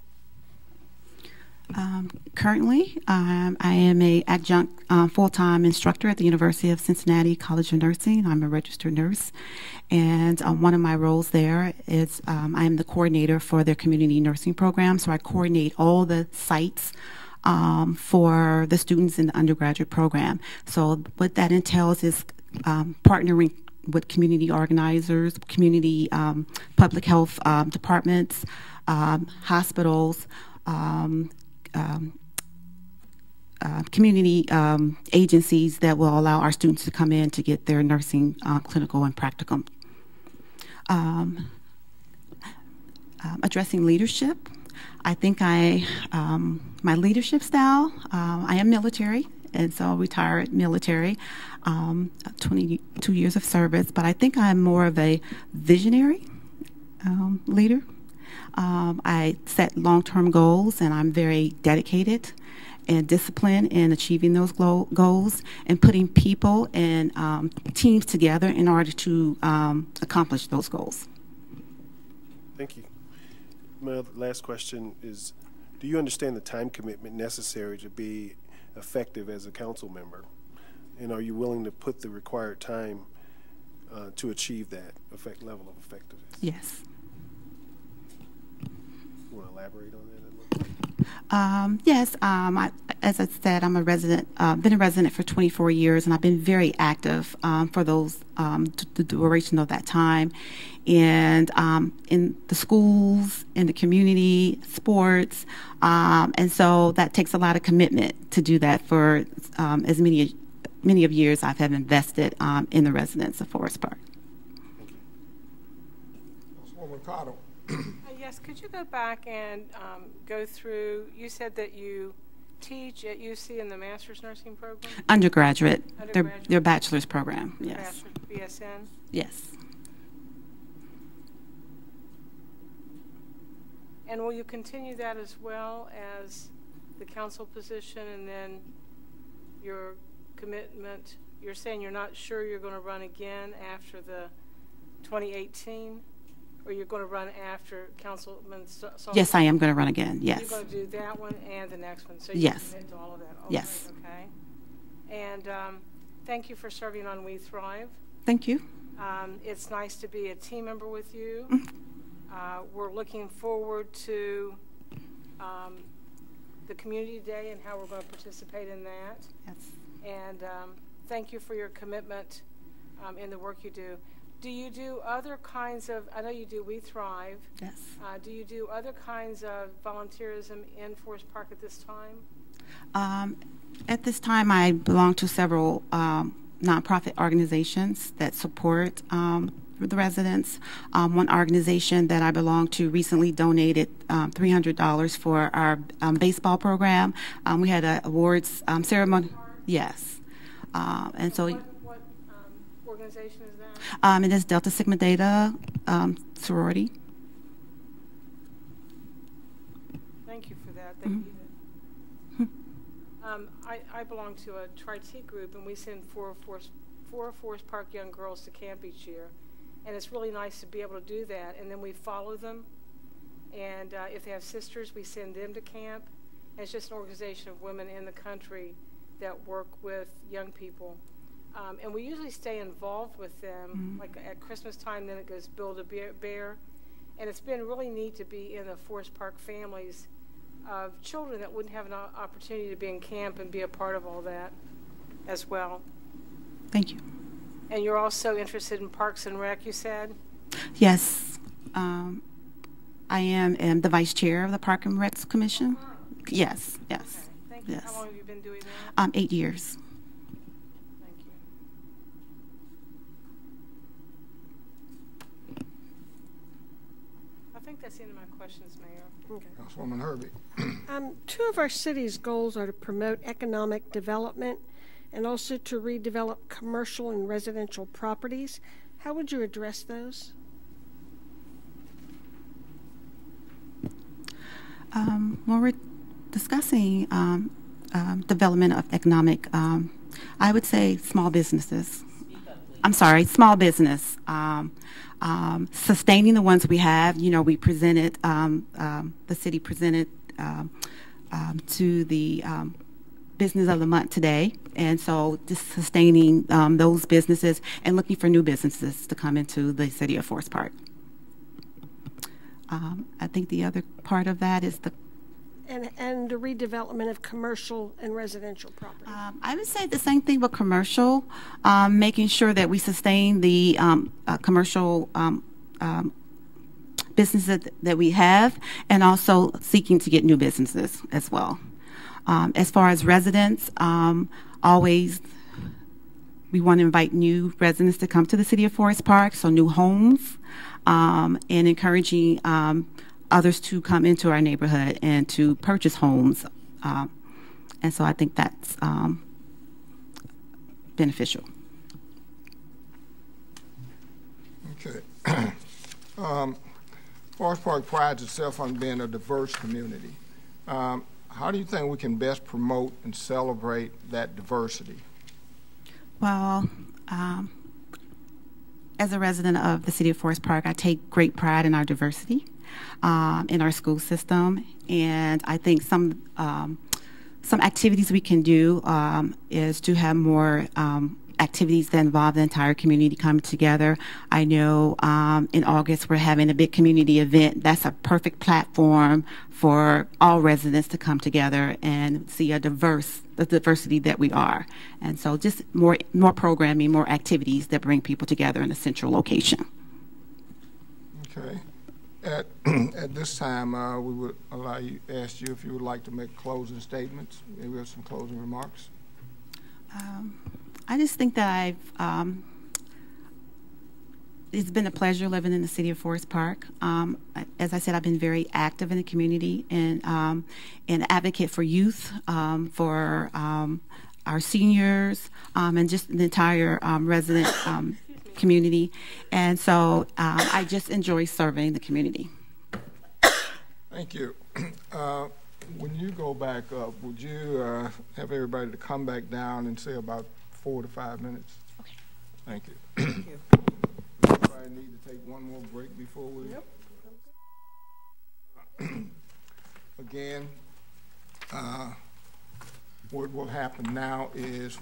Currently, I am an adjunct full-time instructor at the University of Cincinnati College of Nursing. I'm a registered nurse, and one of my roles there is I am the coordinator for their community nursing program, so I coordinate all the sites for the students in the undergraduate program. So what that entails is partnering with community organizers, community public health departments, hospitals, community agencies that will allow our students to come in to get their nursing clinical and practicum. Addressing leadership, I think my leadership style, I am military, and so retired military, 22 years of service, but I think I'm more of a visionary leader. I set long-term goals, and I'm very dedicated and disciplined in achieving those goals and putting people and teams together in order to accomplish those goals. Thank you. My last question is, do you understand the time commitment necessary to be effective as a council member? And are you willing to put the required time to achieve that level of effectiveness? Yes. You want to elaborate on that a little bit? Yes. As I said, I'm a resident, been a resident for 24 years, and I've been very active for those the duration of that time. And in the schools, in the community, sports, and so that takes a lot of commitment to do that for as many of years I've have invested in the residents of Forest Park. Councilwoman Cottle. Yes, could you go back and go through, you said that you teach at UC in the master's nursing program? Undergraduate. Their bachelor's program, yes. BSN? Yes. And will you continue that as well as the council position, and then your commitment? You're saying you're not sure you're going to run again after the 2018, or you're going to run after Councilman Sullivan? Yes, I am going to run again, yes. You're going to do that one and the next one, so you yes. commit to all of that? Okay, yes. Okay. And thank you for serving on We Thrive. Thank you. It's nice to be a team member with you. We're looking forward to the Community Day and how we're going to participate in that. Yes. And thank you for your commitment in the work you do. Do you do other kinds of, I know you do We Thrive. Yes. Do you do other kinds of volunteerism in Forest Park at this time? At this time, I belong to several nonprofit organizations that support the residents. One organization that I belong to recently donated $300 for our baseball program. We had an awards ceremony. Yes. And so. What organization is that? It is Delta Sigma Theta sorority. Thank you for that. Thank you. I belong to a Tri-T group, and we send four Forest Park young girls to camp each year. And it's really nice to be able to do that. And then we follow them. And if they have sisters, we send them to camp. And it's just an organization of women in the country that work with young people. And we usually stay involved with them, like at Christmas time, then it goes Build a Bear. And it's been really neat to be in the Forest Park families of children that wouldn't have an opportunity to be in camp and be a part of all that as well. Thank you. And you're also interested in Parks and Rec, you said? Yes. I am the vice chair of the Park and Rec Commission. Yes, yes. Okay. Thank you. Yes. How long have you been doing that? 8 years. Thank you. I think that's the end of my questions, Mayor. Okay. Councilwoman Herbie. 2 of our city's goals are to promote economic development and also to redevelop commercial and residential properties. How would you address those? When we're discussing development of economic, I would say small businesses. I'm sorry, small business. Sustaining the ones we have. You know, we presented, the city presented to the Business of the Month today. And so just sustaining those businesses and looking for new businesses to come into the city of Forest Park. I think the other part of that is the and the redevelopment of commercial and residential property. I would say the same thing with commercial, making sure that we sustain the commercial businesses that we have, and also seeking to get new businesses as well. As far as residents, always we want to invite new residents to come to the city of Forest Park, so new homes, and encouraging others to come into our neighborhood and to purchase homes. And so I think that's beneficial. Okay. Forest Park prides itself on being a diverse community. How do you think we can best promote and celebrate that diversity? Well, as a resident of the city of Forest Park, I take great pride in our diversity, in our school system, and I think some activities we can do is to have more activities that involve the entire community coming together. I know in August we're having a big community event. That's a perfect platform for all residents to come together and see the diversity that we are. And so just more programming, more activities that bring people together in a central location. Okay. At this time, we would ask you if you would like to make closing statements. Maybe we have some closing remarks. I just think that it's been a pleasure living in the city of Forest Park. As I said, I've been very active in the community and an advocate for youth, for our seniors, and just the entire resident community. And so I just enjoy serving the community. Thank you. When you go back up, would you have everybody to come back down and say about 4 to 5 minutes? Okay. Thank you. Thank you. Everybody need to take one more break before we... Yep. Again, what will happen now is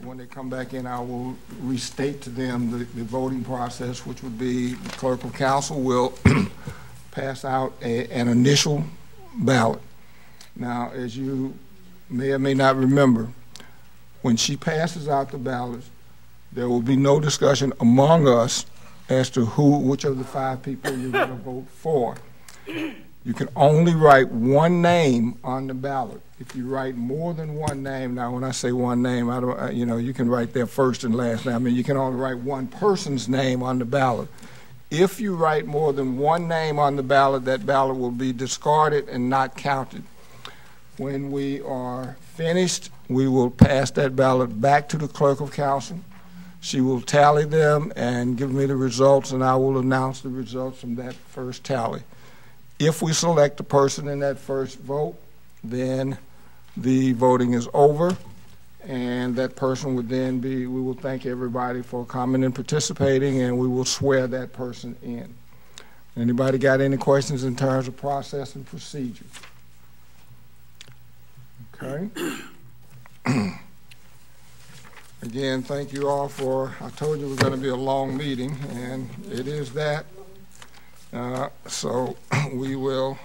when they come back in, I will restate to them the voting process, which would be the clerk of council will pass out an initial ballot. Now, as you may or may not remember, when she passes out the ballots, there will be no discussion among us as to which of the 5 people you're going to vote for. You can only write one name on the ballot. If you write more than one name, now when I say one name, I don't, you can write their first and last name. I mean, you can only write one person's name on the ballot. If you write more than one name on the ballot, that ballot will be discarded and not counted. When we are finished, we will pass that ballot back to the clerk of council. She will tally them and give me the results, and I will announce the results from that first tally. If we select a person in that first vote, then the voting is over, and that person would then we will thank everybody for coming and participating, and we will swear that person in. Anybody got any questions in terms of process and procedure? Okay. Again, thank you all for, I told you it was going to be a long meeting, and it is that. So we will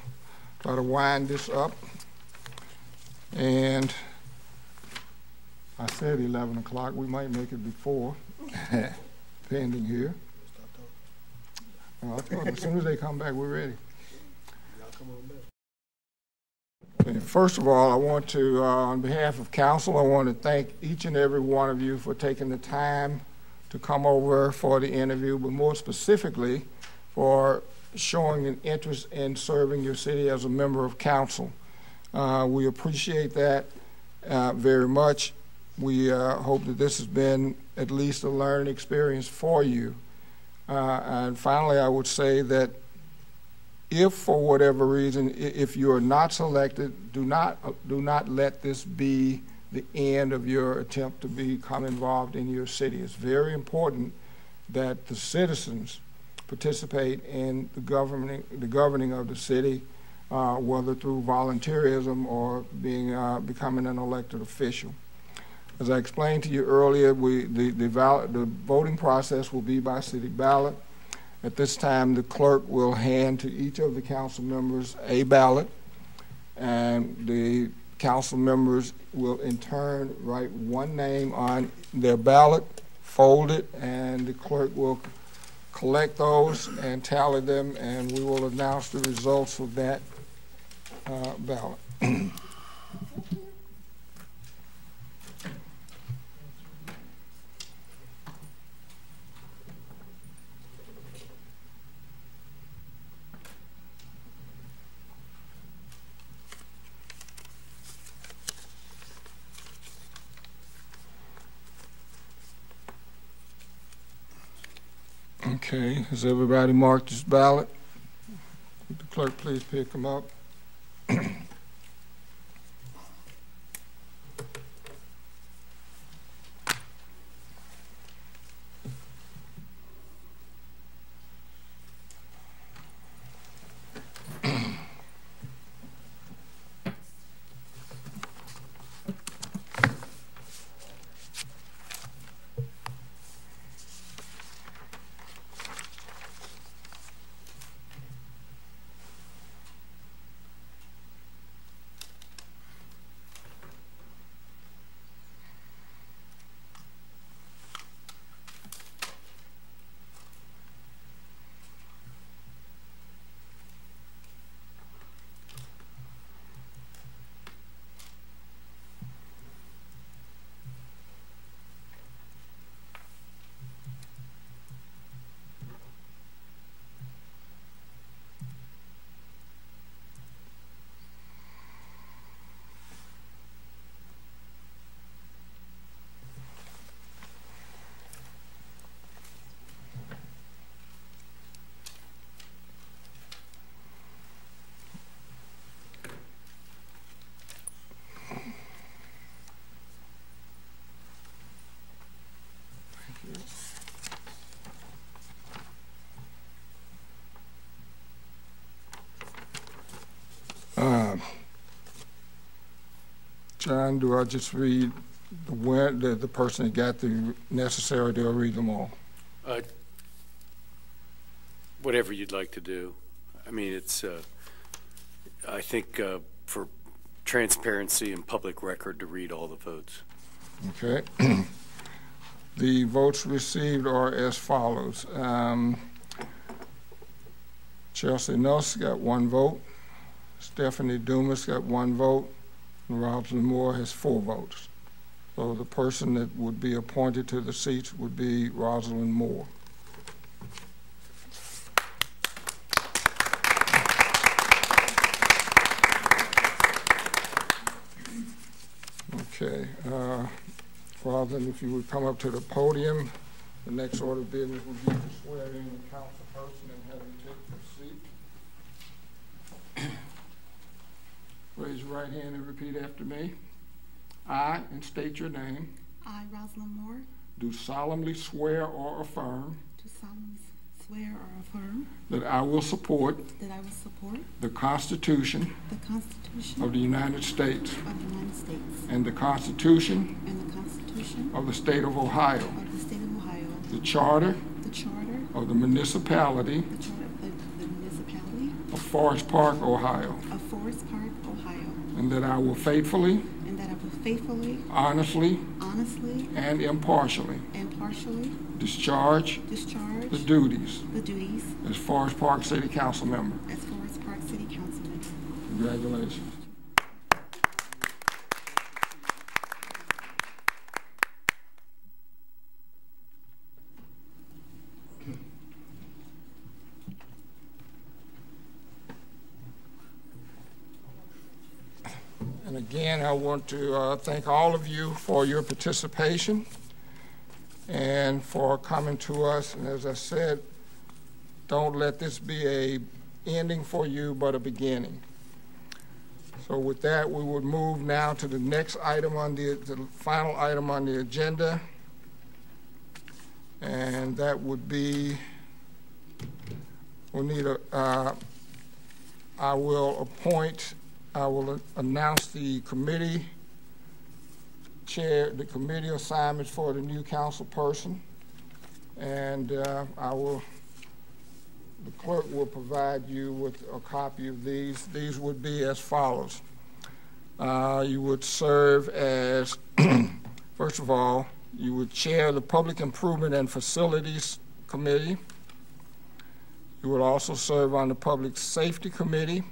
try to wind this up. And I said 11 o'clock. We might make it before, pending here. I thought as soon as they come back, we're ready. First of all, I want to, on behalf of council, I want to thank each and every one of you for taking the time to come over for the interview, but more specifically for showing an interest in serving your city as a member of council. We appreciate that very much. We hope that this has been at least a learning experience for you. And finally, I would say that if for whatever reason, if you are not selected, do not let this be the end of your attempt to become involved in your city. It's very important that the citizens participate in the governing of the city, whether through volunteerism or becoming an elected official. As I explained to you earlier, the voting process will be by city ballot. At this time, the clerk will hand to each of the council members a ballot, and the council members will in turn write one name on their ballot, fold it, and the clerk will collect those and tally them, and we will announce the results of that ballot. Okay, has everybody marked his ballot? Would the clerk please pick them up? John, do I just read the person that got the necessary, do I read them all? Whatever you'd like to do. I mean, it's, I think for transparency and public record to read all the votes. Okay. The votes received are as follows. Chelsea Nuss got 1 vote. Stephanie Dumas got 1 vote. And Rosalind Moore has 4 votes. So the person that would be appointed to the seats would be Rosalind Moore. Okay. Rosalind, if you would come up to the podium, the next order of business would be to swear in the council person and have him take the seat. Raise your right hand and repeat after me. I, and state your name. I, Rosalind Moore. Do solemnly swear or affirm. Do solemnly swear or affirm. That I will support. That I will support. The Constitution. The Constitution. Of the United States. Of the United States. And the Constitution. And the Constitution. Constitution of the State of Ohio, of the State of Ohio, the Charter the Charter of the Municipality of the Municipality of Forest Park, Ohio, of Forest Park, Ohio, and that I will faithfully, and that I will faithfully, honestly, and impartially discharge the duties as Forest Park City Council member. as Forest Park City Council member. Congratulations. And again, I want to thank all of you for your participation and for coming to us. And as I said, don't let this be a ending for you, but a beginning. So with that, we would move now to the next item on the final item on the agenda, and that would be, we'll need a, I will announce the committee chair, the committee assignments for the new council person, and the clerk will provide you with a copy of these. These would be as follows. You would serve as, first of all, you would chair the Public Improvement and Facilities Committee. You would also serve on the Public Safety Committee,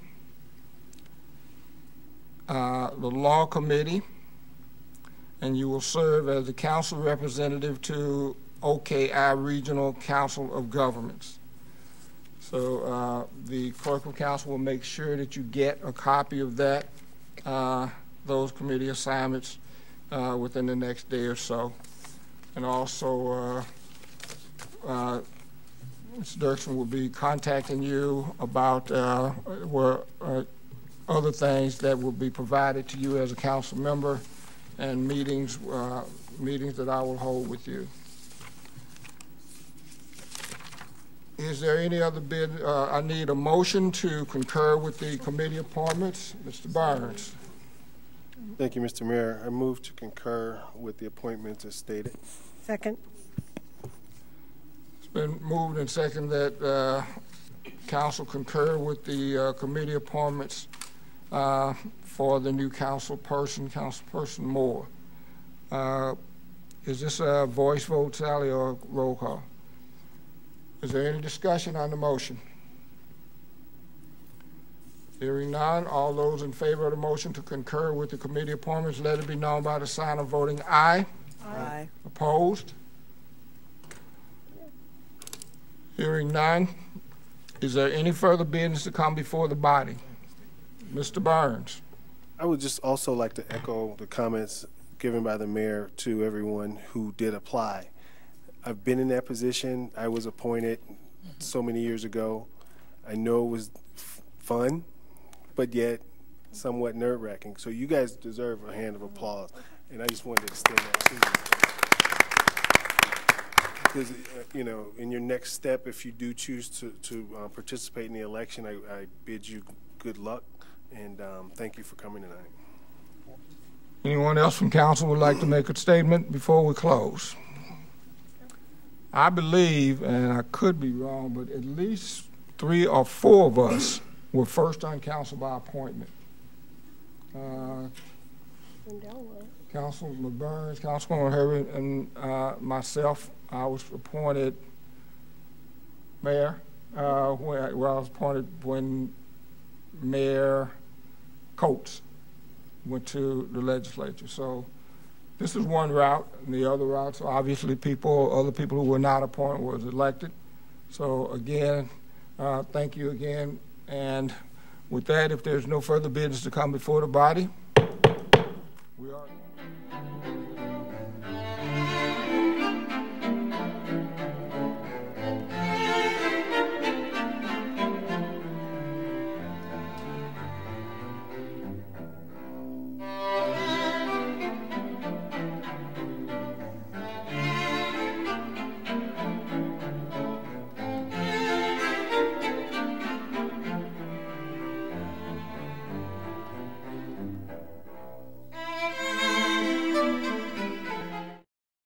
the Law Committee, and you will serve as the council representative to OKI Regional Council of Governments. So the clerk of council will make sure that you get a copy of that, those committee assignments within the next day or so. And also, Mr. Dirksen will be contacting you about other things that will be provided to you as a council member and meetings that I will hold with you. Is there any other bid? I need a motion to concur with the committee appointments. Mr. Burns. Thank you, Mr. Mayor. I move to concur with the appointments as stated. Second. It's been moved and seconded that council concur with the committee appointments for the new Councilperson Moore. Is this a voice vote, Sally, or roll call? Is there any discussion on the motion? Hearing none, all those in favor of the motion to concur with the committee appointments, let it be known by the sign of voting aye. Aye. Opposed? Hearing none, is there any further business to come before the body? Mr. Burns. I would just also like to echo the comments given by the mayor to everyone who did apply. I've been in that position. I was appointed so many years ago. I know it was fun, but yet somewhat nerve-wracking. So you guys deserve a hand of applause, and I just wanted to extend that to you. Because, you know, in your next step, if you do choose to participate in the election, I bid you good luck, and thank you for coming tonight. Anyone else from council would like to make a statement before we close? I believe, and I could be wrong, but at least 3 or 4 of us were first on council by appointment. Councilman Burns, Councilwoman Herbert, and myself. I was appointed mayor, where I was appointed when Mayor Coates went to the legislature. So this is one route, and the other routes, obviously other people who were not appointed was elected. So again, thank you again. And with that, if there's no further business to come before the body, we are.